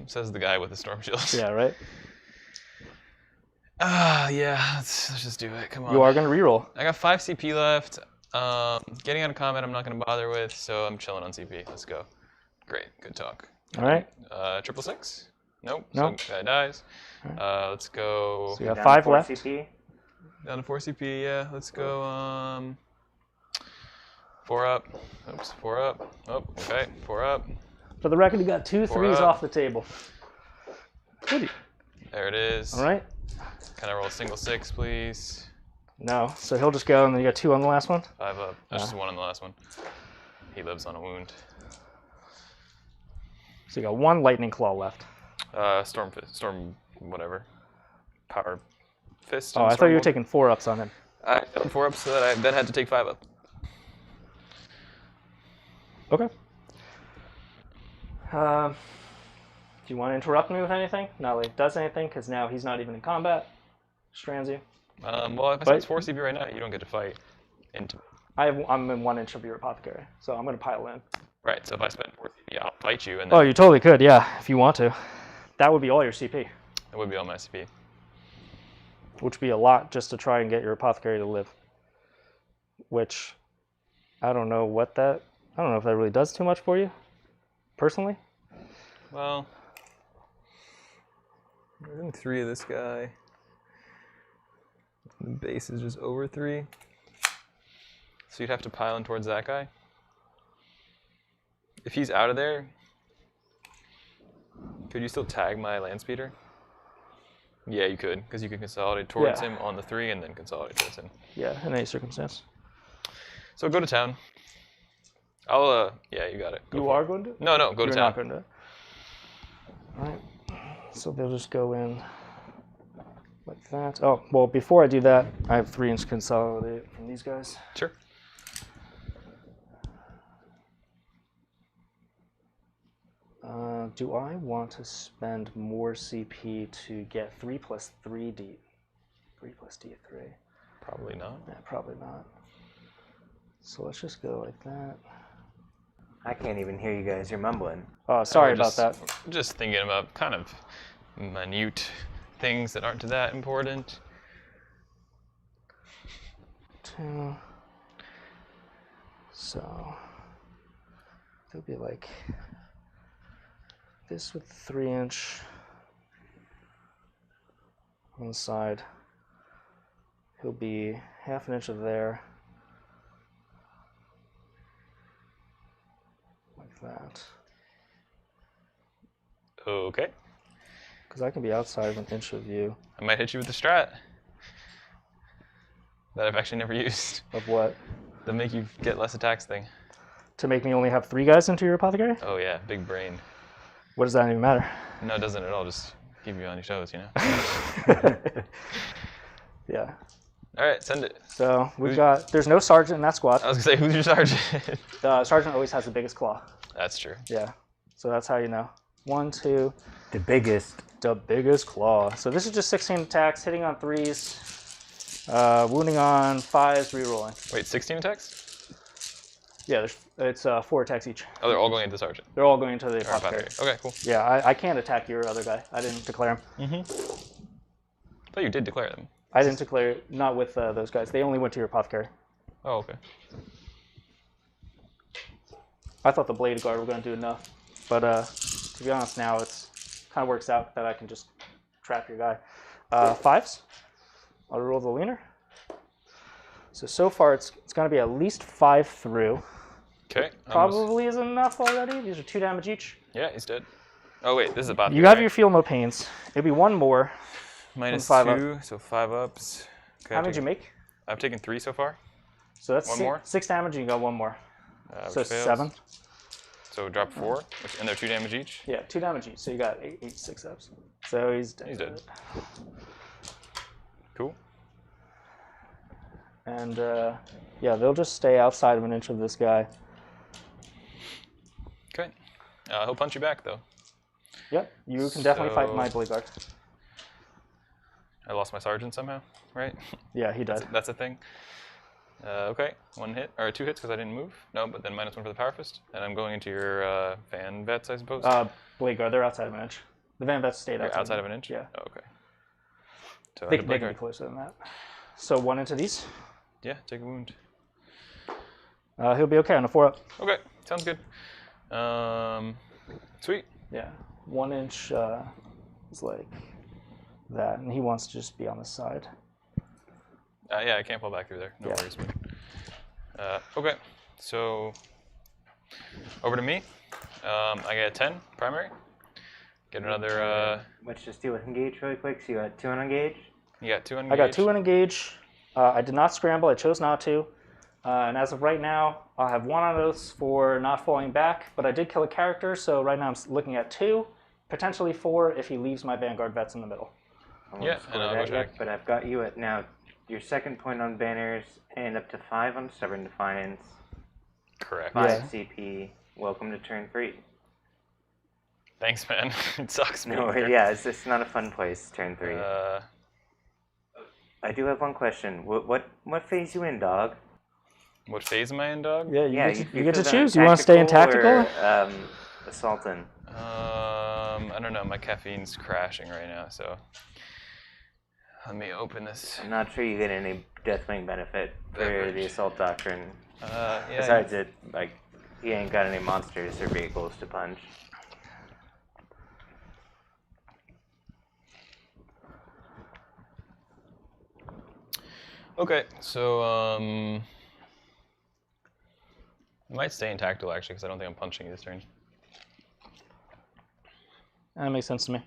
Says the guy with the storm shield. Yeah, right? Yeah, let's just do it. Come on. You are going to reroll. I got 5 CP left. Getting out of combat, I'm not going to bother with, so I'm chilling on CP. Let's go. Great, good talk. All right. 666? Nope. Nope. So guy dies. Let's go. So you have Down 5 4 left. CP. Down to 4 CP, yeah. Let's go, 4 up. Oops, 4 up. Oh, okay, 4 up. For the record, you got 2 threes up. off the table. Goody. There it is. All right. Can I roll a single 6, please? No. So he'll just go, and then you got 2 on the last one? 5 up. That's just 1 on the last one. He lives on a wound. So you got 1 lightning claw left. Storm, whatever. Power fist. Oh, I thought you were taking 4 ups on him. I took 4 ups so that I then had to take 5 up. Okay. Do you want to interrupt me with anything? Not like it does anything, because now he's not even in combat. Strands you. Well, if I spend 4 CP right now, you don't get to fight into. I'm in 1 inch of your apothecary, so I'm going to pile in. Right, so if I spend 4 CP, I'll fight you, and then Oh, you totally could, yeah, if you want to. That would be all your CP, it would be all my CP. which would be a lot just to try and get your apothecary to live. Which, I don't know if that really does too much for you, personally. Well, I think 3 of this guy. The base is just over 3. So you'd have to pile in towards that guy. If he's out of there, could you still tag my land speeder? Yeah, you could, because you can consolidate towards him on the 3 and then consolidate towards him. Yeah, in any circumstance. So go to town. I'll, yeah, you got it. Go You for are it. going to? No, go to You're town. not going to. Alright. So they'll just go in like that. Oh, well, before I do that, I have 3 inch consolidate from these guys. Sure. Do I want to spend more CP to get 3 plus 3D? 3 plus D3? Probably not. Yeah, probably not. So let's just go like that. I can't even hear you guys. You're mumbling. Oh, sorry We're about that. Just thinking about kind of minute things that aren't that important. 2. So it'll be like this with 3 inch on the side. He'll be half an inch of there. Like that. Okay. Because I can be outside of an inch of you. I might hit you with the strat that I've actually never used. Of what? The make you get less attacks thing. To make me only have 3 guys into your apothecary? Oh yeah, big brain. What does that even matter? No, it doesn't at all. Just keep you on your toes, you know? Yeah. All right, send it. So we've got, there's no sergeant in that squad. I was gonna say, who's your sergeant? The sergeant always has the biggest claw. That's true. Yeah. So that's how you know. 1, 2. The biggest. The biggest claw. So this is just 16 attacks, hitting on 3s, wounding on 5s, rerolling. Wait, 16 attacks? Yeah, it's 4 attacks each. Oh, they're all going into the sergeant. They're all going to the Or apothecary. apothecary. Okay, cool. Yeah, I can't attack your other guy. I didn't declare him. I thought you did declare them. I didn't declare, not with those guys. They only went to your apothecary. Oh, okay. I thought the Bladeguard were going to do enough. But to be honest, now it's kind of works out that I can just trap your guy. 5s. I'll roll the leaner. So far it's going to be at least 5 through. Okay. Probably isn't enough already. These are 2 damage each. Yeah, he's dead. Oh wait, this is about. You have your feel no pains. It'll be 1 more. minus 5 2, so 5 ups. Okay, How many did you make? I've taken 3 so far. So that's 1 more? 6 damage, and you got 1 more. So Which fails. 7. So drop 4, and they're 2 damage each. Yeah, 2 damage each. So you got 8 6-ups. So he's dead. He's dead. Cool. And yeah, they'll just stay outside of an inch of this guy. Okay. He'll punch you back though. Yep, you can definitely fight my Bladeguard. I lost my sergeant somehow, right? Yeah, he died. That's a thing. Okay, 1 hit, or 2 hits because I didn't move. No, but then -1 for the power fist. And I'm going into your fan vets, I suppose. Bladeguard, they're outside of an inch. The Van Vets stayed You're outside. outside of an inch? Yeah. Oh, okay. So I They had a can be Bladeguard. closer than that. So 1 into these. Yeah, take a wound. He'll be okay on a 4-up. Okay, sounds good. Sweet. Yeah, 1 inch is like that, and he wants to just be on the side. Yeah, I can't fall back through there. No Yeah. worries, man. Okay, so over to me. I get a 10 primary. Get another. Let's just deal with engage really quick. So you got 2 on engage. You got 2 on I got 2 in engage. I did not scramble. I chose not to. And as of right now, I'll have 1 on those for not falling back. But I did kill a character, so right now I'm looking at 2, potentially 4 if he leaves my Vanguard vets in the middle. Yeah, and I'll go check. But I've got you at now your 2nd point on banners and up to 5 on Stubborn Defiance. Correct. 5 Yeah. CP. Welcome to turn 3. Thanks, man. It sucks. No, being here. yeah, it's not a fun place. Turn 3. Uh, I do have one question. What phase you in, dog? what phase am I in, dog? Yeah, Yeah, you get to choose choose. You want to stay in tactical? or, assaulting. I don't know. My caffeine's crashing right now, so let me open this. I'm not sure you get any Deathwing benefit for Beverage. the assault doctrine. Yeah. Besides it, like, he ain't got any monsters or vehicles to punch. Okay, so I might stay in tactical actually because I don't think I'm punching you this turn. That makes sense to me.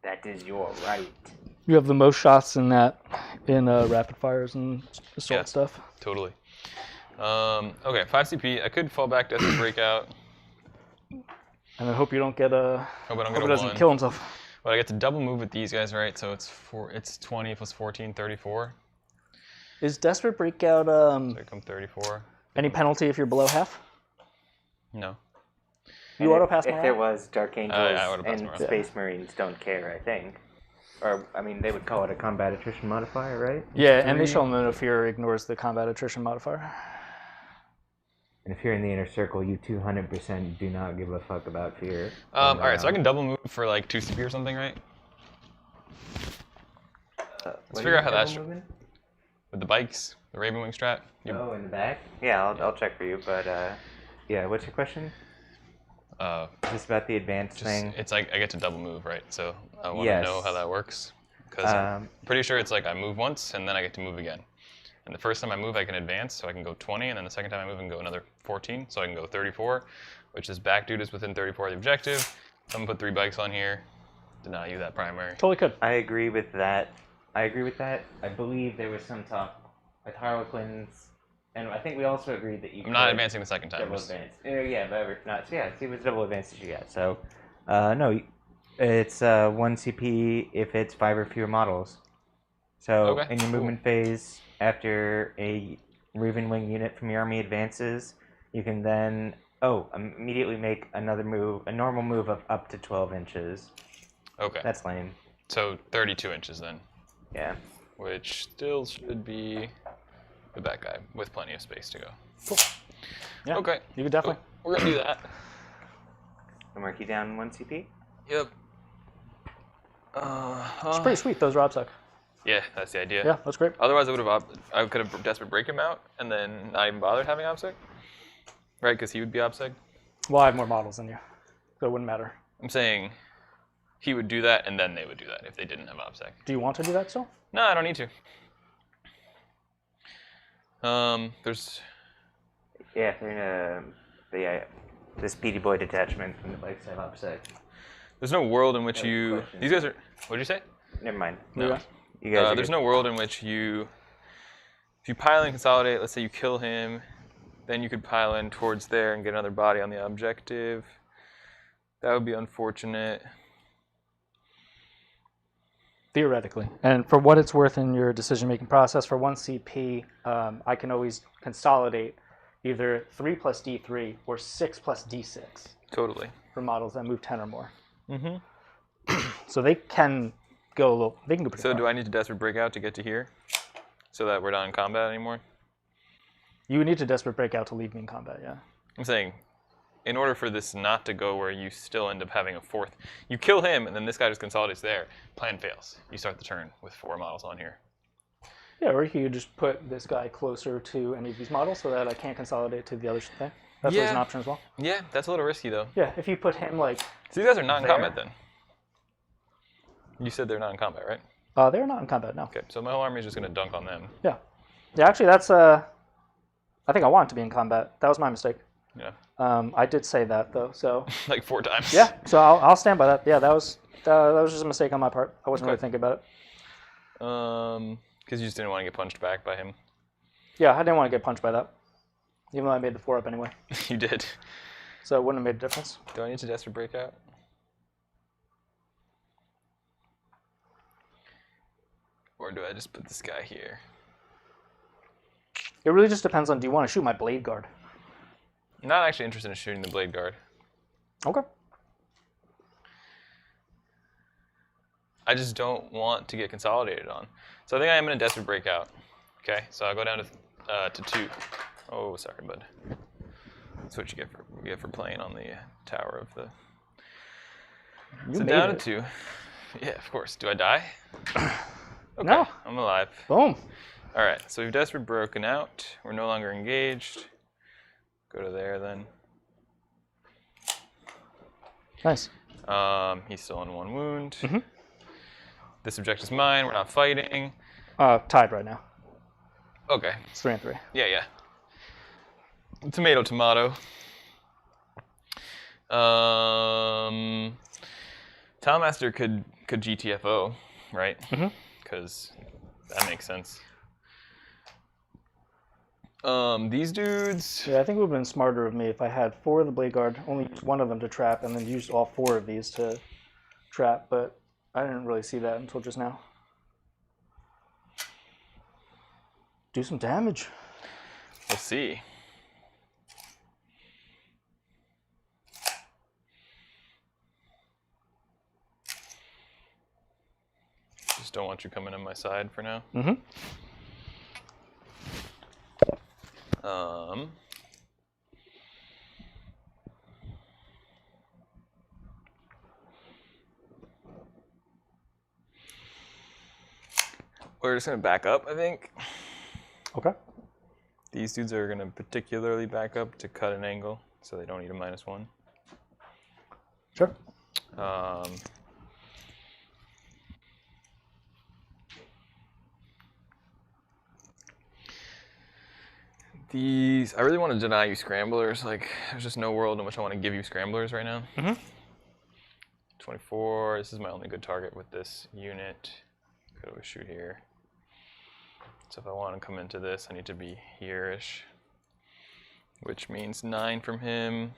That is your right. You have the most shots in that, in rapid fires and assault Yeah. stuff. Totally. Okay, 5 CP. I could fall back, Desperate Breakout. And I hope you don't get a. Hope I don't Hope get he a doesn't 1. kill himself. But I get to double move with these guys, right? So it's 20 plus 14, 34. Is Desperate Breakout So I come 34. any penalty if you're below half? No. You auto pass If morale? there was Dark Angels yeah, I would've passed and morale. Space Marines don't care, I think. Or, I mean, they would call it a combat attrition modifier, right? Yeah, and they shall know fear ignores the combat attrition modifier. And if you're in the inner circle, you 200% do not give a fuck about fear. All right, so I can double move for like 2 CP or something, right? Let's figure out how that's with the bikes, the Ravenwing strat. Oh, in the back? Yeah, I'll check for you, but yeah, what's your question? Is this about the advanced thing? It's like I get to double move, right? So I want Yes. to know how that works because I'm pretty sure it's like I move once and then I get to move again. And the first time I move, I can advance, so I can go 20, and then the second time I move, I can go another 14, so I can go 34, which is back dude is within 34 of the objective. I'm gonna put 3 bikes on here. Deny you that primary. Totally could. I agree with that. I believe there was some talk with Harlequins, and I think we also agreed that you I'm not could advancing the second time. double just- advance. Yeah, but not. So yeah, see what double advantage you got. So, no, it's 1 CP if it's 5 or fewer models. So Okay, in your cool. movement phase, after a Ravenwing unit from your army advances, you can then immediately make another move, a normal move of up to 12 inches. Okay, That's lame. so 32 inches then, Yeah. which still should be the back guy with plenty of space to go. Cool. Yeah. Okay, You could definitely. we're gonna do that. I'll mark you down 1 CP. Yep. It's pretty sweet, those are OBSEC. Yeah, that's the idea. Yeah, that's great. Otherwise, I could have desperate break him out and then not even bothered having OBSEC, right? Because he would be OBSEC. Well, I have more models than you, so it wouldn't matter. I'm saying he would do that and then they would do that if they didn't have OBSEC. Do you want to do that still? No, I don't need to. There's Yeah, they're in the Speedy Boy detachment from the bikes have upset. there's no world in which I have a you. question. These guys are. What did you say? Never mind. No. Yeah. You guys are There's good. no world in which you. If you pile and consolidate, let's say you kill him, then you could pile in towards there and get another body on the objective. That would be unfortunate. Theoretically. And for what it's worth in your decision-making process, for 1 CP, I can always consolidate either 3 plus D3 or 6 plus D6 Totally. for models that move 10 or more. Mm-hmm. So they can go a little, they can go pretty So far. do I need to desperate break out to get to here, so that we're not in combat anymore? You would need to desperate break out to leave me in combat, yeah. I'm saying in order for this not to go where you still end up having a fourth, you kill him, and then this guy just consolidates there. Plan fails. You start the turn with 4 models on here. Yeah, or you could just put this guy closer to any of these models so that I can't consolidate to the other thing. That's always an option as well. Yeah, that's a little risky, though. Yeah, if you put him, like... So you guys are not in combat, then? You said they're not in combat, right? They're not in combat, no. Okay, so my whole army is just going to dunk on them. Yeah. Yeah, actually, that's... I think I want it to be in combat. That was my mistake. Yeah. I did say that, though, so... Like 4 times. Yeah, so I'll stand by that. Yeah, that was just a mistake on my part. I wasn't really thinking about it. Because you just didn't want to get punched back by him. Yeah, I didn't want to get punched by that. Even though I made the 4 up anyway. You did. So it wouldn't have made a difference. Do I need to desperate breakout? Or do I just put this guy here? It really just depends on, do you want to shoot my Bladeguard? I'm not actually interested in shooting the Bladeguard. Okay. I just don't want to get consolidated on. So I think I am in a desperate breakout. Okay, so I'll go down to 2. Oh, sorry, bud. That's what you get for playing on the tower of the... So down to 2. Yeah, of course. Do I die? Okay, no. I'm alive. Boom. All right, so we've desperate broken out. We're no longer engaged. Go to there then. Nice. He's still on 1 wound. Mm-hmm. This objective's mine. We're not fighting. Tied right now. Okay. It's 3-3. Yeah, yeah. Tomato, tomato. Talonmaster could GTFO, right? Mm-hmm. Because that makes sense. These dudes... Yeah, I think it would have been smarter of me if I had 4 of the Bladeguard, only used 1 of them to trap, and then used all 4 of these to trap, but I didn't really see that until just now. Do some damage. We'll see. Just don't want you coming on my side for now. Mm-hmm. We're just gonna back up, I think. Okay. These dudes are gonna particularly back up to cut an angle, so they don't need a -1. Sure. These, I really want to deny you scramblers. Like, there's just no world in which I want to give you scramblers right now. Mm-hmm. 24, this is my only good target with this unit. Could always shoot here. So if I want to come into this, I need to be here-ish. Which means 9 from him.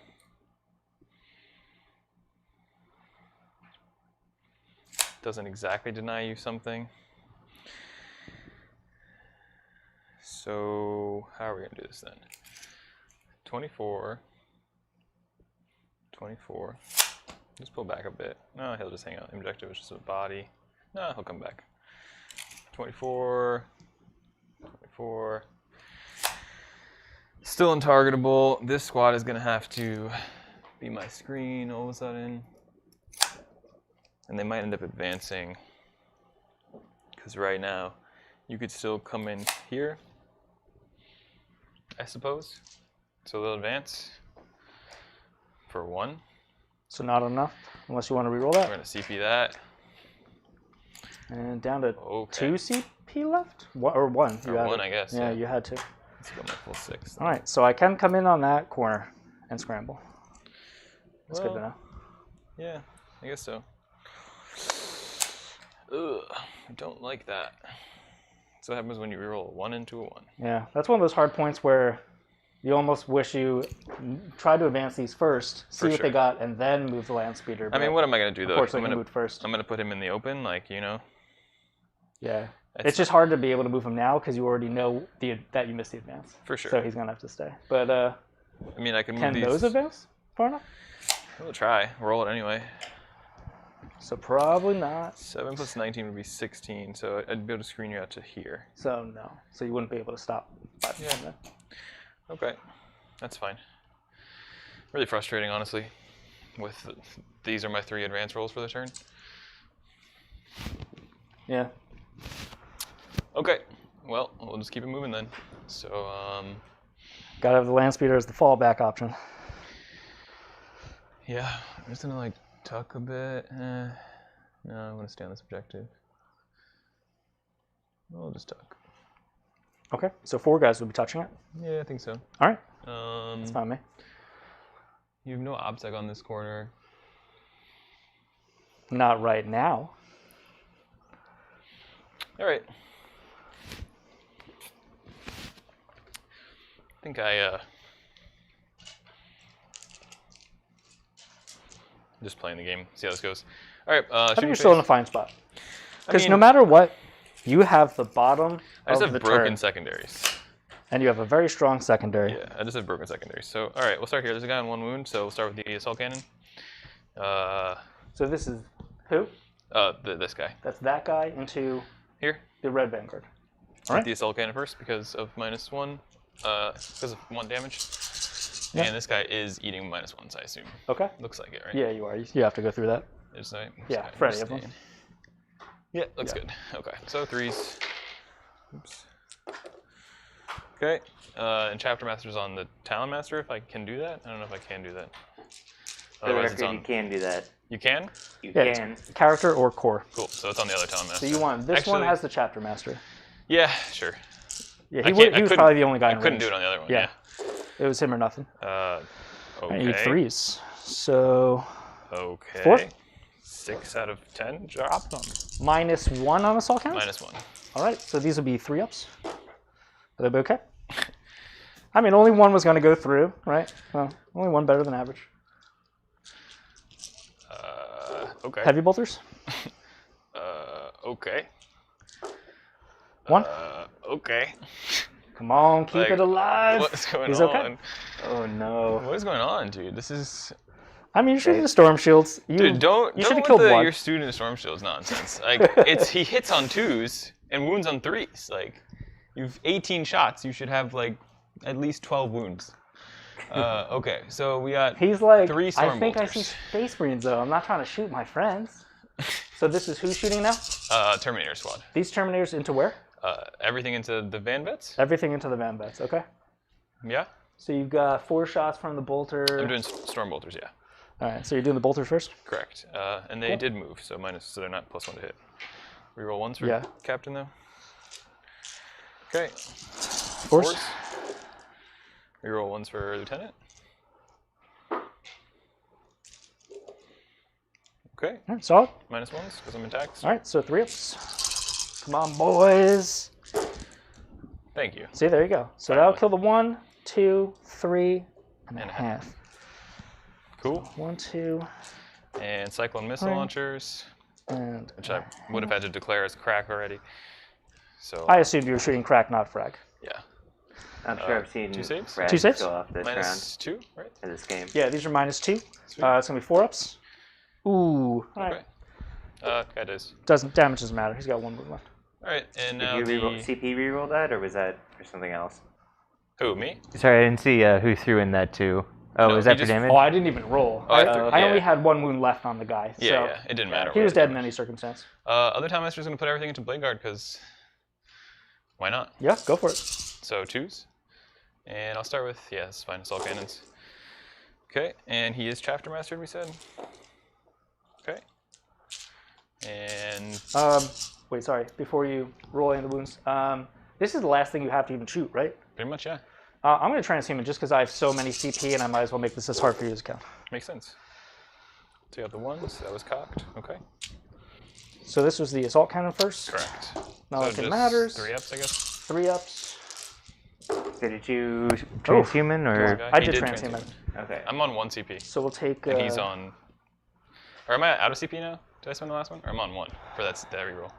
Doesn't exactly deny you something. So how are we going to do this then? 24. 24. Just pull back a bit. No, he'll just hang out. The objective is just a body. No, he'll come back. 24. 24. Still untargetable. This squad is going to have to be my screen all of a sudden. And they might end up advancing. Because right now, you could still come in here, I suppose. So they'll advance for 1. So not enough, unless you want to reroll that. We're going to CP that. And down to Okay. 2 CP left? Or 1. You Or had 1, it. I guess. Yeah, you had to. Let's go my full 6. All right, so I can come in on that corner and scramble. That's good to know. Yeah, I guess so. Ugh, I don't like that. So what happens when you reroll a 1 into a 1? Yeah, that's one of those hard points where you almost wish you tried to advance these first, see what they got, and then move the land speeder. I mean, what am I going to do, though? Unfortunately, you moved first. I'm going to put him in the open, like, you know? Yeah. It's just hard to be able to move him now because you already know that you missed the advance. For sure. So he's going to have to stay. But I mean, I can move these. Can those advance far enough? We'll try. Roll it anyway. So probably not. 7 plus 19 would be 16, so I'd be able to screen you out to here. So no. So you wouldn't be able to stop. Yeah. Okay. That's fine. Really frustrating, honestly. These are my 3 advance rolls for the turn. Yeah. Okay. Well, we'll just keep it moving then. So, Gotta have the land speeder as the fallback option. yeah, I'm just gonna like tuck a bit. No, I want to stay on this objective. We'll just tuck. Okay, so 4 guys will be touching it. Yeah, I think so. All right, that's fine with me. You have no obstacle on this corner. Not right now. All right. I think just playing the game. See how this goes. All right. I think shooting you're still in a phase. fine spot. Because mean- no matter what, you have the bottom I just of have the broken turn, secondaries. and you have a very strong secondary. Yeah, I just have broken secondaries. So, all right, we'll start here. There's a guy on 1 wound, so we'll start with the assault cannon. So this is who? This guy That's that guy into here. the red Vanguard. Hit Alright. the assault cannon first because of -1, because of 1 damage. Yeah. And this guy is eating -1s, I assume. Okay. Looks like it, right? Yeah, you are. You have to go through that. Is that, Yeah, for any of them. Yeah, looks good. Okay, so 3s. Oops. Okay, and Chapter Master's on the Talonmaster, if I can do that. I don't know if I can do that. For the Otherwise, it's record, on. you can do that. You can? You Yeah, can. it's character or core. Cool, so it's on the other Talonmaster. So you want this one Actually- has the chapter master. Yeah, sure. Yeah, I he can't- I was couldn't- probably the only guy I in couldn't range. do it on the other one, Yeah. It was him or nothing. yeah. I need Okay. 3s. So Okay. 4? 6 out of 10. Drop them. -1 on assault counts? -1. All right, so these will be 3-ups. Will they be okay? I mean, only one was going to go through, right? Well, only one better than average. Okay. Heavy bolters? Okay. 1? Okay. Come on, keep Like, it alive. What's going He's on? okay. Oh, no. What is going on, dude? This is... I mean, you're shooting the storm shields. You Dude, don't should have with killed one. your student storm shields nonsense. Like, he hits on 2s and wounds on 3s. Like, you've 18 shots. You should have, like, at least 12 wounds. Okay, so we got He's like, 3 storm I think bolters. I see Space Marines, though. I'm not trying to shoot my friends. So this is who's shooting now? Terminator squad. These Terminators into where? Everything into the van vets? Everything into the van vets, okay? Yeah? So you've got 4 shots from the bolter. I'm doing storm bolters, yeah. All right, so you're doing the bolters first? Correct. And they did move, so so they're not +1 to hit. Reroll 1s for Yeah. captain, though. Okay. Force. Reroll 1s for lieutenant. Okay. All right, solid. -1s because I'm attacked. All right, so 3-ups. Come on, boys. Thank you. See, there you go. So that'll kill the 1, 2, 3 and a half. Cool. 1, 2, And cyclone missile launchers, and which I would have had to declare as crack already. So I assumed you were shooting crack, not frag. yeah. I'm sure I've seen 2 saves? Frags 2 saves? go off this round -2, right? in this game. Yeah, these are -2. Sweet. It's gonna be 4-ups. Ooh. All right. Okay. Guy does. Damage doesn't matter. He's got 1 move left. All right, and now Did you the... CP reroll that, or was that for something else? Who, me? Sorry, I didn't see who threw in that too. Oh, No, was he that for just- damage? Oh, I didn't even roll. Oh, I only yeah. had 1 wound left on the guy. Yeah, so yeah, it didn't matter. He was what dead in any circumstance. Other Talonmaster's going to put everything into Bladeguard because why not? Yeah, go for it. So 2s. And I'll start with, yeah, it's fine, assault cannons. Okay, and he is Chapter Mastered, we said. Okay. And Wait, sorry. Before you roll in the wounds, this is the last thing you have to even shoot, right? pretty much, yeah, I'm going to transhuman just because I have so many CP and I might as well make this as hard for you as I can. makes sense. So you got the 1s, that was cocked, okay. So this was the assault cannon first. Correct. Not so like it just matters. 3-ups, I guess. 3-ups. Did you transhuman or? Okay. I He did did transhuman. Okay. I'm on 1 CP. So we'll take. And he's on... Or am I out of CP now? Did I spend the last one? Or I'm on 1 for that reroll.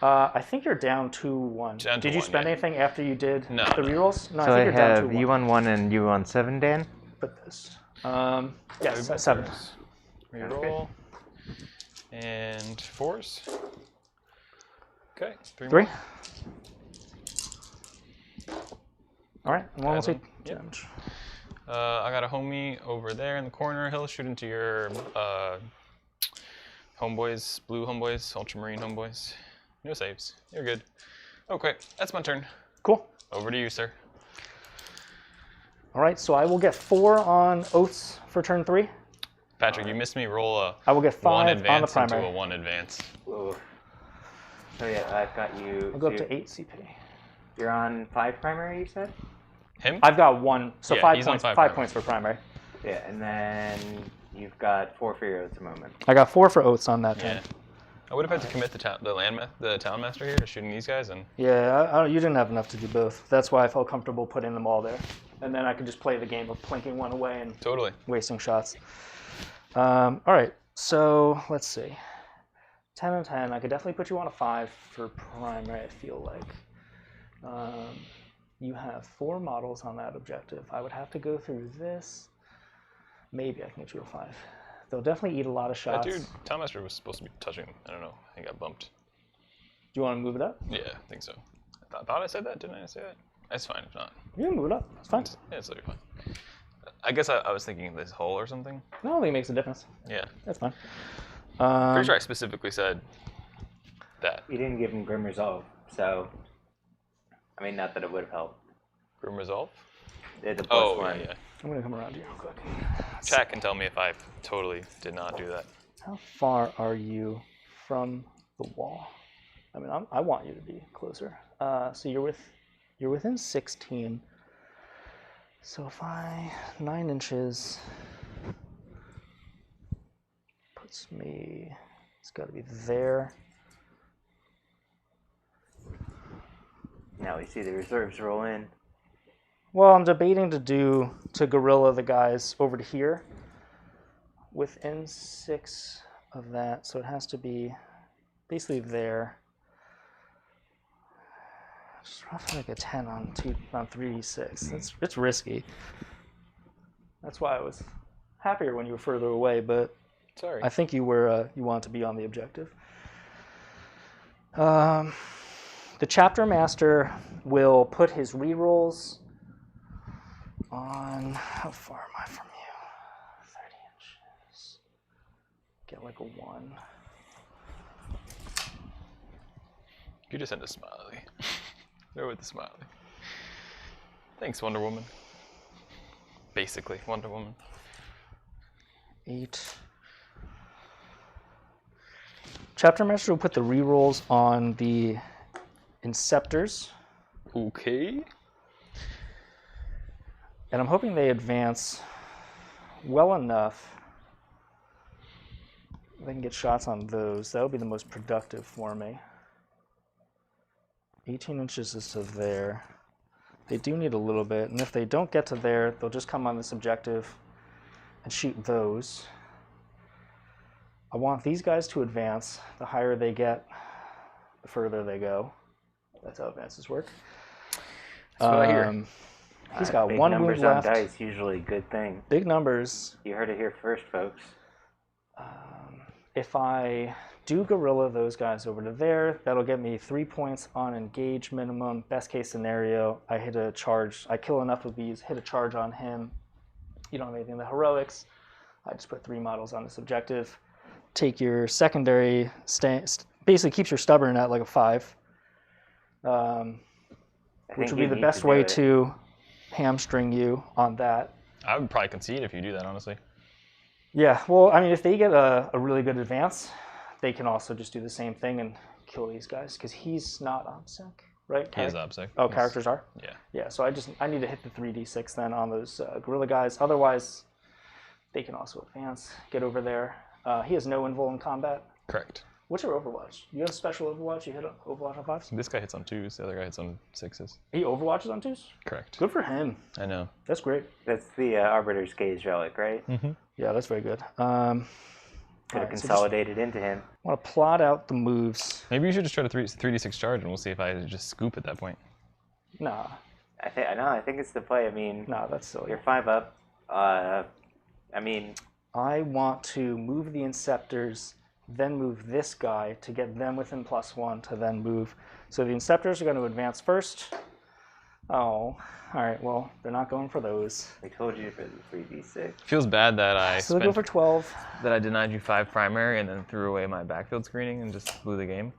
I think you're down 2-1. Down to Did you 1, spend yeah. anything after you did No, the no. rerolls? No, So I I think you're down have 2-1. you on 1 and you on 7, Dan. Put this. Yes, 7. Reroll. And 4s. Okay, 3 3. more. All right, and one will Guys on- take yep. damage. I got a homie over there in the corner. He'll shoot into your homeboys, blue homeboys, ultramarine homeboys. No saves. You're good. Okay, that's my turn. Cool. Over to you, sir. All right, so I will get 4 on oaths for turn 3. Patrick, you missed me. Roll a I will get 5 1 on the advance into primary. a 1 advance. Ooh. So yeah, I've got you. I'll go up to 8 CP. You're on 5 primary, you said? Him? I've got 1, so Yeah, 5 he's on points. 5 5 primary. points for primary. Yeah, and then you've got 4 for your oath at the moment. I got 4 for oaths on that turn. Yeah. I would have had to commit the Talonmaster here to shooting these guys, and Yeah, you didn't have enough to do both. That's why I felt comfortable putting them all there. And then I could just play the game of plinking one away and totally. wasting shots. All right, so let's see. 10 and 10. I could definitely put you on a 5 for primary, I feel like. You have 4 models on that objective. I would have to go through this. Maybe I can get you a 5. They'll definitely eat a lot of shots. Dude, Talonmaster was supposed to be touching. I don't know. He got bumped. Do you want to move it up? Yeah, I think so. I thought I said that. Didn't I say that? That's fine if not. You can move it up. It's fine. Yeah, it's totally fine. I guess I was thinking of this hole or something. I don't think it makes a difference. Yeah. That's fine. Pretty sure I specifically said that. You didn't give him Grim Resolve, so I mean, not that it would have helped. Grim Resolve? The plus Oh, one. yeah. I'm going to come around here real quick. Chat can tell me if I totally did not do that. How far are you from the wall? I mean, I want you to be closer. So you're within 16. So if 9 inches puts me, it's got to be there. Now we see the reserves roll in. Well, I'm debating to guerrilla the guys over to here. Within 6 of that, so it has to be basically there. Just roughly like a 10 on 3d6. It's risky. That's why I was happier when you were further away, but Sorry. I think you want to be on the objective. The chapter master will put his rerolls on. How far am I from you? 30 inches. Get like a 1. You just sent a smiley. Go with the smiley. Thanks, Wonder Woman. Basically, Wonder Woman. 8. Chapter master will put the rerolls on the inceptors. Okay. And I'm hoping they advance well enough they can get shots on those. That would be the most productive for me. 18 inches is to there. They do need a little bit, and if they don't get to there, they'll just come on this objective and shoot those. I want these guys to advance. The higher they get, the further they go. That's how advances work. That's what I hear. He's got big 1 numbers wound left. on dice, usually a good thing. Big numbers. You heard it here first, folks. If I do guerrilla those guys over to there, that'll get me 3 points on engage minimum. Best case scenario, I hit a charge. I kill enough of these, hit a charge on him. You don't have anything in the heroics. I just put 3 models on this objective. Take your secondary, basically keeps your stubborn at like a 5. Which would be the best way to hamstring you on that. I would probably concede if you do that, honestly. Yeah, well, I mean, if they get a really good advance, they can also just do the same thing and kill these guys, because he's not OBSEC, right? He is OBSEC. Oh, characters are? Yeah. Yeah, so I need to hit the 3d6 then on those guerrilla guys. Otherwise, they can also advance, get over there. He has no invul in combat. Correct. What's your Overwatch? You have special Overwatch? You hit Overwatch on 5s? This guy hits on 2s, the other guy hits on 6s. He Overwatches on 2s? Correct. Good for him. I know. That's great. That's the Arbiter's Gaze relic, right? Mm-hmm. Yeah, that's very good. Could have Alright, consolidated into him. I want to plot out the moves. Maybe you should just try to 3d6 charge, and we'll see if I just scoop at that point. Nah, I think it's the play. I mean, that's silly. you're 5 up. I mean, I want to move the Inceptors, then move this guy to get them within +1 to then move. So the Inceptors are going to advance first. Oh, all right. Well, they're not going for those. I told you for the 3d6. Feels bad that I So they go for 12. that I denied you 5 primary and then threw away my backfield screening and just blew the game.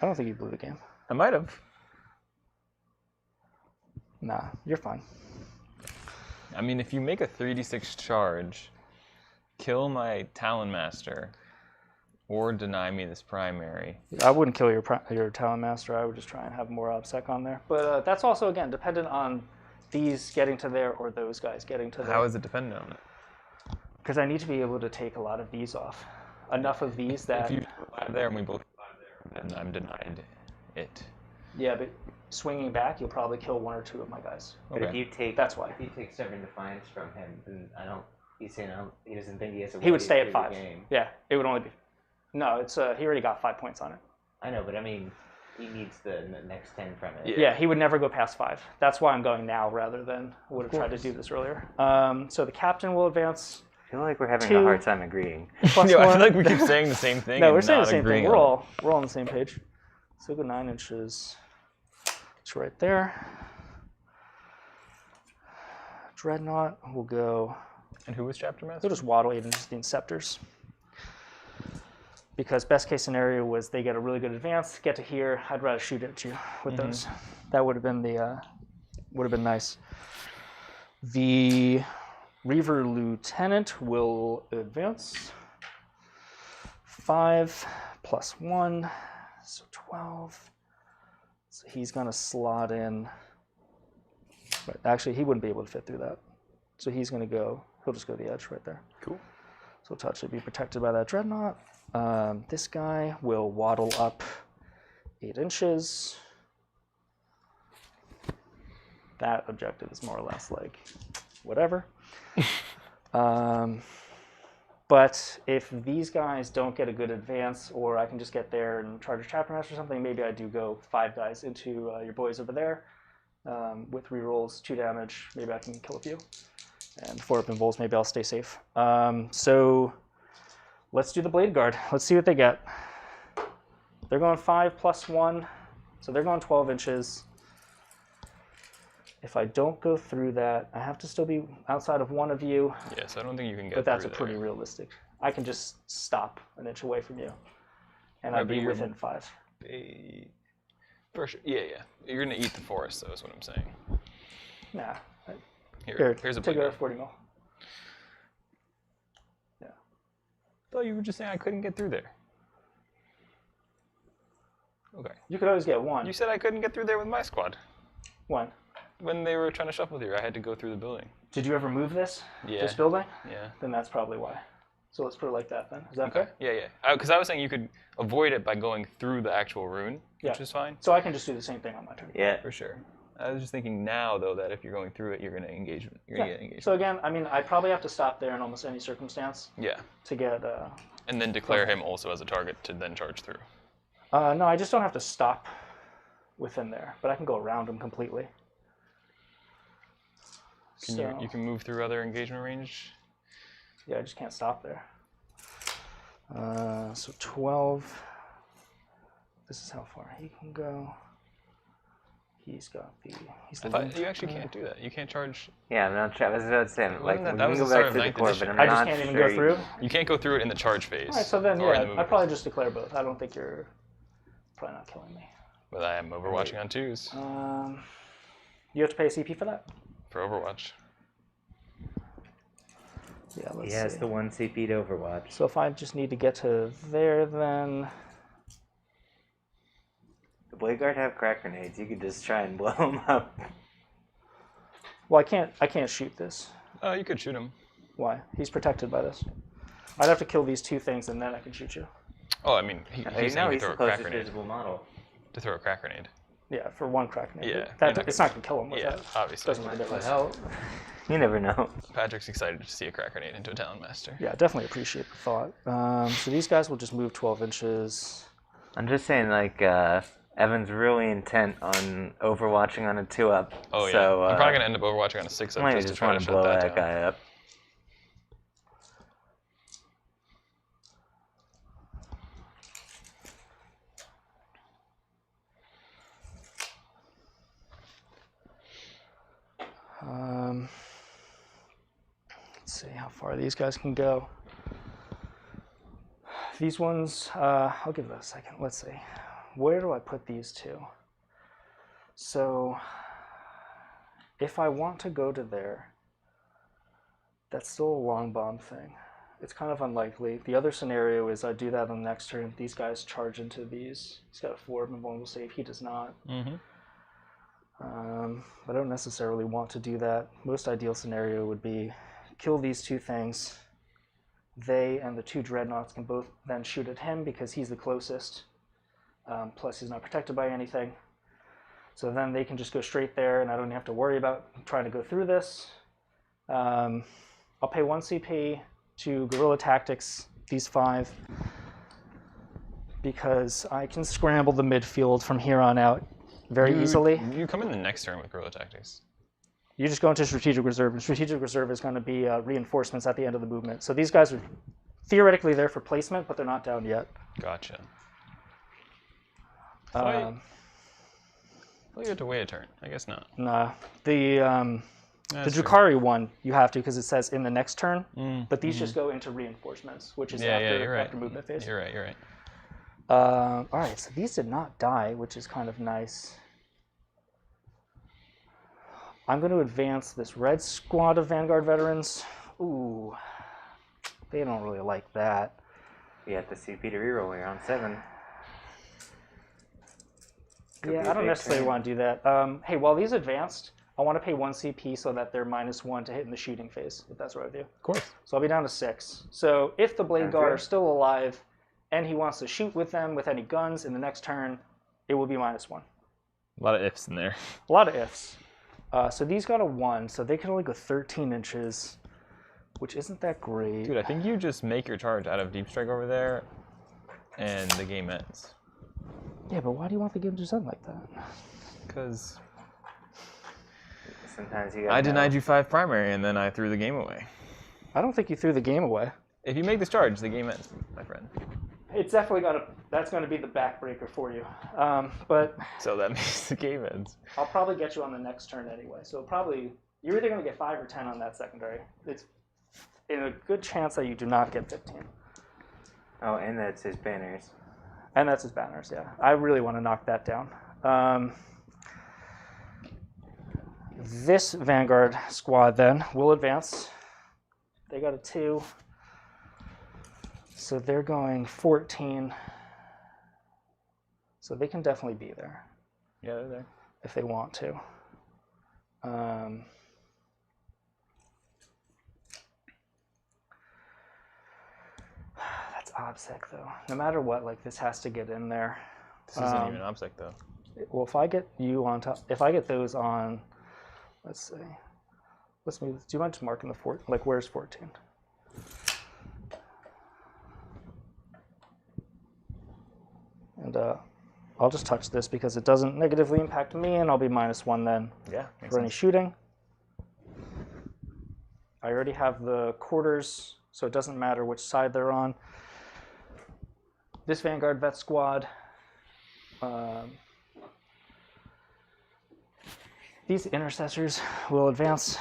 I don't think you blew the game. I might have. Nah, you're fine. I mean, if you make a 3d6 charge, kill my Talonmaster, or deny me this primary. I wouldn't kill your Talonmaster. I would just try and have more OBSEC on there. But that's also, again, dependent on these getting to there or those guys getting to there. How is it dependent on it? Because I need to be able to take a lot of these off. Enough of these that... If you 5 there and we both 5 there, then I'm denied it. Yeah, but swinging back, you'll probably kill 1 or 2 of my guys. But if you take That's why. if you take Stubborn Defiance from him, then I don't. He's saying he doesn't think he has a. He would stay at through 5. the game. Yeah, it would only be... No, it's he already got 5 points on it. I know, but I mean, he needs the next 10 from it. Yeah, he would never go past 5. That's why I'm going now rather than would have tried to do this earlier. So the captain will advance. I feel like we're having 2. a hard time agreeing. Plus Yeah, I 1. feel like we keep saying the same thing. No, and we're saying not the same thing. agreeing We're on it. all on the same page. So go 9 inches. It's right there. Dreadnought will go. And who was chapter master? They'll just waddle 8 inches to the Inceptors. Because best case scenario was they get a really good advance, get to here. I'd rather shoot at you with those. That would have been nice. The Reaver Lieutenant will advance. 5 plus 1, so 12. So he's gonna slot in. Right, actually, he wouldn't be able to fit through that. So he's gonna go. He'll just go to the edge right there. Cool. So touch should be protected by that dreadnought. This guy will waddle up 8 inches. That objective is more or less like whatever. But if these guys don't get a good advance, or I can just get there and charge a chapter master or something, maybe I do go 5 guys into your boys over there with rerolls, 2 damage. Maybe I can kill a few. And 4 up involves, maybe I'll stay safe. So let's do the Bladeguard. Let's see what they get. They're going 5 plus 1, so they're going 12 inches. If I don't go through that, I have to still be outside of 1 of you. Yes, I don't think you can get But that's through pretty there. realistic. I can just stop an inch away from you, and Right, I'd but be you're- within 5. For sure. Yeah. You're gonna eat the forest, though, is what I'm saying. Nah. Here's a take Bladeguard. a 40 mil. Yeah. I thought you were just saying I couldn't get through there. Okay. You could always get 1. You said I couldn't get through there with my squad. 1. When they were trying to shuffle here, I had to go through the building. Did you ever move this? Yeah. This building? Yeah. Then that's probably why. So let's put it like that then. Is that Okay. fair? Yeah, yeah. Because I was saying you could avoid it by going through the actual rune, which Yeah. is fine. So I can just do the same thing on my turn. Yeah. For sure. I was just thinking now, though, that if you're going through it, you're going to engage. You're going to get engaged. So again, I mean, I probably have to stop there in almost any circumstance Yeah. to get. And then declare him also as a target to then charge through. No, I just don't have to stop within there, but I can go around him completely. You can move through other engagement range? Yeah, I just can't stop there. So 12. This is how far he can go. He's got the. He's I the thought you actually can't do that. You can't charge. Yeah, I'm not sure. I was about to say, like, that we was can the go start back of to the ninth core, edition. but I'm I not just can't even sure go through. You can't go through it in the charge phase. All right, so then or in the yeah, move I'd probably phase. just declare both. I don't think you're probably not killing me. But I am overwatching on 2s You have to pay a CP for that. for Overwatch. Yeah, let's He has see. the 1 CP to Overwatch. So if I just need to get to there, then The Bladeguard have crack grenades. You could just try and blow them up. well, I can't shoot this. You could shoot him. Why? He's protected by this. I'd have to kill these 2 things and then I can shoot you. Oh, I mean, he's No, saying he's to the throw a crack closest grenade. visible model. To throw a crack grenade. Yeah, for 1 crack grenade. Yeah, That, you're not it's not gonna kill him with Yeah, that. obviously. Doesn't make a difference. Well, you never know. Patrick's excited to see a crack grenade into a Talonmaster. Yeah, definitely appreciate the thought. So these guys will just move 12 inches. I'm just saying, like, Evan's really intent on overwatching on a 2-up. Oh, yeah. So, I'm probably going to end up overwatching on a 6-up I just to just try want to to shut blow that that down. guy up. Let's see how far these guys can go. These ones, I'll give it a second. Let's see. Where do I put these two? So if I want to go to there, that's still a long bomb thing. It's kind of unlikely. The other scenario is I do that on the next turn. These guys charge into these. He's got a 4 invulnerable save. He does not. I don't necessarily want to do that. Most ideal scenario would be kill these two things. They and the 2 dreadnoughts can both then shoot at him because he's the closest. Plus he's not protected by anything. So then they can just go straight there and I don't have to worry about trying to go through this. I'll pay 1 CP to Guerrilla Tactics, these 5, because I can scramble the midfield from here on out very easily. You come in the next turn with Guerrilla Tactics. You just go into Strategic Reserve, and Strategic Reserve is going to be reinforcements at the end of the movement. So these guys are theoretically there for placement, but they're not down yet. Gotcha. Well, you have to wait a turn. I guess not. Nah. The Drukhari one, you have to because it says in the next turn, but these just go into reinforcements, which is after movement phase. You're right. All right, so these did not die, which is kind of nice. I'm going to advance this red squad of Vanguard veterans. Ooh, they don't really like that. You have to CP to reroll when you're on 7. Yeah, I don't necessarily want to do that. Hey, while these advanced, I want to pay 1 CP so that they're -1 to hit in the shooting phase, if that's right with you. Of course. So I'll be down to 6. So if the Bladeguard are still alive and he wants to shoot with them with any guns in the next turn, it will be -1. A lot of ifs in there. A lot of ifs. So these got a 1, so they can only go 13 inches, which isn't that great. Dude, I think you just make your charge out of Deep Strike over there, and the game ends. Yeah, but why do you want the game to end like that? Because sometimes you I denied you 5 primary, and then I threw the game away. I don't think you threw the game away. If you make this charge, the game ends, my friend. It's definitely that's going to be the backbreaker for you. But so that means the game ends. I'll probably get you on the next turn anyway. So probably you're either going to get 5 or 10 on that secondary. It's in a good chance that you do not get 15. Oh, and that's his banners. And that's his banners, yeah. I really want to knock that down. This Vanguard squad then will advance. They got a 2. So they're going 14. So they can definitely be there. Yeah, they're there. If they want to. That's OBSEC though. No matter what, like this has to get in there. This isn't even OBSEC though. Well, if I get you on top, if I get those on, let's see. Let's move. Do you mind just marking the 14? Like, where's 14? And I'll just touch this because it doesn't negatively impact me, and I'll be -1 then for any shooting. I already have the quarters, so it doesn't matter which side they're on. This Vanguard Vet Squad, these intercessors will advance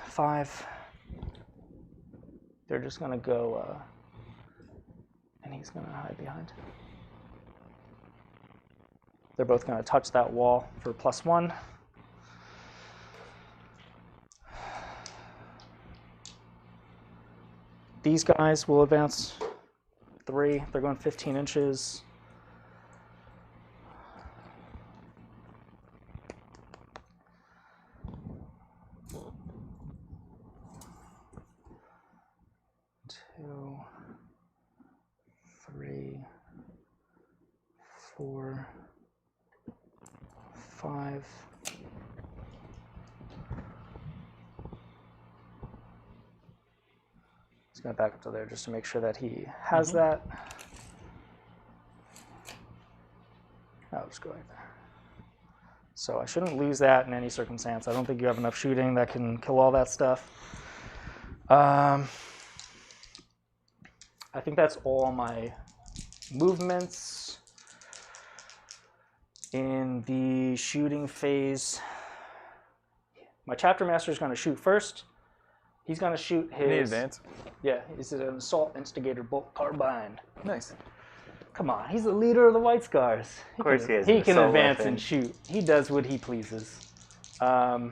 5. They're just going to go, and he's going to hide behind. They're both going to touch that wall for +1. These guys will advance 3. They're going 15 inches. Two, 3, 4, 5. He's going to back up to there just to make sure that he has that. I'll just go right there. So I shouldn't lose that in any circumstance. I don't think you have enough shooting that can kill all that stuff. I think that's all my movements. In the shooting phase, my Chapter Master is going to shoot first. He's gonna shoot his. In the advance. Yeah, this is an assault instigator bolt carbine. Nice. Come on, he's the leader of the White Scars. Of course he is. He can advance and shoot. He does what he pleases. Because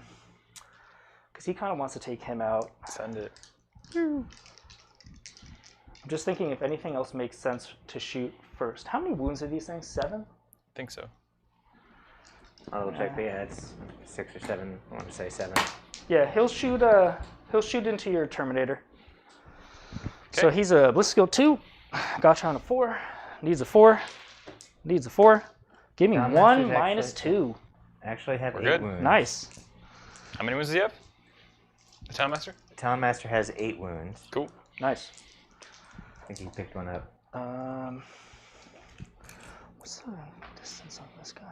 he kind of wants to take him out. Send it. I'm just thinking if anything else makes sense to shoot first. How many wounds are these things? 7? I think so. I'll check, but yeah, it's 6 or 7. I want to say 7. Yeah, he'll shoot into your Terminator. Okay. So he's a Bliss Skill 2. Gotcha on a 4. Needs a 4. Needs a 4. Give me 1 minus 2. Actually have We're 8 good. wounds. Nice. How many wounds does he have? The Talonmaster? The Talonmaster has 8 wounds. Cool. Nice. I think you picked one up. What's the distance on this guy?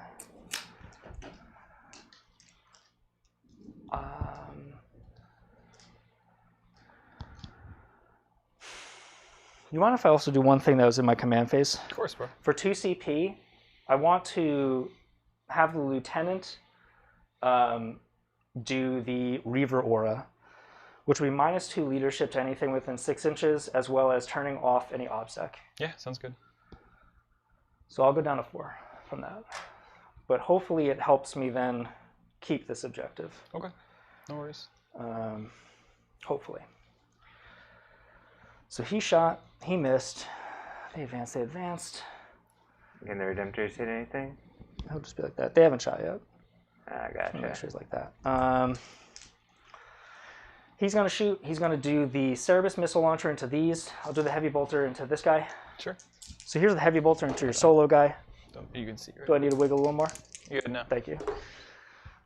You mind if I also do one thing that was in my command phase? Of course, bro. For 2 CP, I want to have the lieutenant do the Reaver Aura, which will be minus 2 leadership to anything within 6 inches, as well as turning off any OBSEC. Yeah, sounds good. So I'll go down to 4 from that. But hopefully it helps me then keep this objective. Okay. No worries. Hopefully. So he shot, he missed. They advanced. Can the Redemptors hit anything? It'll just be like that. They haven't shot yet. Ah, gotcha. Make sure it's like that. He's going to shoot. He's going to do the Cerebus missile launcher into these. I'll do the heavy bolter into this guy. Sure. So here's the heavy bolter into your solo guy. You can see right. Do I need to wiggle a little more? You're good now. Thank you.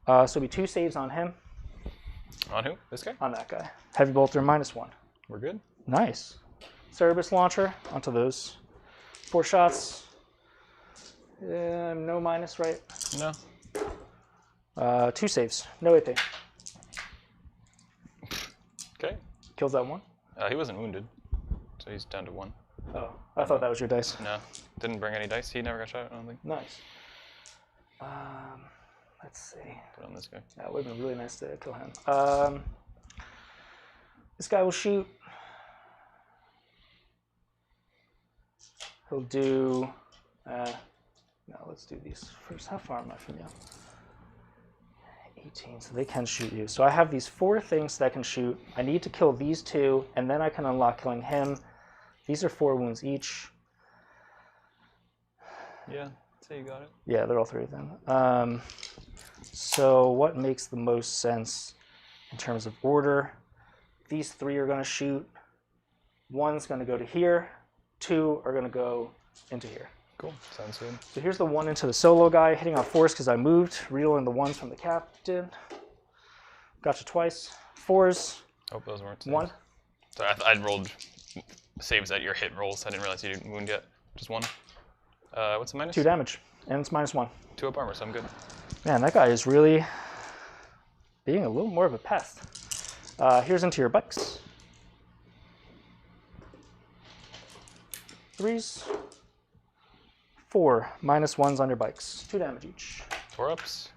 So it'll be 2 saves on him. On who? This guy? On that guy. Heavy bolter minus 1. We're good. Nice. Cerebus launcher onto those 4 shots. No minus, right? No. 2 saves. No AP. Okay. Kills that 1. He wasn't wounded, so he's down to 1. Oh, I thought that was your dice. No, didn't bring any dice. He never got shot, I don't think. Nice. Let's see. Put on this guy. That would have been really nice to kill him. This guy will shoot. He'll do... no, let's do these first. How far am I from you? 18, so they can shoot you. So I have these 4 things that can shoot. I need to kill these 2, and then I can unlock killing him. These are 4 wounds each. Yeah, say you got it. Yeah, they're all 3 of them. So what makes the most sense in terms of order? These 3 are going to shoot. 1's going to go to here. 2 are going to go into here. Cool, sounds good. So here's the 1 into the solo guy, hitting on force because I moved. Reeling the 1s from the captain. Gotcha twice. 4s. Hope those weren't saves. 1. Sorry, I rolled saves at your hit rolls. I didn't realize you didn't wound yet. Just 1. What's the minus? 2 damage, and it's minus 1. 2 up armor, so I'm good. Man, that guy is really being a little more of a pest. Here's into your bikes. 3s. 4 minus 1s on your bikes. 2 damage each. 4 ups.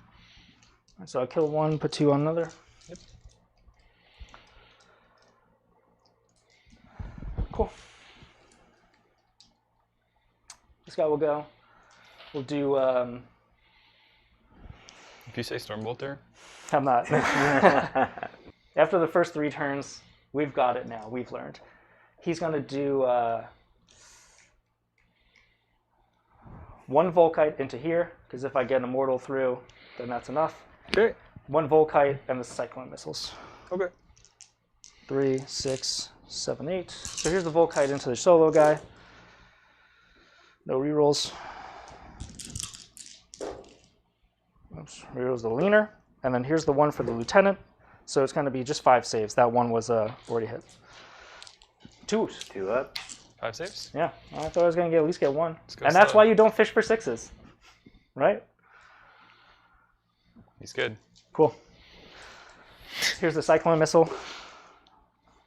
So I'll kill 1, put 2 on another. Yep. Cool. This guy will go. We'll do... If you say Stormbolt there. I'm not. After the first 3 turns, we've got it now. We've learned. He's going to do 1 Volkite into here, because if I get an Immortal through, then that's enough. Okay. 1 Volkite and the Cyclone Missiles. Okay. 3, 6, 7, 8. So here's the Volkite into the solo guy. No rerolls. Oops, rerolls the leaner. And then here's the 1 for the lieutenant. So it's going to be just 5 saves. That 1 was already hit. 2s. 2 up. 5 saves? Yeah, I thought I was going to at least get 1. Let's go And that's slow. why you don't fish for 6s. Right? He's good. Cool. Here's the Cyclone Missile.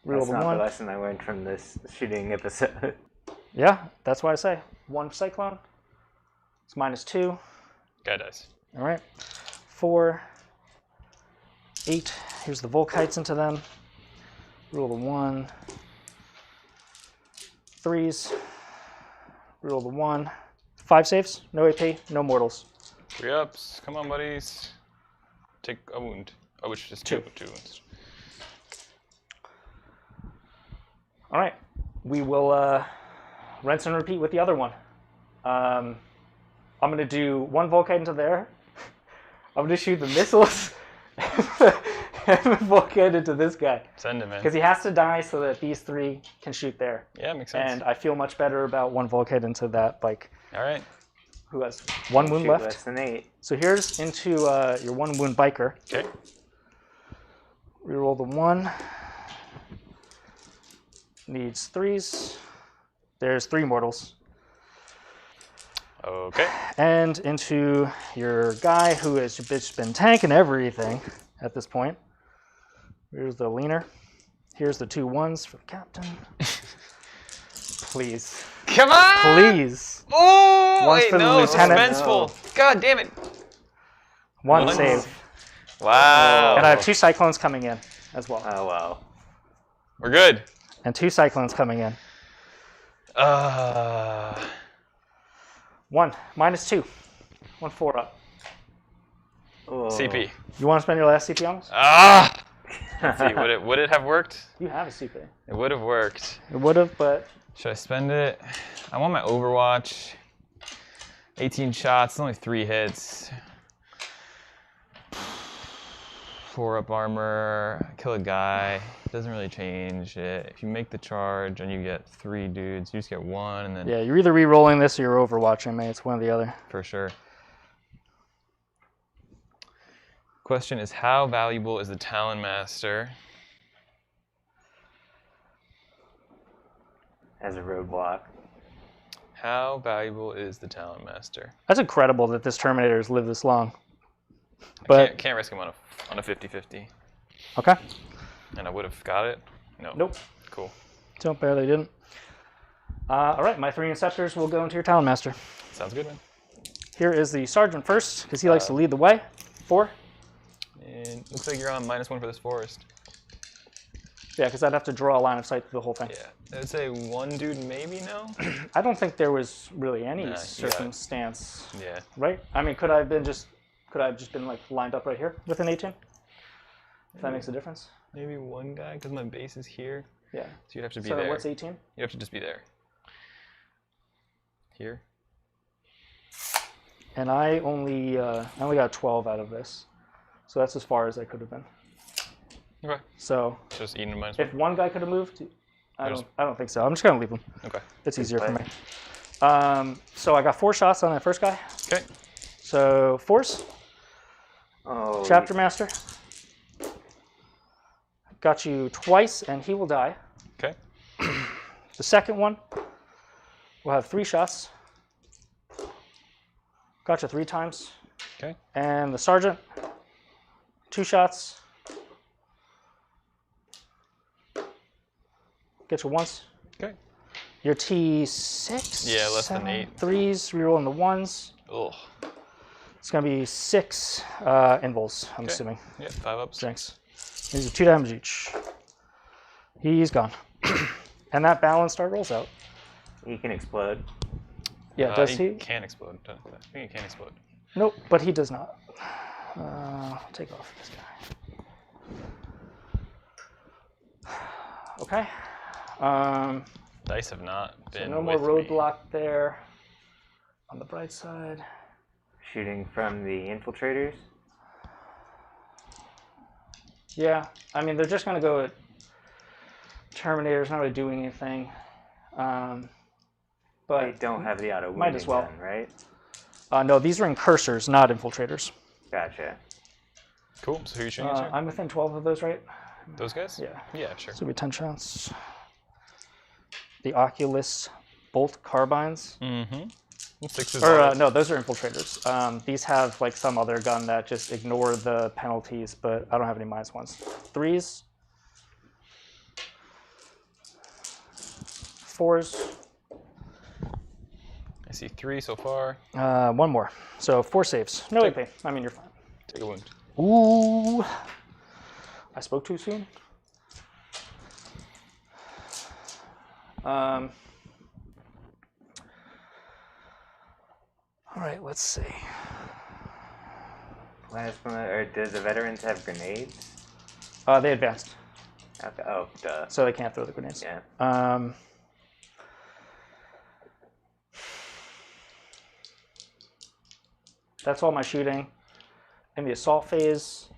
Reroll That's the not 1. the lesson I learned from this shooting episode. Yeah, that's why I say 1 Cyclone. It's minus 2. Guy dies. All right. 4, 8. Here's the Volkites into them. Reroll the 1. 3s. Reroll the 1. 5 saves. No AP. No mortals. 3 ups. Come on, buddies. Take a wound. Oh, which is 2 wounds. All right. We will rinse and repeat with the other one. I'm going to do 1 Volkite into there. I'm going to shoot the missiles and Volkite into this guy. Send him in. Because he has to die so that these 3 can shoot there. Yeah, makes sense. And I feel much better about 1 Volkite into that bike. All right. Who has 1 wound left. Less than 8. So here's into your 1 wound biker. Okay. Reroll the 1. Needs 3s. There's 3 mortals. Okay. And into your guy who has just been tanking everything at this point. Here's the leaner. Here's the 2 1s for the captain. Please. Come on! Please. Oh, Once wait, for the no, lieutenant. suspenseful. God damn it. 1 Once. save. Wow. And I have 2 cyclones coming in as well. Oh, wow. We're good. And 2 cyclones coming in. 1. -2. 1 4 up. Oh. CP. You want to spend your last CP on us? Ah! Let's see, would it have worked? You have a CP. It would have worked. It would have, but... Should I spend it? I want my Overwatch. 18 shots, only 3 hits. 4 up armor, kill a guy. Doesn't really change it. If you make the charge and you get 3 dudes, you just get 1 and then... Yeah, you're either re-rolling this or you're overwatching me. It's one or the other. For sure. Question is, how valuable is the Talonmaster? As a roadblock. How valuable is the Talonmaster? That's incredible that this Terminator has lived this long. I But can't risk him on a 50-50. okay. And I would have got it? No. Nope. Cool. Don't barely didn't. All right, my 3 Inceptors will go into your Talonmaster. Sounds good, man. Here is the Sergeant first, because he likes to lead the way. 4. And looks like you're on -1 for this forest. Yeah, because I'd have to draw a line of sight through the whole thing. Yeah. I'd say 1 dude maybe, no? I don't think there was really any Nah, you got it. circumstance, Yeah. right? I mean, could I have just been like lined up right here with an 18? If that makes a difference. Maybe 1 guy, because my base is here. Yeah. So you'd have to be So there. what's 18? You have to just be there. Here. And I only got 12 out of this, so that's as far as I could have been. Okay. So Just eating a -1. if 1 guy could have moved, I Just- don't think so. I'm just gonna leave him. Okay. It's easier for play. me. So I got 4 shots on that first guy. Okay. So force, Oh. chapter master. Got you twice, and he will die. Okay. The second one will have 3 shots. Got you 3 times. Okay. And the sergeant, 2 shots. Get you once. Okay. Your T6. Yeah, less than 7, 8. 3s, rerolling the 1s. Ugh. It's gonna be 6 invols, I'm assuming. Yeah, 5 ups. Thanks. These are 2 damage each. He's gone. And that balanced our rolls out. He can explode. Yeah, does he? Can explode. I think he can explode. Nope, but he does not. Take off this guy. Okay. Dice have not So been no more with me. roadblock there. On the bright side. Shooting from the infiltrators. Yeah, I mean, they're just going to go at Terminator's not really doing anything. They But don't have the auto might as well. gun, right? No, these are incursors, not infiltrators. Gotcha. Cool. So who are you shooting at? I'm within 12 of those, right? Those guys? Yeah. Yeah, sure. So it'll be 10 shots. The Oculus bolt carbines. Mm-hmm. 6 is Or auto. no, those are infiltrators. These have like some other gun that just ignore the penalties, but I don't have any -1s. 3s. 4s. I see 3 so far. 1 more. So 4 saves. No Take- AP. I mean, you're fine. Take a wound. Ooh. I spoke too soon. All right, let's see. Plasma, or does the veterans have grenades? They advanced, Okay. Oh, duh. so they can't throw the grenades. Yeah. That's all my shooting. In the assault phase,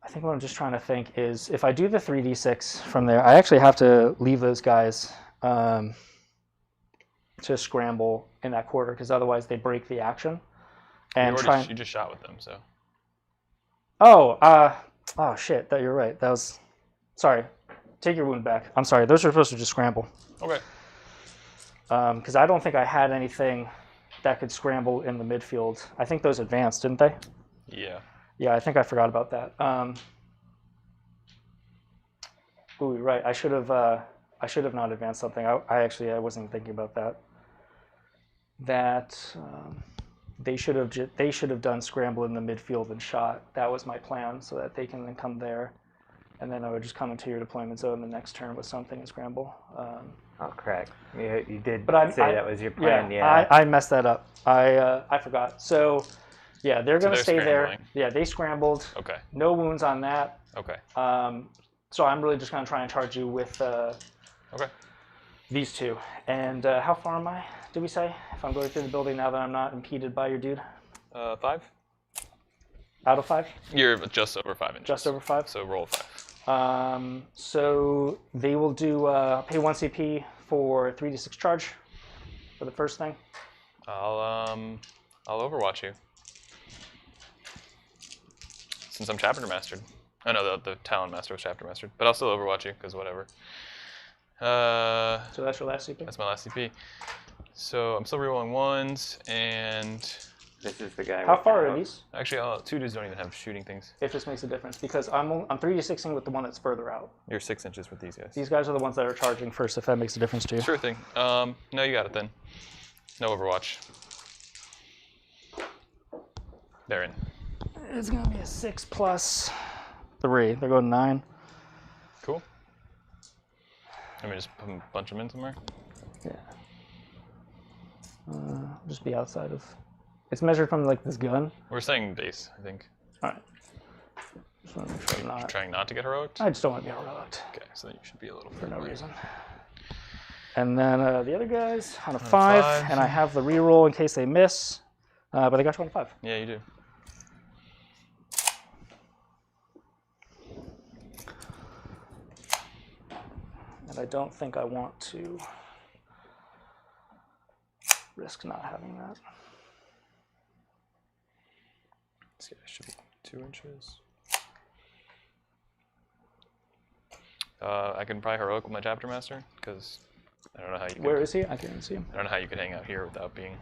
I think what I'm just trying to think is if I do the 3d6 from there, I actually have to leave those guys to scramble in that quarter because otherwise they break the action. And You just shot with them, so. Oh shit! You're right. That was. Sorry. Take your wound back. I'm sorry. Those are supposed to just scramble. Okay. Because I don't think I had anything that could scramble in the midfield. I think those advanced, didn't they? Yeah. Yeah, I think I forgot about that. Ooh, right. I should have not advanced something. I wasn't thinking about that. They should have done scramble in the midfield and shot. That was my plan, so that they can then come there, and then I would just come into your deployment zone the next turn with something and scramble. Oh, correct. You did But say that was your plan. Yeah. I messed that up. I forgot. So, yeah, they're going to stay there. Yeah, they scrambled. Okay. No wounds on that. Okay. So I'm really just going to try and charge you with these two. And how far am I, did we say? If I'm going through the building now that I'm not impeded by your dude? 5. Out of 5? You're just over 5 inches. Just over 5? So roll 5. So they will do pay 1 CP for 3d6 charge for the first thing. I'll overwatch you. Since I'm chapter mastered. I know the Talonmaster was chapter mastered, but I'll still overwatch you because whatever. So that's your last CP? That's my last CP. So I'm still rerolling 1s, and This is the guy. How far are these? actually, 2 dudes don't even have shooting things. If this makes a difference, because I'm 3d6ing with the one that's further out. You're 6 inches with these guys. These guys are the ones that are charging first, if that makes a difference to you. Sure thing. No, you got it then. No overwatch. They're in. It's gonna be a 6 plus 3. They're going 9. Cool. Let me just bunch them in somewhere. Yeah. Just be outside of. It's measured from like this gun. We're saying base, I think. All right. Just want to make sure I'm You're not. trying not to get heroic? I just don't want to be heroic Okay, so then you should be a little for no further. reason. And then the other guys on a 5, 5. and I have the reroll in case they miss. But they got you on a 5. Yeah, you do. And I don't think I want to risk not having that. This guy should be 2 inches. I can probably heroic with my chapter master because I don't know how you. Where is he? I can't see him. I don't know how you could hang out here without being.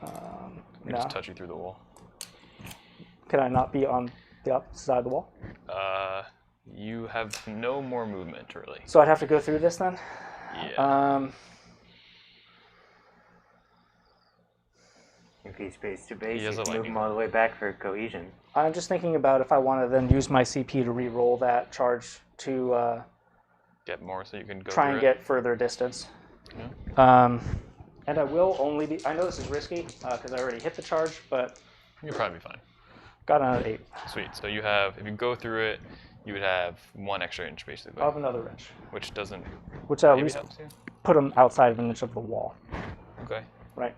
I No. just touch you through the wall. Can I not be on the opposite side of the wall? You have no more movement really. So I'd have to go through this then? Yeah. Increase space to base. He You has a can move lightning them all the way back for cohesion. I'm just thinking about if I want to then use my CP to re-roll that charge to Get more so you can go try through and get further distance. Yeah. And I will only be. I know this is risky because I already hit the charge, but You'll probably be fine. got an 8. Sweet. So you have, if you go through it, you would have 1 extra inch basically, I'll have another wrench, which doesn't which at maybe least helps you. put them outside of an inch of the wall, Okay. right?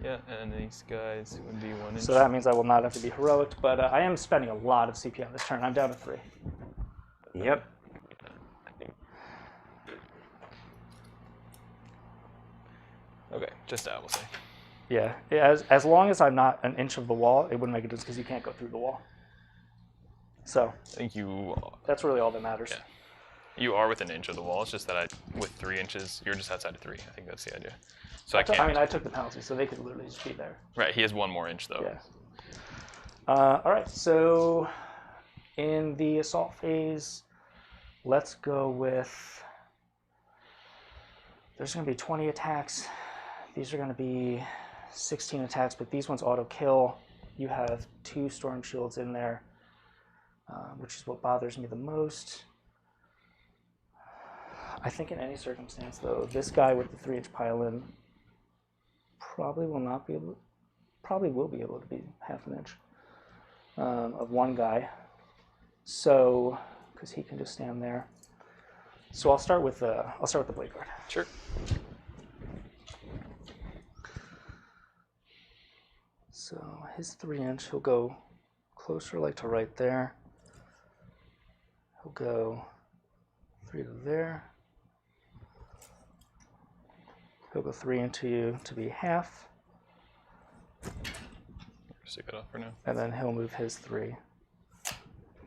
Yeah, and these guys would be 1 inch. So that means I will not have to be heroic, but I am spending a lot of CP on this turn. I'm down to 3. Yep. Okay, just out, we'll say. Yeah, as long as I'm not an inch of the wall, it wouldn't make a difference because you can't go through the wall. So I think you that's really all that matters. Yeah. You are within an inch of the wall. It's just that with 3 inches, you're just outside of 3. I think that's the idea. So I can't. I mean, I took the penalty, so they could literally just be there. Right, he has 1 more inch though. Yeah. All right, so in the assault phase, let's go with. There's going to be 20 attacks. These are going to be 16 attacks, but these ones auto kill. You have 2 storm shields in there, which is what bothers me the most. I think in any circumstance, though, this guy with the 3-inch pile-in probably will be able to be half an inch of one guy. So, because he can just stand there. So I'll start with the Bladeguard. Sure. So his 3-inch, he'll go closer, like to right there. He'll go 3 to there. He'll go 3 into you to be half. Stick it off for now. And then he'll move his 3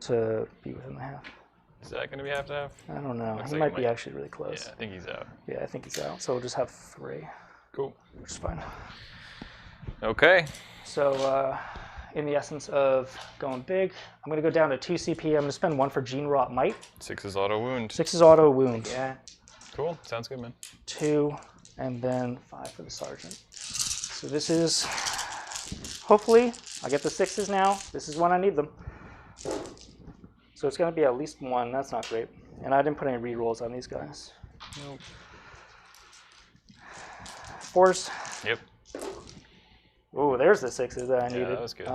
to be within the half. Is that going to be half to half? I don't know. Looks He like might be actually really close. Yeah, I think he's out. Yeah, I think he's out. So we'll just have 3, Cool. which is fine. Okay. So in the essence of going big, I'm going to go down to 2 CP. I'm going to spend 1 for Gene Rot Might. 6 is auto wound. 6 is auto wound. Yeah. Cool. Sounds good, man. 2, and then 5 for the Sergeant. So this is, hopefully, I get the 6s now. This is when I need them. So it's going to be at least 1. That's not great. And I didn't put any rerolls on these guys. Nope. 4s. Yep. Oh, there's the 6s that I needed. Yeah, that was good.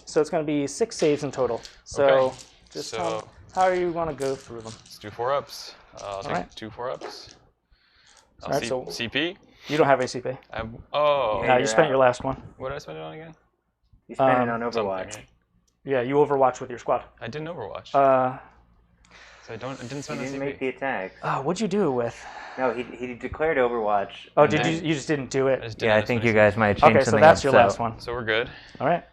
So it's going to be 6 saves in total. So Okay. just So- how are you going to go through them? Let's do 4-ups. I'll take Alright. 2 4-ups. Alright, so CP. you don't have ACP. Oh. Yeah. No, you you're spent out. your last one. What did I spend it on again? You spend it on Something, Overwatch. right? Yeah, you overwatch with your squad. I didn't Overwatch. Uh, So I didn't He spend on didn't CP. make the attack. what'd you do it with? No, he declared Overwatch. Oh, and did then- you just didn't do I it? just didn't Yeah, I have think spend you a guys might have changed Okay, so something that's up, your so- last one. So we're good. All right.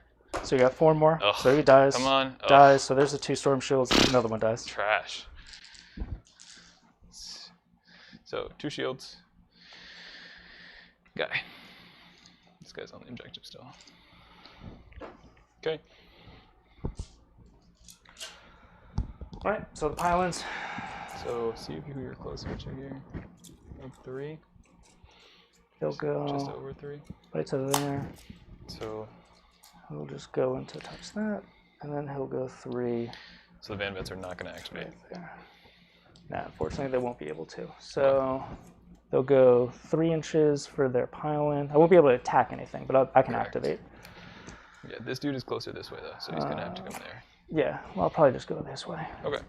So you got 4 more. Ugh, So he dies. Come on. Ugh, Dies. So there's the 2 storm shields. Another one dies. Trash. So 2 shields. Guy. This guy's on the objective still. Okay. All right. So the pylons. So see who you're closer to here. Like 3. He'll go Just over 3. right to there. So He'll just go into touch that, and then he'll go 3 the Van Vets are not going to activate. right there. Nah, unfortunately they won't be able to. So they'll go 3 inches for their pylon. I won't be able to attack anything, but I can Correct. activate. Yeah, this dude is closer this way though, so he's going to have to come there. Yeah, well, I'll probably just go this way. Okay.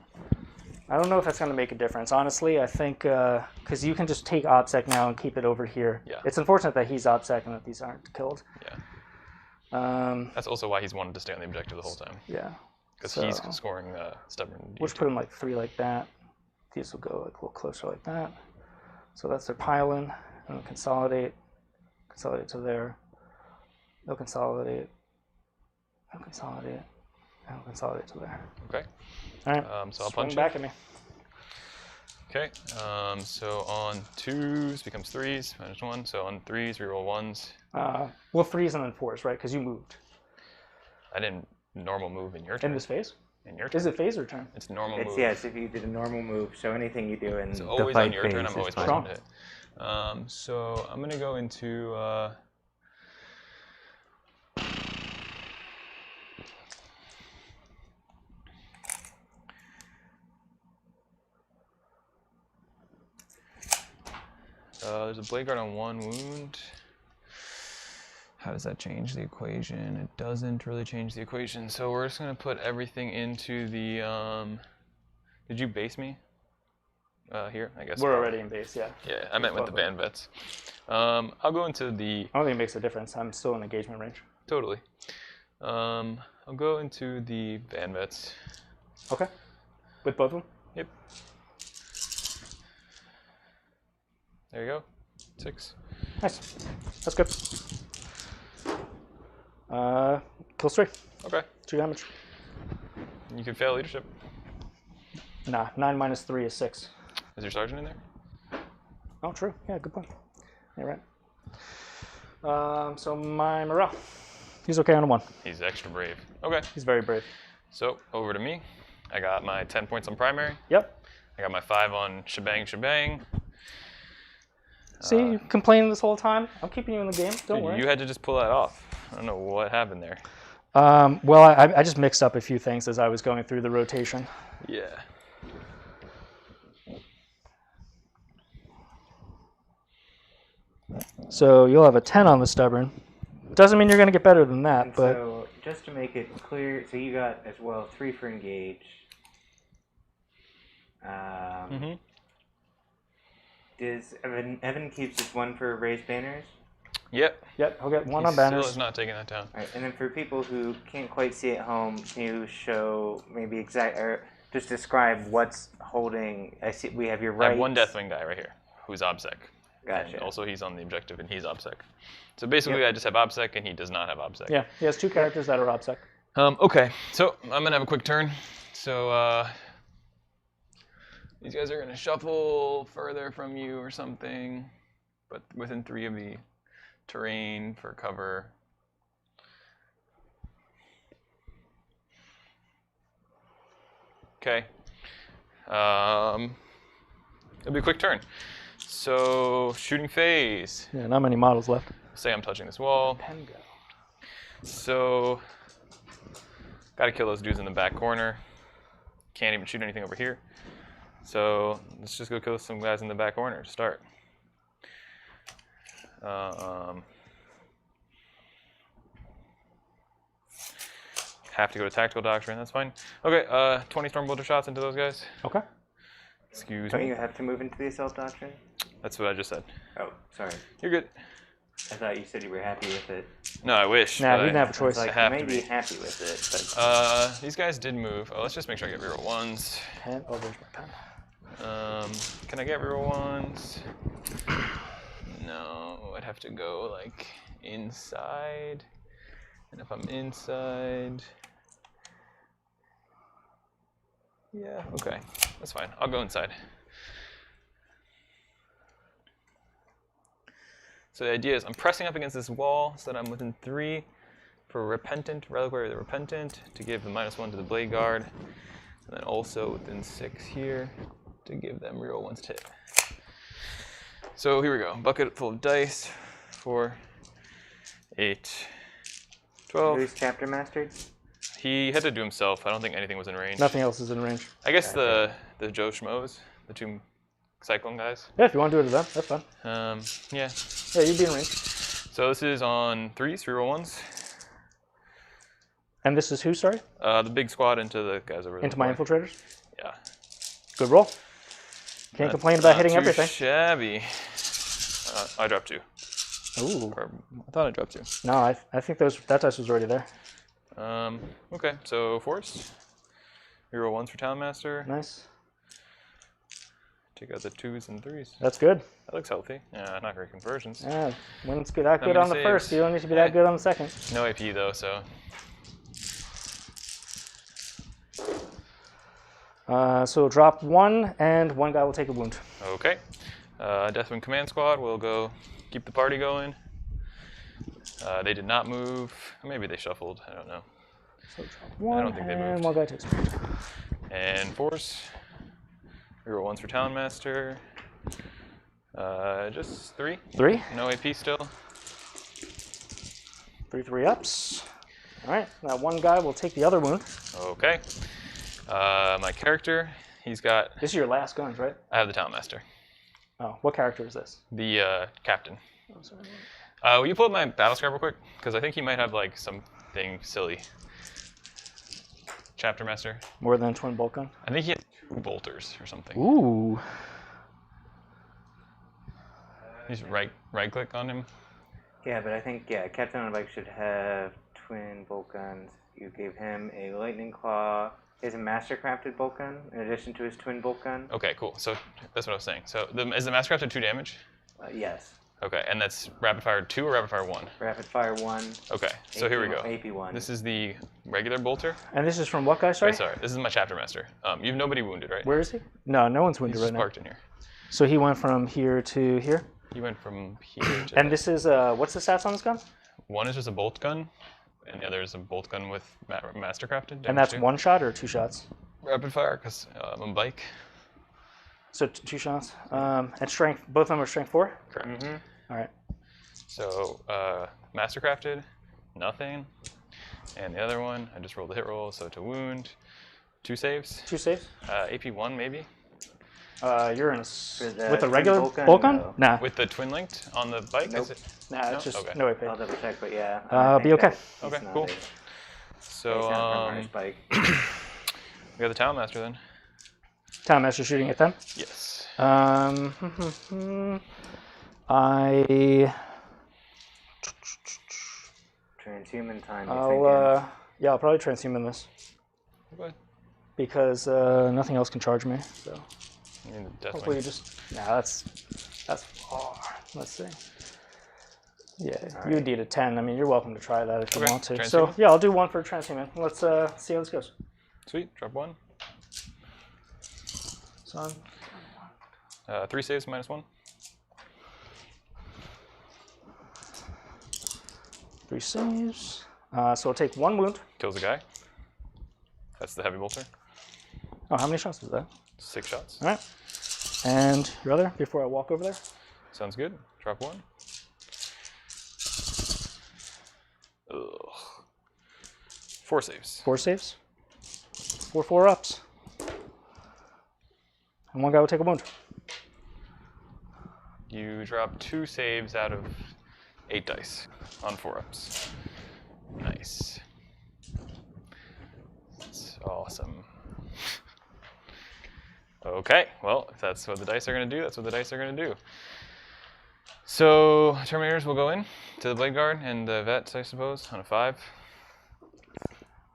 I don't know if that's going to make a difference. Honestly, I think because you can just take OPSEC now and keep it over here. Yeah. It's unfortunate that he's OPSEC and that these aren't killed. Yeah. Um, That's also why he's wanted to stay on the objective the whole time. yeah. Because So- he's scoring stubborn. We'll just put them like 3 like that. These will go like a little closer like that. So that's their pylon. And then consolidate to there. They'll consolidate. They'll consolidate. And they'll consolidate to there. Okay. All right. So I'll Swing punch back you. at me. Okay. So on 2s becomes 3s, -1. So on 3s, reroll 1s. Well, 3s and then 4s, right? Because you moved. I didn't normal move in your turn. In this phase? In your turn. Is it phase or turn? It's normal It's move. yes, if you did a normal move, so anything you do in It's the always fight on your phase turn. I'm is always fine. pushing to hit. So I'm gonna go into. There's a Bladeguard on 1 wound. How does that change the equation? It doesn't really change the equation. So we're just gonna put everything into the. Did you base me? Here, I guess. We're already in base, yeah. Yeah, I meant with the Van Vets. I'll go into the. I don't think it makes a difference. I'm still in engagement range. Totally. I'll go into the Van Vets. Okay. With both of them? Yep. There you go. 6. Nice. That's good. Kills 3. Okay. 2 damage. You can fail leadership. Nah, 9 minus 3 is 6. Is your sergeant in there? Oh, true. Yeah, good point. You're right. So my morale. He's okay on a 1. He's extra brave. Okay. He's very brave. So over to me. I got my 10 points on primary. Yep. I got my 5 on shebang shebang. See, you're complaining this whole time. I'm keeping you in the game. Don't Dude, worry. you had to just pull that off. I don't know what happened there. Well, I just mixed up a few things as I was going through the rotation. Yeah. So you'll have a 10 on the stubborn. Doesn't mean you're going to get better than that, And but so, just to make it clear, so you got as well 3 for engage. Does Evan keeps just 1 for raised banners? Yep. yep, he'll get 1 He on banners. still is not taking that down. All right, and then for people who can't quite see at home, can you show maybe or just describe what's holding? I see we have your I right. have one Deathwing guy right here, who's OBSEC. Gotcha. And also, he's on the objective, and he's OBSEC. So basically, I just have OBSEC, and he does not have OBSEC. Yeah, he has 2 characters that are OBSEC. Okay, so I'm gonna have a quick turn. So these guys are gonna shuffle further from you or something, but within 3 of the terrain for cover. Okay. It'll be a quick turn. So shooting phase. Yeah, not many models left. Say I'm touching this wall. Pengo. So gotta kill those dudes in the back corner. Can't even shoot anything over here. So let's just go kill some guys in the back corner to start. Have to go to tactical doctrine. That's fine. Okay. 20 stormbolter shots into those guys. Okay. Excuse Don't me. you have to move into the assault doctrine? That's what I just said. Oh, sorry. You're good. I thought you said you were happy with it. No, I wish. Nah, but you didn't have a I was choice. like, I have you to may be be. happy with it, but These guys did move. Oh, let's just make sure I get reroll ones. Pen. Oh, there's my pen. Can I get reroll ones? No, I'd have to go like inside. And if I'm inside, yeah, okay, that's fine. I'll go inside. So the idea is I'm pressing up against this wall so that I'm within 3 for Repentant, Reliquary of the Repentant, to give the -1 to the Bladeguard, and then also within 6 here to give them reroll ones to hit. So here we go. Bucket full of dice. 4, 8, 12. who's chapter mastered? He had to do himself. I don't think anything was in range. Nothing else is in range. I guess the Joe Schmoes, the 2 Cyclone guys. Yeah, if you want to do it to them, that's fine. Yeah. Yeah, you'd be in range. So this is on 3s, reroll ones. And this is who, sorry? The big squad into the guys over there. Into my infiltrators? Yeah. Good roll. Can't complain about hitting too everything. Shabby. I dropped 2. Ooh. Or, I thought I dropped 2. No, I think that dice was already there. Okay, so Force. Reroll ones for Talonmaster. Nice. Take out the 2s and 3s. That's good. That looks healthy. Yeah, not great conversions. Yeah, when it's good, that How good many on the saves? first, you don't need to be that good on the second. No AP though, so. So drop 1, and 1 guy will take a wound. Okay. Deathwing Command Squad will go keep the party going. They did not move. Maybe they shuffled. I don't know. So drop 1, don't think they and moved. 1 guy takes a wound. And Force. Reroll ones for Talonmaster. Just 3. 3. No AP still. 3 ups. All right, now 1 guy will take the other wound. Okay. My character, he's got. This is your last guns, right? I have the Talonmaster. Oh, what character is this? The captain. Oh, sorry. Will you pull up my battle scribe real quick? Because I think he might have like something silly. Chapter Master. More than a twin bolt gun? I think he has 2 bolters or something. Ooh. You just right click on him. Yeah, but I think Captain on a Bike should have twin bolt guns. You gave him a lightning claw. He has a mastercrafted bolt gun in addition to his twin bolt gun. Okay, cool. So that's what I was saying. So is the Mastercrafted 2 damage? Yes. Okay, and that's rapid fire 2 or rapid fire 1? Rapid fire 1. Okay, so here we go. AP 1. This is the regular bolter. And this is from what guy, sorry? Wait, sorry, this is my Chapter Master. You have nobody wounded, right? Where is he? No, no one's wounded He's right now. sparked in here. So he went from here to here? He went from here to. And this is, what's the stats on this gun? 1 is just a bolt gun, and the other is a bolt gun with Mastercrafted. And that's damage 1 shot or 2 shots? Rapid fire, because I'm a bike. So 2 shots. And strength, both of them are strength 4? Correct. All right. So Mastercrafted, nothing. And the other one, I just rolled the hit roll, so to wound, 2 saves. 2 saves? AP 1 maybe. You're in a the with a twin regular bolt gun? bolt gun? No. Nah. With the twin linked on the bike? Nope. Is it? Nah, it's No? just Okay. no AP. I'll double check, but yeah. Be think okay. that he's Okay, not cool. a- So, he's not from our spike. we got the Talonmaster then. Talonmaster shooting at them. Yes. I. Transhuman time. I'll probably transhuman this Okay. because nothing else can charge me. So I mean, the hopefully you Deathwing. just. Nah, that's far. Let's see. Yeah, All you right. need a 10. I mean, you're welcome to try that if you Okay, want to. transhuman. So yeah, I'll do one for transhuman. Let's see how this goes. Sweet. Drop one. Son. 3 saves -1. 3 saves. So I'll take 1 wound. Kills a guy. That's the heavy bolter. Oh, how many shots was that? 6 shots. All right. And your other before I walk over there. Sounds good. Drop 1. Ugh. 4 saves. 4 saves. 4 4-ups. And 1 guy will take a wound. You drop 2 saves out of 8 dice on 4-ups. Nice. That's awesome. Okay, well, if that's what the dice are going to do, that's what the dice are going to do. So, Terminators will go in to the Bladeguard and the Vets, I suppose, on a 5.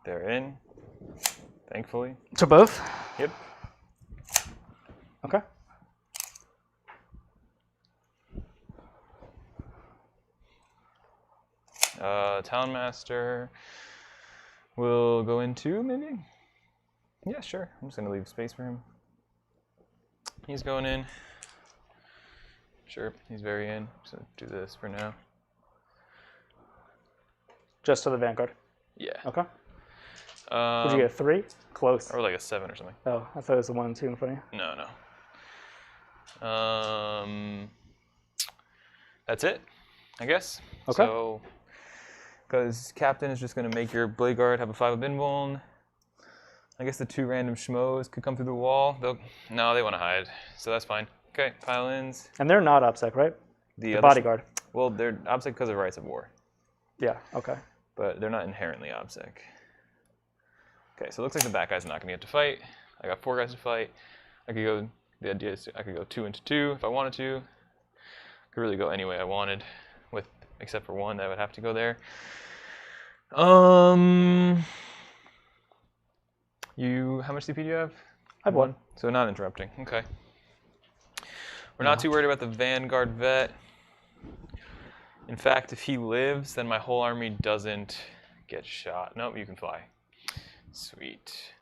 They're in, thankfully. To both? Yep. Okay. Talonmaster will go in too, maybe? Yeah, sure. I'm just going to leave space for him. He's going in. Sure, he's very in. Just going to do this for now. Just to the Vanguard. Yeah. Okay. Did you get a 3? Close. Or like a 7 or something. Oh, I thought it was the 1 and 2 in front of you. No. That's it, I guess. Okay. So, because Captain is just going to make your Bladeguard have a 5 of invuln. I guess the 2 random schmoes could come through the wall. No, they want to hide, so that's fine. Okay, pile-ins. And they're not OBSEC, right? The bodyguard. Well, they're OBSEC because of Rites of War, Yeah, okay. but they're not inherently OBSEC. Okay, so it looks like the back guy's not going to get to fight. I got 4 guys to fight. I could go. The idea is I could go 2 into 2 if I wanted to. Could really go any way I wanted, except for 1 that would have to go there. How much CP do you have? I have 1. So not interrupting. Okay. We're not too worried about the Vanguard vet. In fact, if he lives, then my whole army doesn't get shot. Nope, you can fly. Sweet.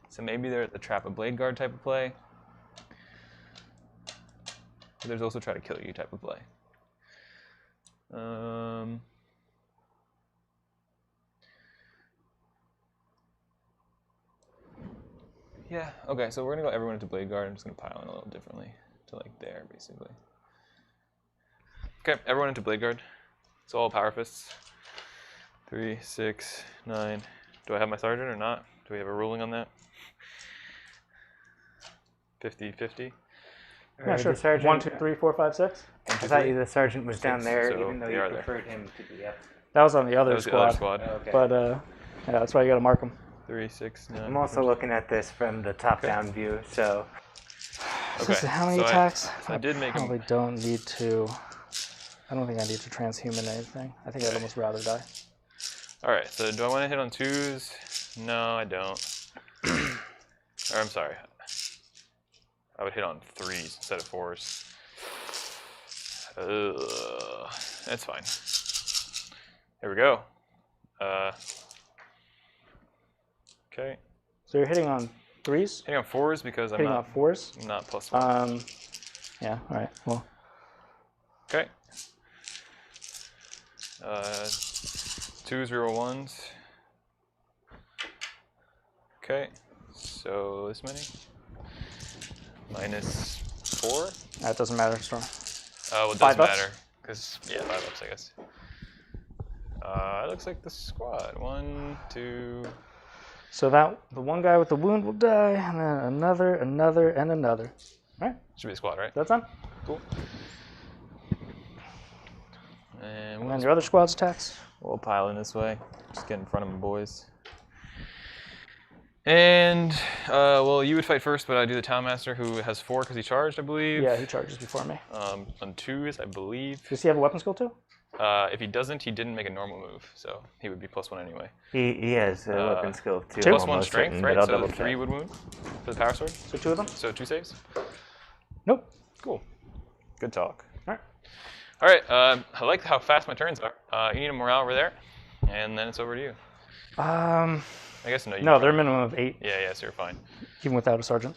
So maybe they're at the trap a Bladeguard type of play. But there's also try to kill you type of play. Yeah, okay, so we're gonna go everyone into Bladeguard. I'm just gonna pile in a little differently to like there, basically. Okay, everyone into Bladeguard. It's all power fists. 3, 6, 9. Do I have my sergeant or not? Do we have a ruling on that? 50-50. Yeah, sure. The sergeant, 1, 2, 3, 4, 5, 6. I thought the sergeant was down there, So even though they you are there. preferred him to be up. That was on the other That was the squad. other squad. Oh, okay. But yeah, that's why you got to mark them. 3, 6, 9. I'm also looking at this from the top-down view, so Okay, How many so attacks? I did make him. Probably don't need to. I don't think I need to transhuman anything. I think I'd almost rather die. All right, so do I want to hit on 2s? No, I don't. Or I'm sorry. I would hit on 3s instead of 4s. That's fine. Here we go. Okay. So you're hitting on 3s? Hitting on 4s because I'm Hitting not on 4s? I'm not +1. Yeah, alright. Well, Okay. 2s, reroll 1s. Okay. So this many. -4. that doesn't matter, Storm. Oh, it 5 doesn't ups? matter. Because, yeah, 5 ups, I guess. It looks like the squad. 1, 2. So that the one guy with the wound will die, and then another, and another. All right. Should be a squad, right? That's on. Cool. And And then your other squad's attacks. we'll pile in this way. Just get in front of my boys. And, well, you would fight first, but I do the Talonmaster, who has 4 because he charged, I believe. Yeah, he charges before me. On 2s, I believe. Does he have a weapon skill too? If he doesn't, he didn't make a normal move, so he would be +1 anyway. He has a weapon skill of 2. +1 strength, certain, right? but I'll So double 3 check. would wound for the power sword. So 2 of them? So 2 saves. Nope. Cool. Good talk. All right. All right. I like how fast my turns are. You need a morale over there, and then it's over to you. I guess no. You No, can- they're a minimum of 8, Yeah, so you're fine. even without a sergeant.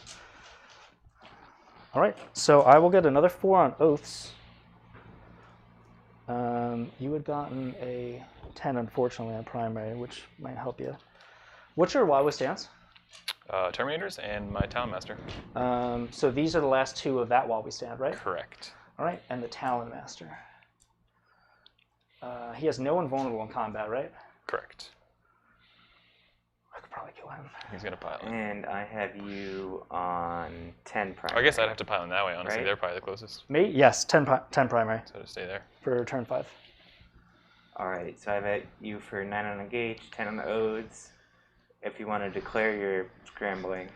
All right, so I will get another 4 on oaths. You had gotten a 10, unfortunately, on primary, which might help you. What's your WAAAAGH stance? Terminators and my Talonmaster. So these are the last 2 of that while we stand, right? Correct. All right, and the Talonmaster. He has no invulnerable in combat, right? Correct. I could probably kill him. He's gonna pile in. And I have you on 10 primary. I guess I'd have to pile in that way. Honestly, Right? they're probably the closest. Me? Yes, 10 primary So to stay there. for turn 5. Alright, so I've at you for 9 on engage, 10 on the oaths. If you want to declare your scrambling,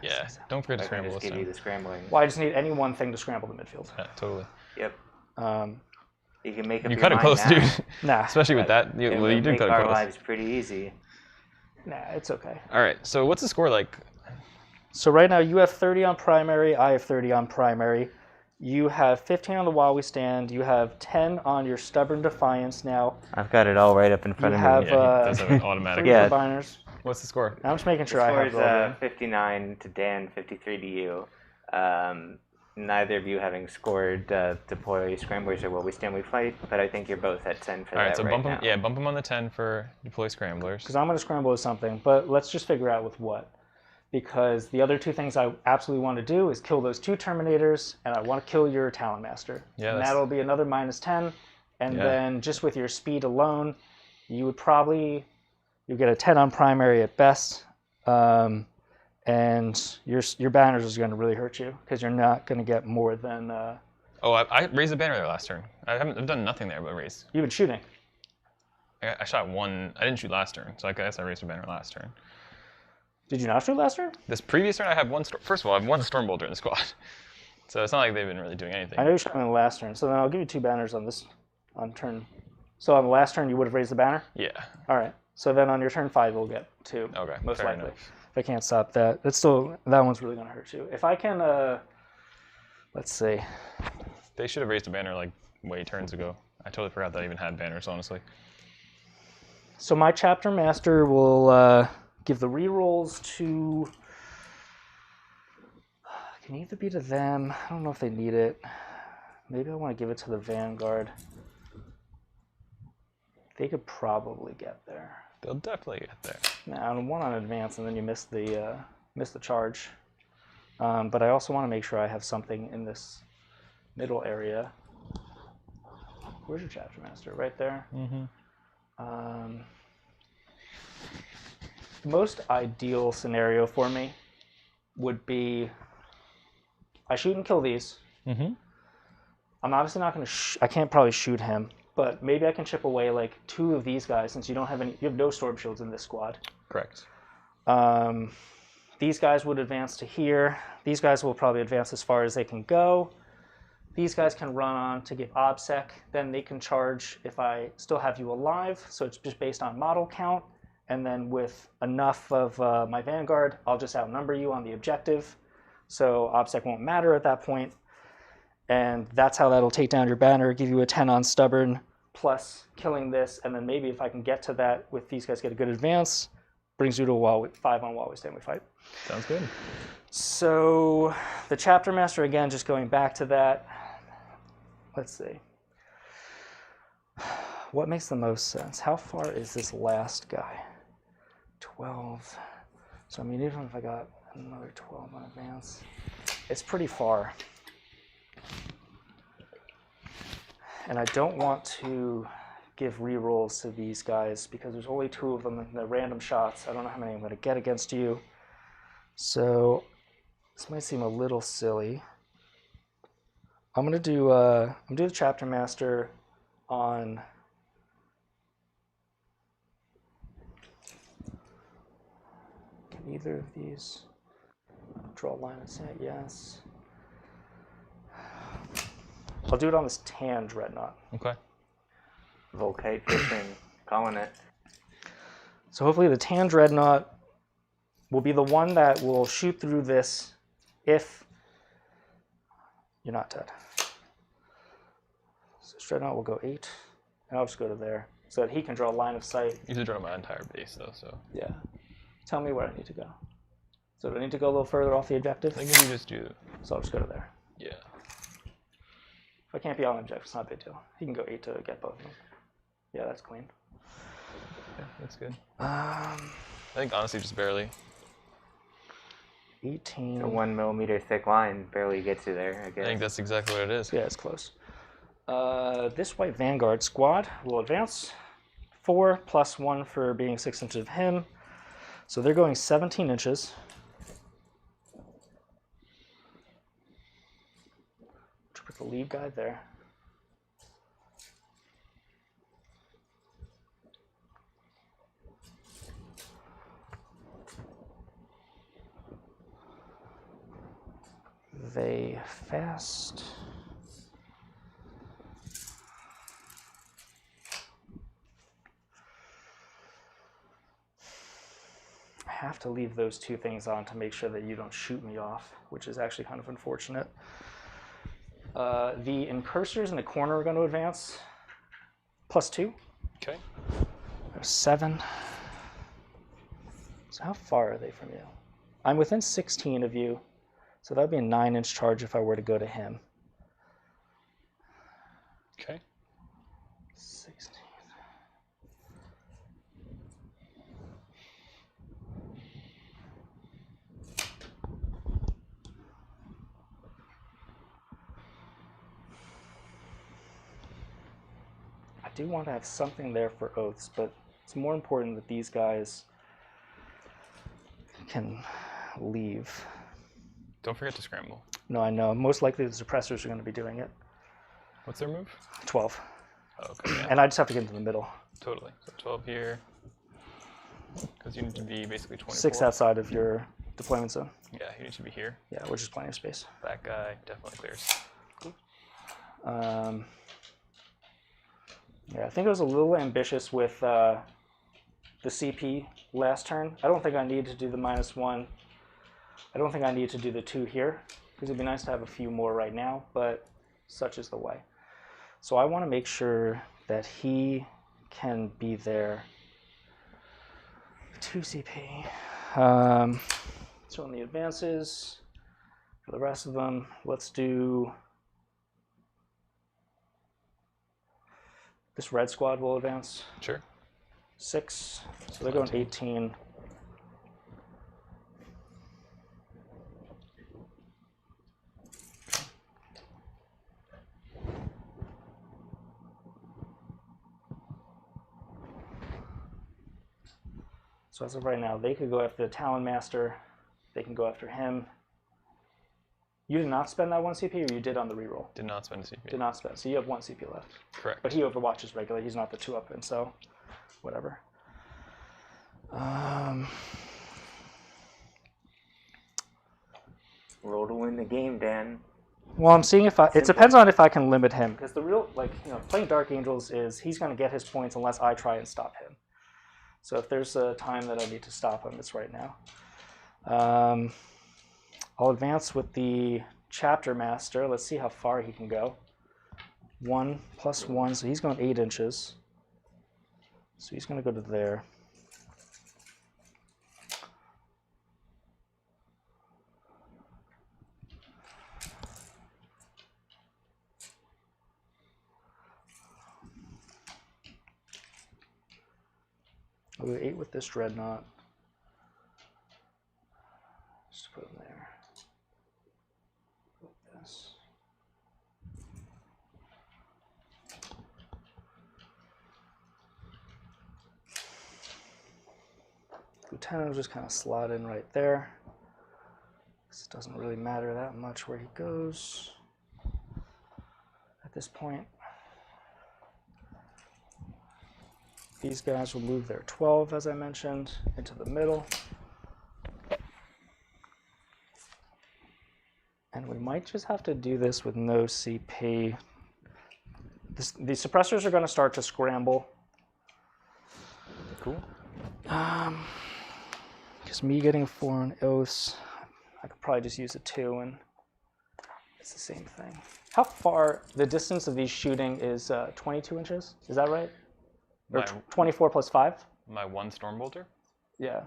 Yeah. Don't forget to I can scramble just this give you time. the scrambling. Well, I just need any one thing to scramble the midfield. Yeah, totally. Yep. You can make up You your cut it mind close, now. dude. Nah, Especially with that. You, It well, you would did make cut it our close. lives pretty easy. nah, it's okay. All right. So what's the score like? So right now you have 30 on primary, I have 30 on primary. You have 15 on the while we stand. You have 10 on your stubborn defiance now. I've got it all right up in front You of have me. Yeah, he does have an automatic. 3 Yeah. combiners. What's the score? I'm just making The sure I score have is it all in. 59 to Dan, 53 to you. Neither of you having scored deploy scramblers or will we stand we fight, but I think you're both at 10 for All right. that So right bump now. him. Yeah, bump him on the 10 for deploy scramblers. Because I'm going to scramble with something, but let's just figure out with what. Because the other 2 things I absolutely want to do is kill those 2 Terminators, and I want to kill your Talonmaster. Yeah, And that's- that'll be another -10. And Yeah. then just with your speed alone, you would probably, you'll get a 10 on primary at best. And your banners is going to really hurt you because you're not going to get more than. Oh, I raised the banner there last turn. I've done nothing there but raise. You've been shooting. I shot 1. I didn't shoot last turn, so I guess I raised the banner last turn. Did you not shoot last turn? This previous turn, I have 1. First of all, I have 1 Stormbolter in the squad, so it's not like they've been really doing anything. I know you shot me on the last turn, so then I'll give you 2 banners on turn. So on the last turn, you would have raised the banner? Yeah. All right. So then on your turn 5, we'll get 2. Okay. Most fair likely. enough. If I can't stop that, it's still, that one's really going to hurt you. If I can, let's see. They should have raised a banner like way turns ago. I totally forgot that I even had banners, honestly. So my chapter master will give the rerolls to. Can either be to them. I don't know if they need it. Maybe I want to give it to the Vanguard. They could probably get there. They'll definitely get there. Now, on 1 on advance, and then you miss the charge. But I also want to make sure I have something in this middle area. Where's your chapter master? Right there. Mm-hmm. The most ideal scenario for me would be I shoot and kill these. Mm-hmm. I'm obviously not going to. I can't probably shoot him, but maybe I can chip away like 2 of these guys since you don't have any. You have no storm shields in this squad. Correct. These guys would advance to here. These guys will probably advance as far as they can go. These guys can run on to give OBSEC. Then they can charge if I still have you alive. So it's just based on model count. And then with enough of my Vanguard, I'll just outnumber you on the objective. So OBSEC won't matter at that point. And that's how that'll take down your banner, give you a 10 on stubborn, plus killing this. And then maybe if I can get to that with these guys get a good advance, brings you to a 5 on while we stand we fight. Sounds good. So the chapter master, again, just going back to that. Let's see. What makes the most sense? How far is this last guy? 12. So I mean, even if I got another 12 on advance, it's pretty far. And I don't want to give rerolls to these guys because there's only 2 of them and they're random shots. I don't know how many I'm going to get against you. So This might seem a little silly. I'm gonna do the Chapter Master on can either of these draw a line of sight? Yes. I'll do it on this tan dreadnought. Okay. Volkite fishing, calling it. So hopefully the tan dreadnought will be the one that will shoot through this if you're not dead. So this dreadnought will go 8, and I'll just go to there so that he can draw a line of sight. You should draw my entire base though, so. Yeah. Tell me where I need to go. So do I need to go a little further off the objective? I think if you just do. So I'll just go to there. Yeah. If I can't be on the objective, it's not a big deal. He can go 8 to get both of them. Yeah, that's clean. Yeah, that's good. Um, I think honestly just barely. 18. A 1 millimeter thick line barely gets you there, I guess. I think that's exactly what it is. Yeah, it's close. This white Vanguard squad will advance. 4 plus 1 for being 6 inches of him. So they're going 17 inches. Put the lead guide there. They fast. I have to leave those 2 things on to make sure that you don't shoot me off, which is actually kind of unfortunate. The incursors in the corner are going to advance. +2. Okay. There's 7. So how far are they from you? I'm within 16 of you, so that would be a 9-inch charge if I were to go to him. Okay. 16. I do want to have something there for oaths, but it's more important that these guys can leave. Don't forget to scramble. No, I know. Most likely the suppressors are going to be doing it. What's their move? 12. Oh, okay. Yeah. And I just have to get into the middle. Totally. So 12 here. Because you need to be basically 24. 6 outside of your deployment zone. Yeah, you need to be here. Yeah, which is plenty of space. That guy definitely clears. Yeah, I think I was a little ambitious with the CP last turn. I don't think I need to do the -1. I don't think I need to do the 2 here, because it'd be nice to have a few more right now, but such is the way. So I want to make sure that he can be there. 2 CP. So on the advances, for the rest of them, let's do... This red squad will advance. Sure. 6, so they're going 18. So as of right now, they could go after the Talonmaster. They can go after him. You did not spend that 1 CP, or you did on the reroll? Did not spend a CP. Did not spend. So you have 1 CP left. Correct. But he overwatches regularly. He's not the 2-up, and so whatever. Roll to win the game, Dan. Well, I'm seeing if it depends on if I can limit him, because the real, playing Dark Angels is he's going to get his points unless I try and stop him. So if there's a time that I need to stop him, it's right now. I'll advance with the Chapter Master. Let's see how far he can go. 1 plus 1, so he's going 8 inches. So he's going to go to there. I'll go 8 with this Dreadnought. Just put him there. Like this. Lieutenant will just kind of slot in right there. Doesn't really matter that much where he goes at this point. These guys will move their 12, as I mentioned, into the middle. And we might just have to do this with no CP. The suppressors are going to start to scramble. Cool. Because me getting 4 on oaths, I could probably just use a 2 and it's the same thing. How far, the distance of these shooting is 22 inches? Is that right? Or 24 plus 5? My 1 Stormbolter? Yeah.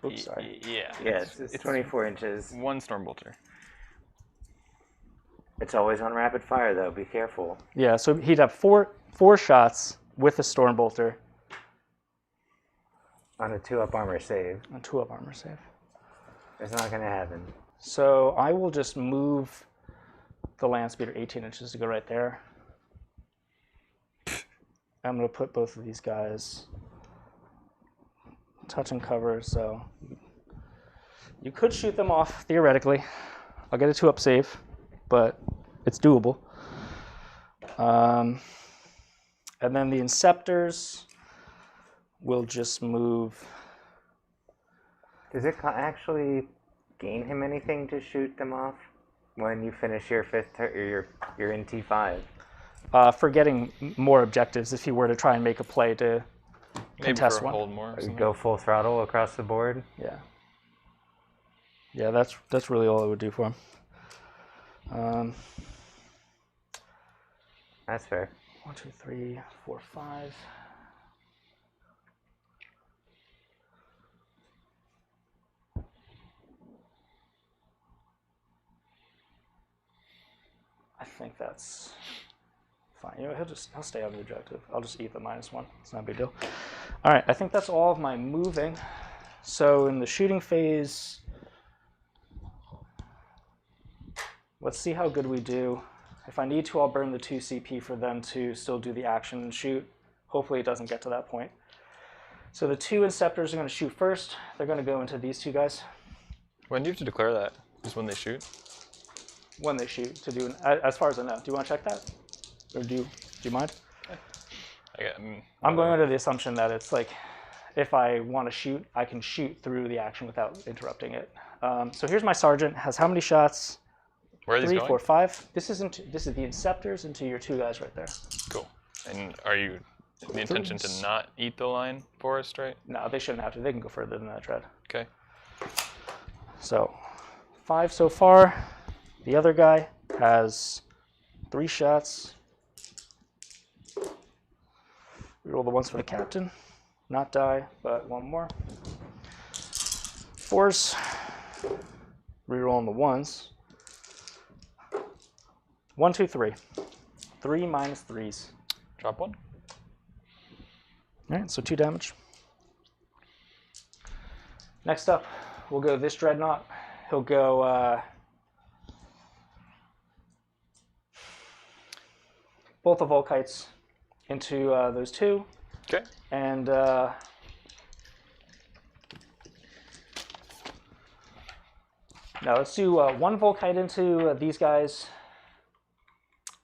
Oops, sorry. Yeah. Yeah, it's 24 inches. 1 Stormbolter. It's always on rapid fire, though. Be careful. Yeah, so he'd have four shots with a Stormbolter. On a 2-up armor save. A 2-up armor save. It's not going to happen. So I will just move the land speeder 18 inches to go right there. I'm going to put both of these guys touch and cover, so you could shoot them off theoretically. I'll get a 2-up save, but it's doable. And then the Inceptors will just move. Does it actually gain him anything to shoot them off when you finish your 5th or you're in T5? For getting more objectives if he were to try and make a play to contest for one. Hold more. You go full throttle across the board? Yeah. Yeah, that's really all it would do for him. That's fair. 1, 2, 3, 4, 5. I think that's fine. You know, he'll stay on the objective. I'll just eat the -1. It's not a big deal. All right, I think that's all of my moving. So in the shooting phase, let's see how good we do. If I need to, I'll burn the 2 CP for them to still do the action and shoot. Hopefully it doesn't get to that point. So the 2 Inceptors are going to shoot first. They're going to go into these 2 guys. When do you have to declare that? Just when they shoot? When they shoot, to do, as far as I know. Do you want to check that? Or do you mind? I'm going under the assumption that it's like, if I want to shoot, I can shoot through the action without interrupting it. So here's my Sergeant. Has how many shots? Where are these 3, going? 4, 5. This is the Inceptors into your 2 guys right there. Cool. And are you the intention to not eat the line forest, right? No, they shouldn't have to. They can go further than that, Tread. Okay. So 5 so far. The other guy has 3 shots. Reroll the ones for the captain. Not die, but 1 more. 4s. Rerolling the 1s. 1, 2, 3. 3 minus 3s. Drop 1. All right, so 2 damage. Next up, we'll go this Dreadnought. He'll go both the Volkites into those 2. Okay. And now let's do 1 Volkite into these guys,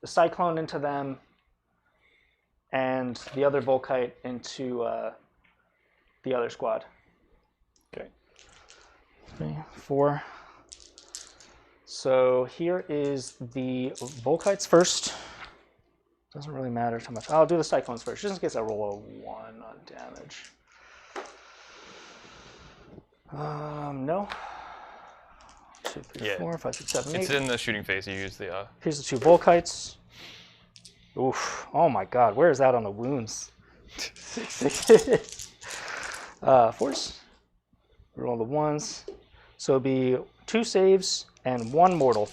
the Cyclone into them, and the other Volkite into the other squad. Okay. 3, 4. So here is the Volkites first. Doesn't really matter too much. I'll do the Cyclones first, just in case I roll a 1 on damage. No. 2, 3, 4, 5, 6, 7, 8. It's in the shooting phase. You use the. Here's the 2 Volkites. Oof. Oh my god, where is that on the wounds? 4s. Roll the 1s. So it'll be 2 saves and 1 mortal.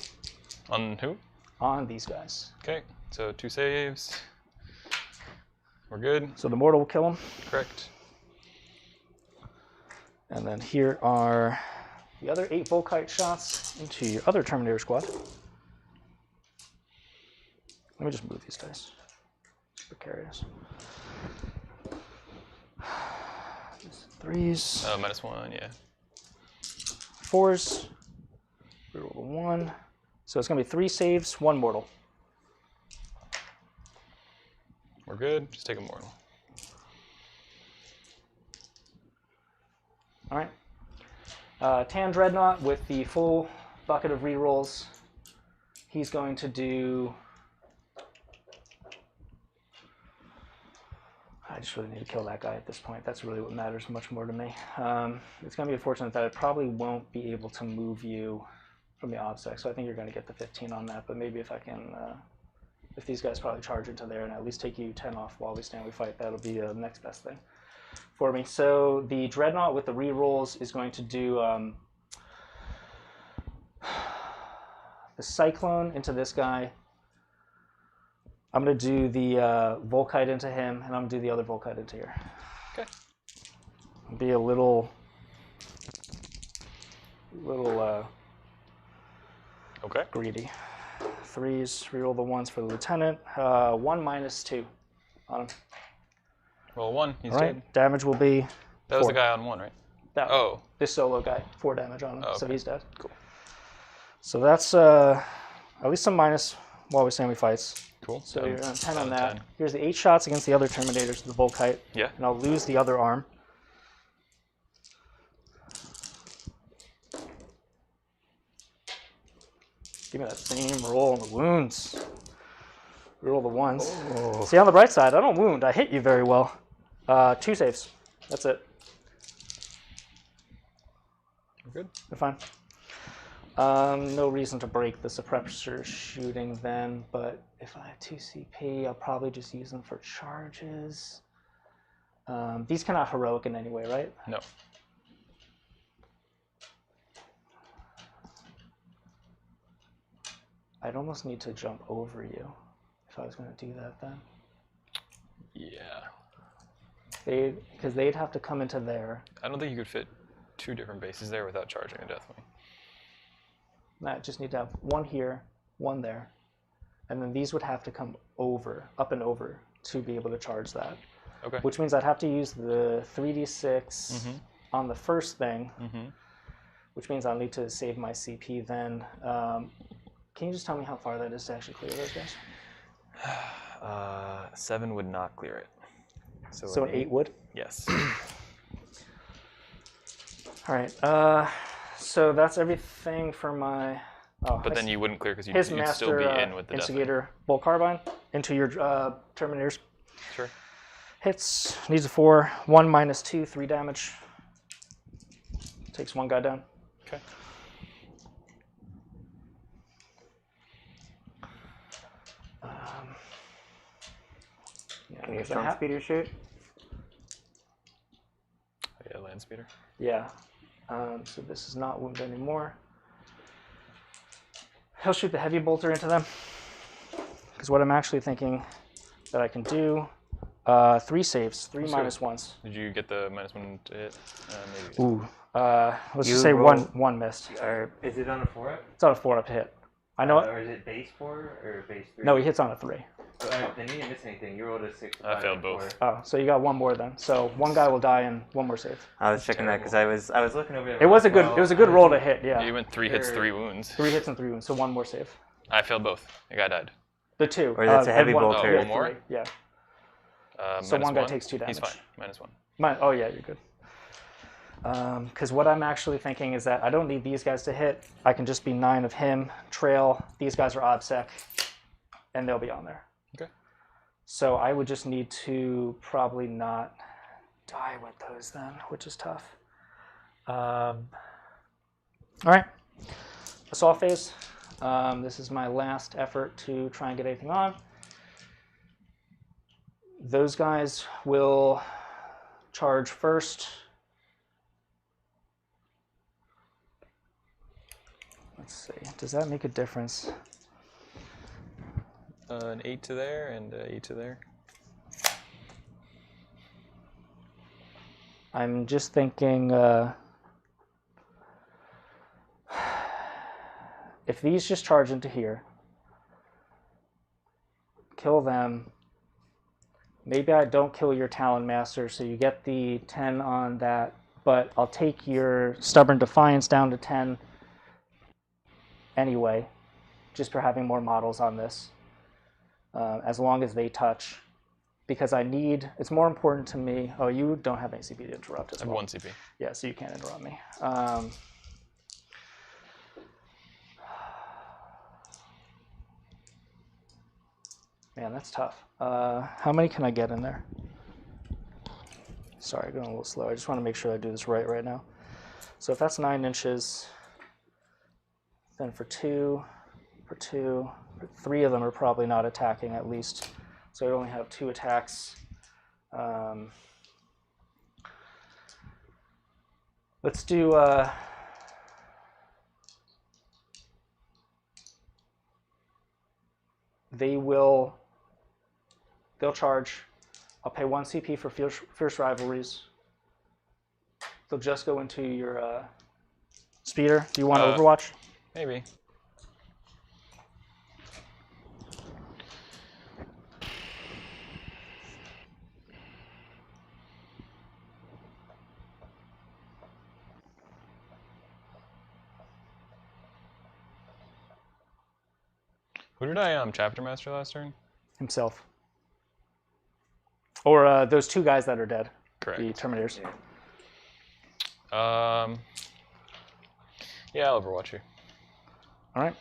On who? On these guys. Okay. So 2 saves. We're good. So the mortal will kill him. Correct. And then here are the other 8 Volkite shots into your other Terminator squad. Let me just move these dice. Precarious. 3s. -1, yeah. 4s. Reroll the 1. So it's going to be 3 saves, 1 mortal. We're good. Just take a mortal. All right. Tan Dreadnought with the full bucket of rerolls. He's going to do... I just really need to kill that guy at this point. That's really what matters much more to me. It's going to be unfortunate that I probably won't be able to move you from the OBSEC, so I think you're going to get the 15 on that, but maybe if I can... if these guys probably charge into there and at least take you 10 off while we stand we fight, that'll be the next best thing for me. So the Dreadnought with the rerolls is going to do the Cyclone into this guy. I'm going to do the Volkite into him, and I'm going to do the other Volkite into here. Okay. Be a little Okay. greedy. 3s, reroll the 1s for the Lieutenant. 1 -2 on him. Roll 1. He's All right, dead. damage will be That was 4. the guy on 1, right? That, Oh. This solo guy, 4 damage on him, Oh, so okay. he's dead. Cool. So that's at least some minus while we stand we fights. Cool. So you're on 10 on down that. 10. Here's the 8 shots against the other Terminators with the Volkite. Yeah. And I'll lose the other arm. Give me that same roll on the wounds. Reroll the 1s. Oh. See, on the bright side, I don't wound. I hit you very well. 2 saves. That's it. We're good. You're fine. No reason to break the suppressor shooting then, but if I have 2 CP, I'll probably just use them for charges. These cannot heroic in any way, right? No. I'd almost need to jump over you if I was going to do that then. Yeah. Because they'd have to come into there. I don't think you could fit 2 different bases there without charging a Deathwing. I just need to have 1 here, 1 there. And then these would have to come over, up and over, to be able to charge that. Okay. Which means I'd have to use the 3d6 on the first thing, which means I'll need to save my CP then. Can you just tell me how far that is to actually clear those guys? 7 would not clear it. So an 8 would? Yes. All right. So that's everything for my... Oh, But then you wouldn't clear because you'd his still master be in with the Deathwing. instigator bolt carbine into your Terminators. Sure. Hits, needs a 4, 1 -2, 3 damage. Takes 1 guy down. Okay. Yeah, Can you 'cause I storm have- speeder shoot? Yeah, land speeder. Yeah. So this is not wound anymore. He'll shoot the heavy bolter into them. Because what I'm actually thinking that I can do, 3 saves, 3 -1s. Did you get the -1 to hit? Maybe. Ooh. Let's You just say roll- one missed. Or is it on a 4-up? It's on a 4-up to hit. I know it. Or is it base 4 or base 3? No, he hits on a 3. Then you didn't miss anything. You rolled a 6. I failed both. Oh, so you got 1 more then. So 1 guy will die and 1 more save. I was checking that because I was looking over there. It was a good roll to hit. Yeah. You went 3 hits, 3 wounds. 3 hits and 3 wounds. So 1 more save. I failed both. The guy died. The 2. Or that's a heavy and bolter. yeah, One more? 3. Yeah. So Minus 1 guy 1? takes 2 damage. He's fine. -1. Oh yeah, you're good. Because what I'm actually thinking is that I don't need these guys to hit. I can just be 9 of him, trail. These guys are OBSEC, and they'll be on there. Okay. So I would just need to probably not die with those then, which is tough. All right. Assault phase. This is my last effort to try and get anything on. Those guys will charge first. Let's see. Does that make a difference? An 8 to there and 8 to there. I'm just thinking if these just charge into here, kill them. Maybe I don't kill your Talonmaster, so you get the 10 on that but I'll take your Stubborn Defiance down to 10 anyway, just for having more models on this, as long as they touch, because it's more important to me. Oh, you don't have any CP to interrupt as well. I have 1 CP. Yeah, so you can't interrupt me. Man, that's tough. How many can I get in there? Sorry, going a little slow. I just want to make sure I do this right now. So if that's 9 inches, then for 3 of them are probably not attacking at least. So I only have 2 attacks. Let's do they'll charge. I'll pay 1 CP for Fierce Rivalries. They'll just go into your speeder. Do you want Overwatch? Maybe. Who did I chapter master last turn? Himself. Or those 2 guys that are dead. Correct. The Terminators. Yeah, I'll Overwatch you. All right.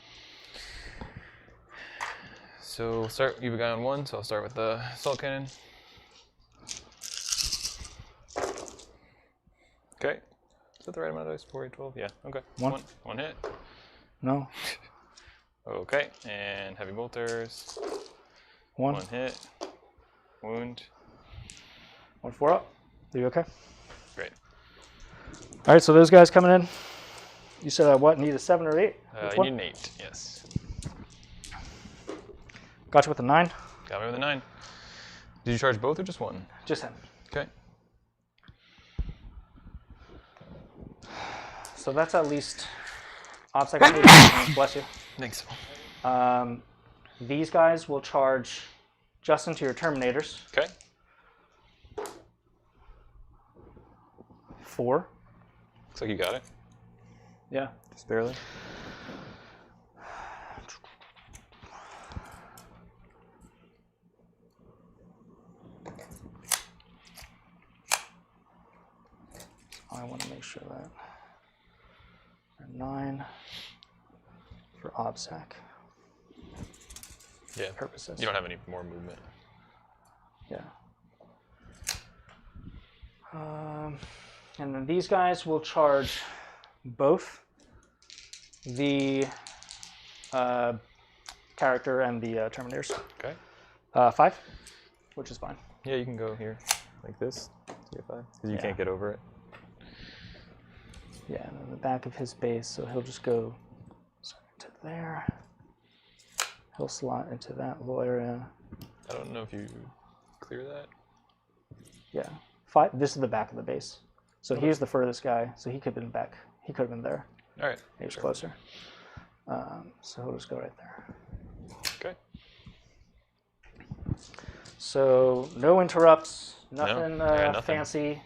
So we'll start. You've got on 1, so I'll start with the assault cannon. Okay. Is that the right amount of dice? 4, 8, 12? Yeah. Okay. 1 hit. No. Okay. And heavy bolters. 1 hit. Wound. 1 4 up. Are you okay? Great. All right, so those guys coming in. You said I need a 7 or 8? You need an 8, yes. Got you with a 9. Got me with a 9. Did you charge both or just 1? Just him. Okay. So that's at least OPSEC. Bless you. Thanks. These guys will charge just into your Terminators. Okay. 4. Looks like you got it. Yeah. Just barely. I want to make sure that 9 for OBSEC. Yeah. Purposes. You don't have any more movement. Yeah. And then these guys will charge both the character and the Terminators. Okay. 5, which is fine. Yeah, you can go here, like this. You get 5, because you can't get over it. Yeah, and then the back of his base, so he'll just go into there. He'll slot into that little area. I don't know if you clear that. Yeah. 5. This is the back of the base. So here's the furthest guy. So he could have been back. He could have been there. All right. He was closer. So he'll just go right there. Okay. So no interrupts. Nothing, nothing fancy.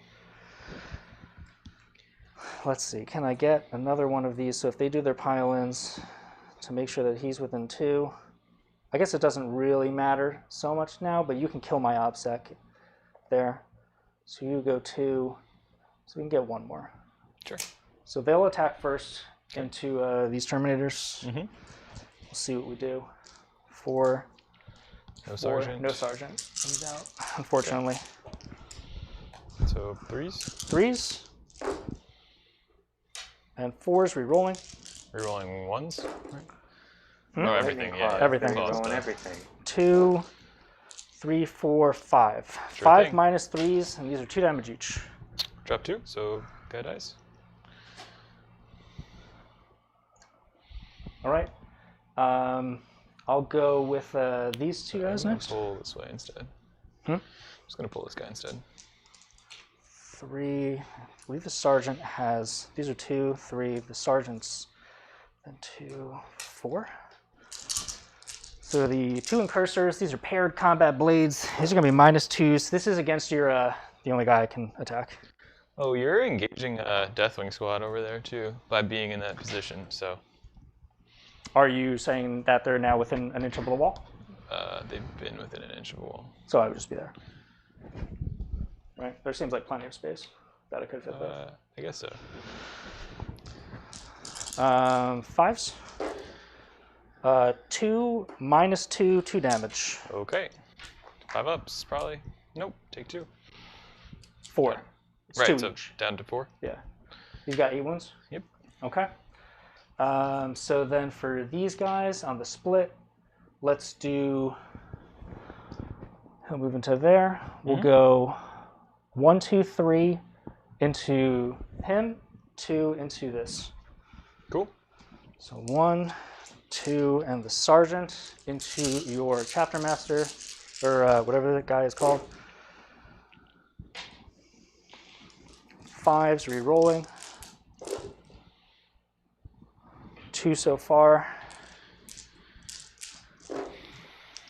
Let's see. Can I get another one of these? So if they do their pile-ins to make sure that he's within 2. I guess it doesn't really matter so much now, but you can kill my OBSEC there. So you go 2, so we can get 1 more. Sure. So they'll attack first into these Terminators. Mm-hmm. We'll see what we do. 4. No sergeant. No sergeant. He's out, unfortunately. Okay. So 3s. 3s. And 4s re-rolling. Rerolling 1s. Right. Hmm? No, everything. Yeah. Everything. Rolling everything. 2, 3, 4, 5. Sure 5 thing. minus 3s, and these are 2 damage each. Drop 2. So guy dies. All right. I'll go with these 2 guys I'm next. Pull this way instead. Hmm? I'm just gonna pull this guy instead. 3. I believe the sergeant has. These are 2, 3. The sergeant's then 2, 4. So the 2 incursors. These are paired combat blades. These are gonna be -2s. This is against your the only guy I can attack. Oh, you're engaging a Deathwing squad over there too by being in that position. So Are you saying that they're now within an inch of the wall? they've been within an inch of a wall. So I would just be there. Right? There seems like plenty of space that I could fit there. I guess so. Fives. 2, -2, 2 damage. Okay. 5 ups, probably. Nope, take 2. 4. It's Right, 2 so each. down to 4. Yeah. He's got 8 wounds? Yep. Okay. So then for these guys on the split, let's do... He'll move into there. We'll go 1, 2, 3 into him, 2 into this. Cool. So 1, 2, and the sergeant into your chapter master, or whatever that guy is called. 5s re-rolling. 2 so far.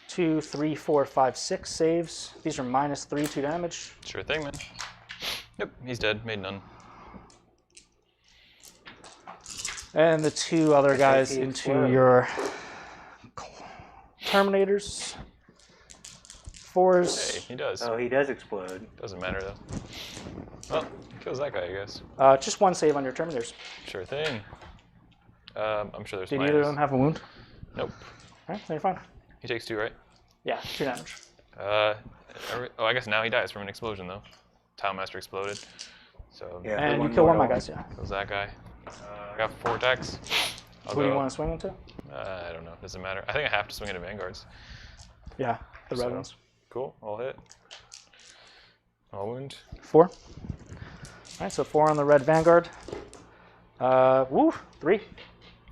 2, 3, 4, 5, 6 saves. These are -3, 2 damage. Sure thing, man. Yep, he's dead. Made none. And the 2 other guys he into explode? your Terminators. 4s. Hey, he does. Oh, he does explode. Doesn't matter though. Well, kills that guy, I guess. Just 1 save on your Terminators. Sure thing. I'm sure there's Did minus. either of them have a wound? Nope. Alright, then you're fine. He takes 2, right? Yeah, 2 damage. Oh, I guess now he dies from an explosion though. Talonmaster exploded. So Yeah. And you one kill one of my mortal. guys, yeah. kills that guy. I got 4 attacks. I'll Who do you go- want to swing into? I don't know. Doesn't matter. I think I have to swing into Vanguards. Yeah, the So- red ones. Cool. All hit. All wound. 4. Alright, so 4 on the red Vanguard. 3.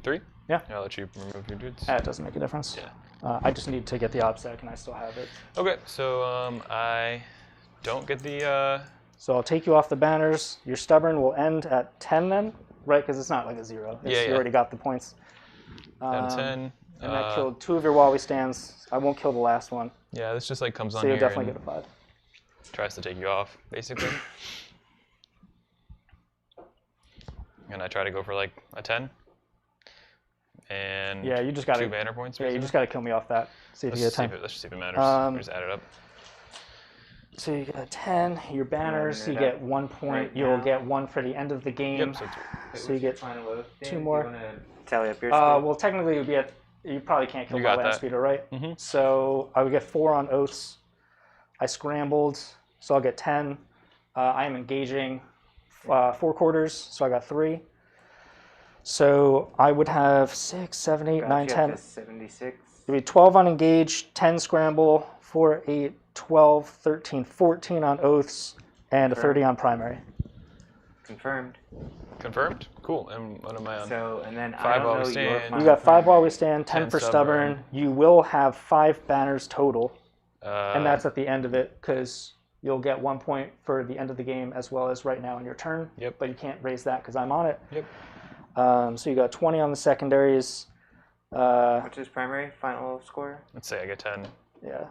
3? Yeah. I'll let you remove your dudes. That doesn't make a difference. Yeah. I just need to get the obstacle and I still have it. Okay, so I don't get the. So I'll take you off the banners. Your stubborn will end at 10 then, right? Because it's not like a 0. Yeah, You yeah. already got the points. Down to 10. And that killed 2 of your Wally stands. I won't kill the last one. Yeah, this just like comes on So you'll here definitely and get a 5. tries to take you off, basically. And I try to go for like a 10. And Yeah, you just got 2 to. banner points. Yeah, you basically. just got to kill me off that. See if you get a 10. Let's just see if it matters. We just add it up. So you get a 10. Your banners, Rounding you it get 1 point. right You'll now. get 1 for the end of the game. Yep, so So you get Final oath. 2 more. You want to tally up your speed? Well, technically, it would be at. You probably can't kill You my got land that. speeder, right? Mhm. So I would get 4 on oaths. I scrambled, so I'll get 10. I am engaging 4 quarters, so I got 3. So I would have 6, 7, 8, Got 9, you up 10. to 76. It would be 12 on engage, 10 scramble, 4, 8, 12, 13, 14 on oaths, and a 30 on primary. Confirmed. confirmed. Cool. And what am I on? So, and then I 5 don't while know we your stand. You got 5 while we stand, 10 10 for stubborn. stubborn. You will have 5 banners total, and Uh, that's at the end of it because you'll get 1 point for the end of the game as well as right now in your turn. Yep. But you can't raise that because I'm on it. Yep. So you got 20 on the secondaries. Which is primary? Final score? let's say I get 10. Yeah.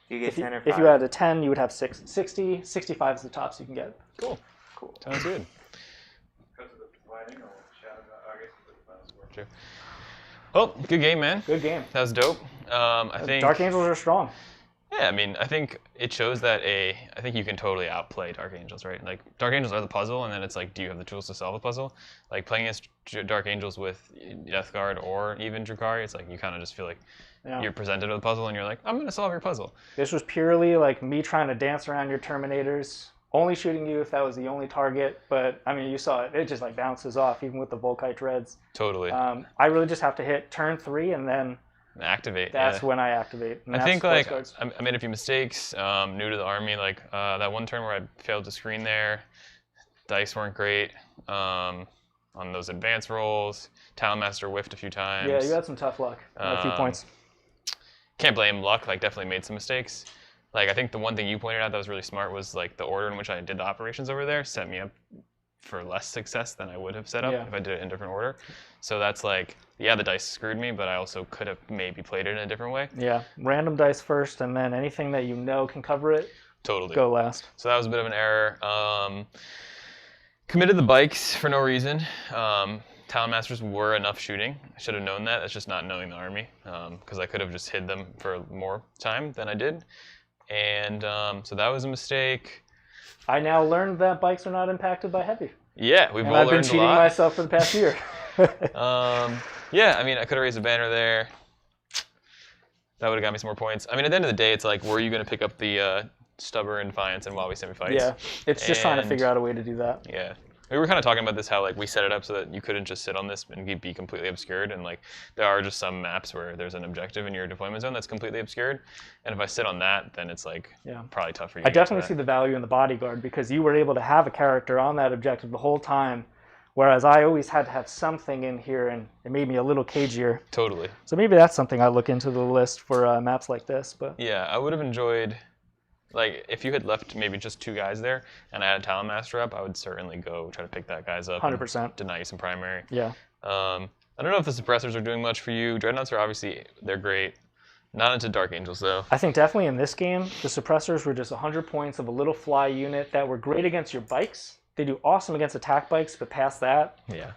Do you get If you, 10 or 5? if you had a 10, you would have 60. 65 is the tops you can get. Cool. Cool. Sounds good. Because of the fighting or shadow, I guess it's the final score. Sure. Well, good game, man. Good game. That was dope. I think. Dark Angels are strong. Yeah, I mean, I think it shows that I think you can totally outplay Dark Angels, right? Like, Dark Angels are the puzzle, and then it's like, do you have the tools to solve the puzzle? Like, playing against Dark Angels with Deathguard or even Drukhari, it's like, you kind of just feel like Yeah. you're presented with a puzzle, and you're like, I'm going to solve your puzzle. This was purely like me trying to dance around your Terminators, only shooting you if that was the only target. But I mean, you saw it; it just like bounces off, even with the Volkite Reds. Totally. I really just have to hit turn 3, and then Activate. that's yeah. when I activate. And I that's think Force like Guards. I made a few mistakes. New to the army, like that one turn where I failed to screen there, dice weren't great on those advance rolls. Talonmaster whiffed a few times. Yeah, you had some tough luck. A few points. Can't blame luck. Like definitely made some mistakes. Like I think the one thing you pointed out that was really smart was like the order in which I did the operations over there set me up for less success than I would have set up Yeah. if I did it in different order. So that's like, yeah, the dice screwed me, but I also could have maybe played it in a different way. Yeah, random dice first, and then anything that you know can cover it, Totally. go last. So that was a bit of an error. Committed the bikes for no reason. Talonmasters were enough shooting. I should have known that. That's just not knowing the army, because I could have just hid them for more time than I did. And so that was a mistake. I now learned that bikes are not impacted by heavy. Yeah, we've And all I've been learned a cheating lot. myself for the past year. Yeah, I mean, I could have raised a banner there. That would have got me some more points. I mean, at the end of the day, it's like, were you going to pick up the Stubborn Defiance and Wabi semi-fights? Yeah, it's just trying to And- figure out a way to do that. Yeah. We were kind of talking about this, how like we set it up so that you couldn't just sit on this and be completely obscured, and like there are just some maps where there's an objective in your deployment zone that's completely obscured, and if I sit on that, then it's like probably tough for you. I definitely see the value in the Bodyguard because you were able to have a character on that objective the whole time, whereas I always had to have something in here, and it made me a little cagier. Totally. So maybe that's something I look into the list for maps like this. But Yeah, I would have enjoyed, like, if you had left maybe just 2 guys there and I had a Talonmaster up, I would certainly go try to pick that guys up. 100%. And deny you some primary. Yeah. I don't know if the suppressors are doing much for you. Dreadnoughts are obviously, they're great. Not into Dark Angels, though. I think definitely in this game, the suppressors were just 100 points of a little fly unit that were great against your bikes. They do awesome against attack bikes, but past that, Yeah.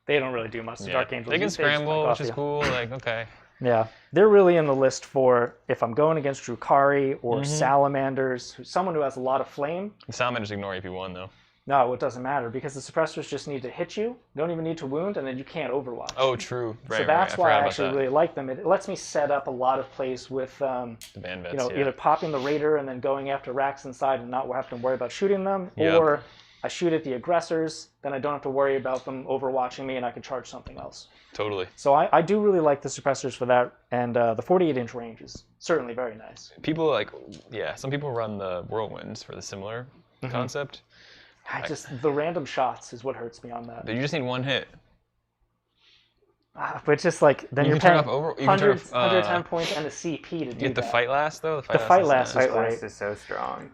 they don't really do much to Dark Angels. They can These days, scramble, like, which is off you. cool. Like, okay. Yeah, they're really in the list for if I'm going against Drukhari or Salamanders, someone who has a lot of flame. The Salamanders ignore you if you won, though. No, it doesn't matter because the suppressors just need to hit you, don't even need to wound, and then you can't overwatch. Oh, true. Right, So that's right. why I forgot actually about that. really like them. It lets me set up a lot of plays with, The band vets, yeah. either popping the raider and then going after racks inside and not have to worry about shooting them, Yep. or I shoot at the aggressors, then I don't have to worry about them overwatching me and I can charge something else. Totally. So I do really like the suppressors for that, and the 48-inch range is certainly very nice. People like, yeah, some people run the Whirlwinds for the similar concept. The random shots is what hurts me on that. But you just need one hit. But just like, then You you're can turn paying off over. You can turn 100, off, 110 points and a CP to do You get the that. fight last though. The fight last nice. is Fight great. Last is so strong.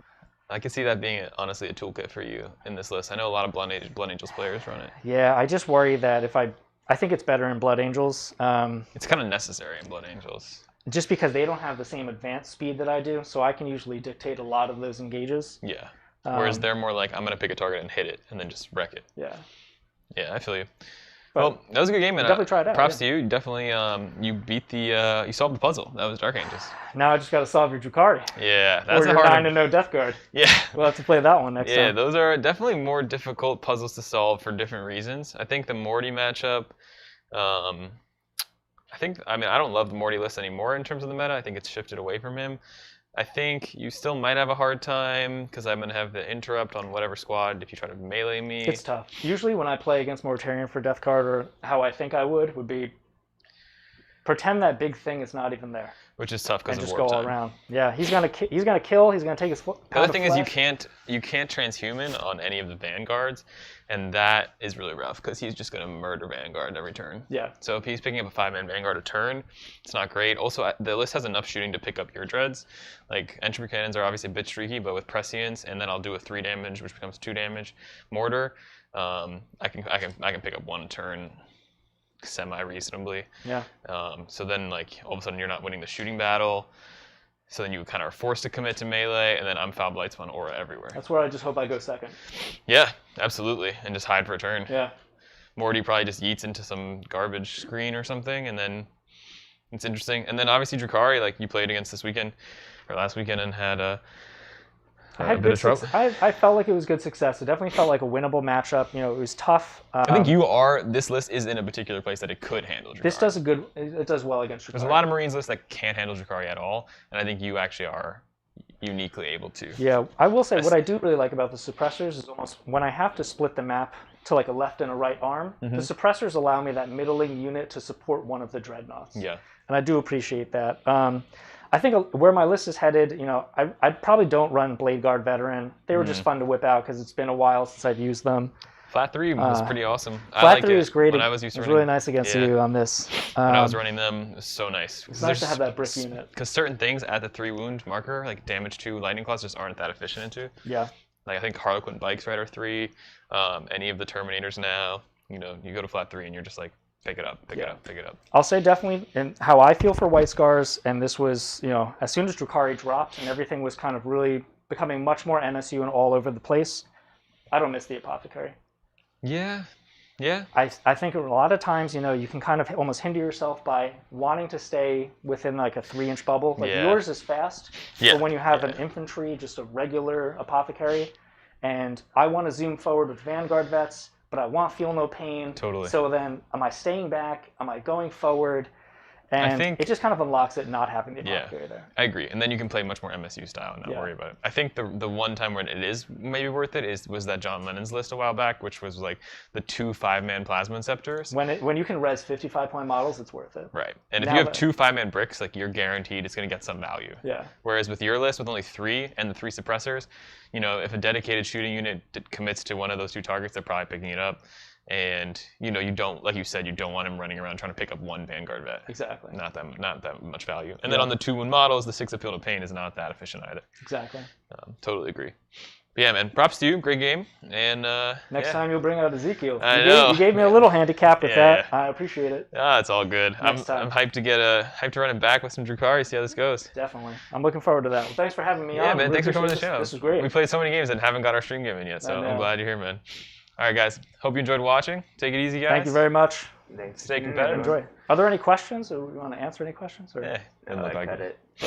I could see that being honestly a toolkit for you in this list. I know a lot of Blood Angels players run it. Yeah, I just worry that if I think it's better in Blood Angels, It's kind of necessary in Blood Angels. just because they don't have the same advanced speed that I do, so I can usually dictate a lot of those engages. Yeah. Whereas they're more like, I'm gonna pick a target and hit it, and then just wreck it. Yeah. Yeah, I feel you. But Well, that was a good game, and definitely try it out, props to you. You definitely you beat the you solved the puzzle. That was Dark Angels. Now I just got to solve your Drukhari. Yeah, Or that's a your hard 9-0 Death Guard. Yeah. We'll have to play that one next Yeah, time. those are definitely more difficult puzzles to solve for different reasons. I think the Morty matchup, I don't love the Morty list anymore in terms of the meta. I think it's shifted away from him. I think you still might have a hard time because I'm going to have the interrupt on whatever squad if you try to melee me. It's tough. Usually when I play against Mortarion for Death Guard, or how I think I would be pretend that big thing is not even there. Which is tough because And of just warp go all time. around. Yeah, he's gonna kill. He's gonna take his foot. The other thing is you can't transhuman on any of the Vanguards, and that is really rough because he's just gonna murder Vanguard every turn. Yeah. So if he's picking up a 5-man Vanguard a turn, it's not great. Also, the list has enough shooting to pick up your dreads. Like entropy cannons are obviously a bit streaky, but with prescience, and then I'll do a 3 damage, which becomes 2 damage. Mortar, I can pick up 1 a turn semi-reasonably. Yeah. So then, like, all of a sudden you're not winning the shooting battle. So then you kind of are forced to commit to melee, and then I'm Foul Blight's on aura everywhere. That's where I just hope I go second. Yeah, absolutely. And just hide for a turn. Yeah. Morty probably just yeets into some garbage screen or something, and then it's interesting. And then obviously Drukhari, like you played against this weekend, or last weekend, and had a bit of trouble. I felt like it was good success. It definitely felt like a winnable matchup. You know, it was tough. I think this list is in a particular place that it could handle Drukhari. This does it does well against Drukhari. There's a lot of Marines lists that can't handle Drukhari at all, and I think you actually are uniquely able to. Yeah, I will say what I do really like about the suppressors is almost when I have to split the map to like a left and a right arm, the suppressors allow me that middling unit to support one of the dreadnoughts. Yeah. And I do appreciate that. I think where my list is headed, you know, I probably don't run Bladeguard Veteran. They were just fun to whip out because it's been a while since I've used them. Flat 3 was pretty awesome. Flat 3 was great. When I was used it to was really running, nice against you on this. when I was running them, it was so nice. It's nice to have that brick unit. Because certain things at the 3 wound marker, like damage 2 lightning claws, just aren't that efficient into. Yeah. Like I think Harlequin Bikes right are 3. Any of the Terminators now, you know, you go to flat 3 and you're just like, pick it up, pick it up, pick it up. I'll say definitely, and how I feel for White Scars, and this was, you know, as soon as Drukhari dropped and everything was kind of really becoming much more NSU and all over the place, I don't miss the Apothecary. Yeah. Yeah. I think a lot of times, you can kind of almost hinder yourself by wanting to stay within like a 3-inch bubble. Like Yeah. yours is fast, Yeah. but when you have Yeah. an infantry, just a regular apothecary, and I want to zoom forward with Vanguard vets, but I want feel no pain. Totally. So then, am I staying back? Am I going forward? And think- it just kind of unlocks it not having the Yeah. apothecary there. I agree, and then you can play much more MSU style and not Yeah. worry about it. I think the one time when it is maybe worth it was that John Lennon's list a while back, which was like the 2 5-man plasma inceptors. When you can res 55-point models, it's worth it. Right, and if Now you have that- 2 5-man bricks, like you're guaranteed it's going to get some value. Yeah. Whereas with your list with only 3 and the 3 suppressors, if a dedicated shooting unit commits to one of those 2 targets, they're probably picking it up. And you don't, like you said, you don't want him running around trying to pick up 1 Vanguard vet. Exactly. Not that much value. And then on the 2-1 models, the 6 appeal to pain is not that efficient either. Exactly. Totally agree. But yeah, man, props to you. Great game. And Next time you'll bring out Ezekiel. I know. You gave me a little handicap with Yeah. that. I appreciate it. It's all good. I'm Next time. hyped to run it back with some Drukhari, see how this goes. Definitely. I'm looking forward to that. Well, thanks for having me on. Yeah, man. Really Thanks for coming to the appreciate show. This was great. We played so many games and haven't got our stream game in yet, so I know. I'm glad you're here, man. All right, guys. Hope you enjoyed watching. Take it easy, guys. Thank you very much. Thanks. Stay competitive. Enjoy. Are there any questions? Or we want to answer any questions? Or? Yeah, it looked like cut it. it.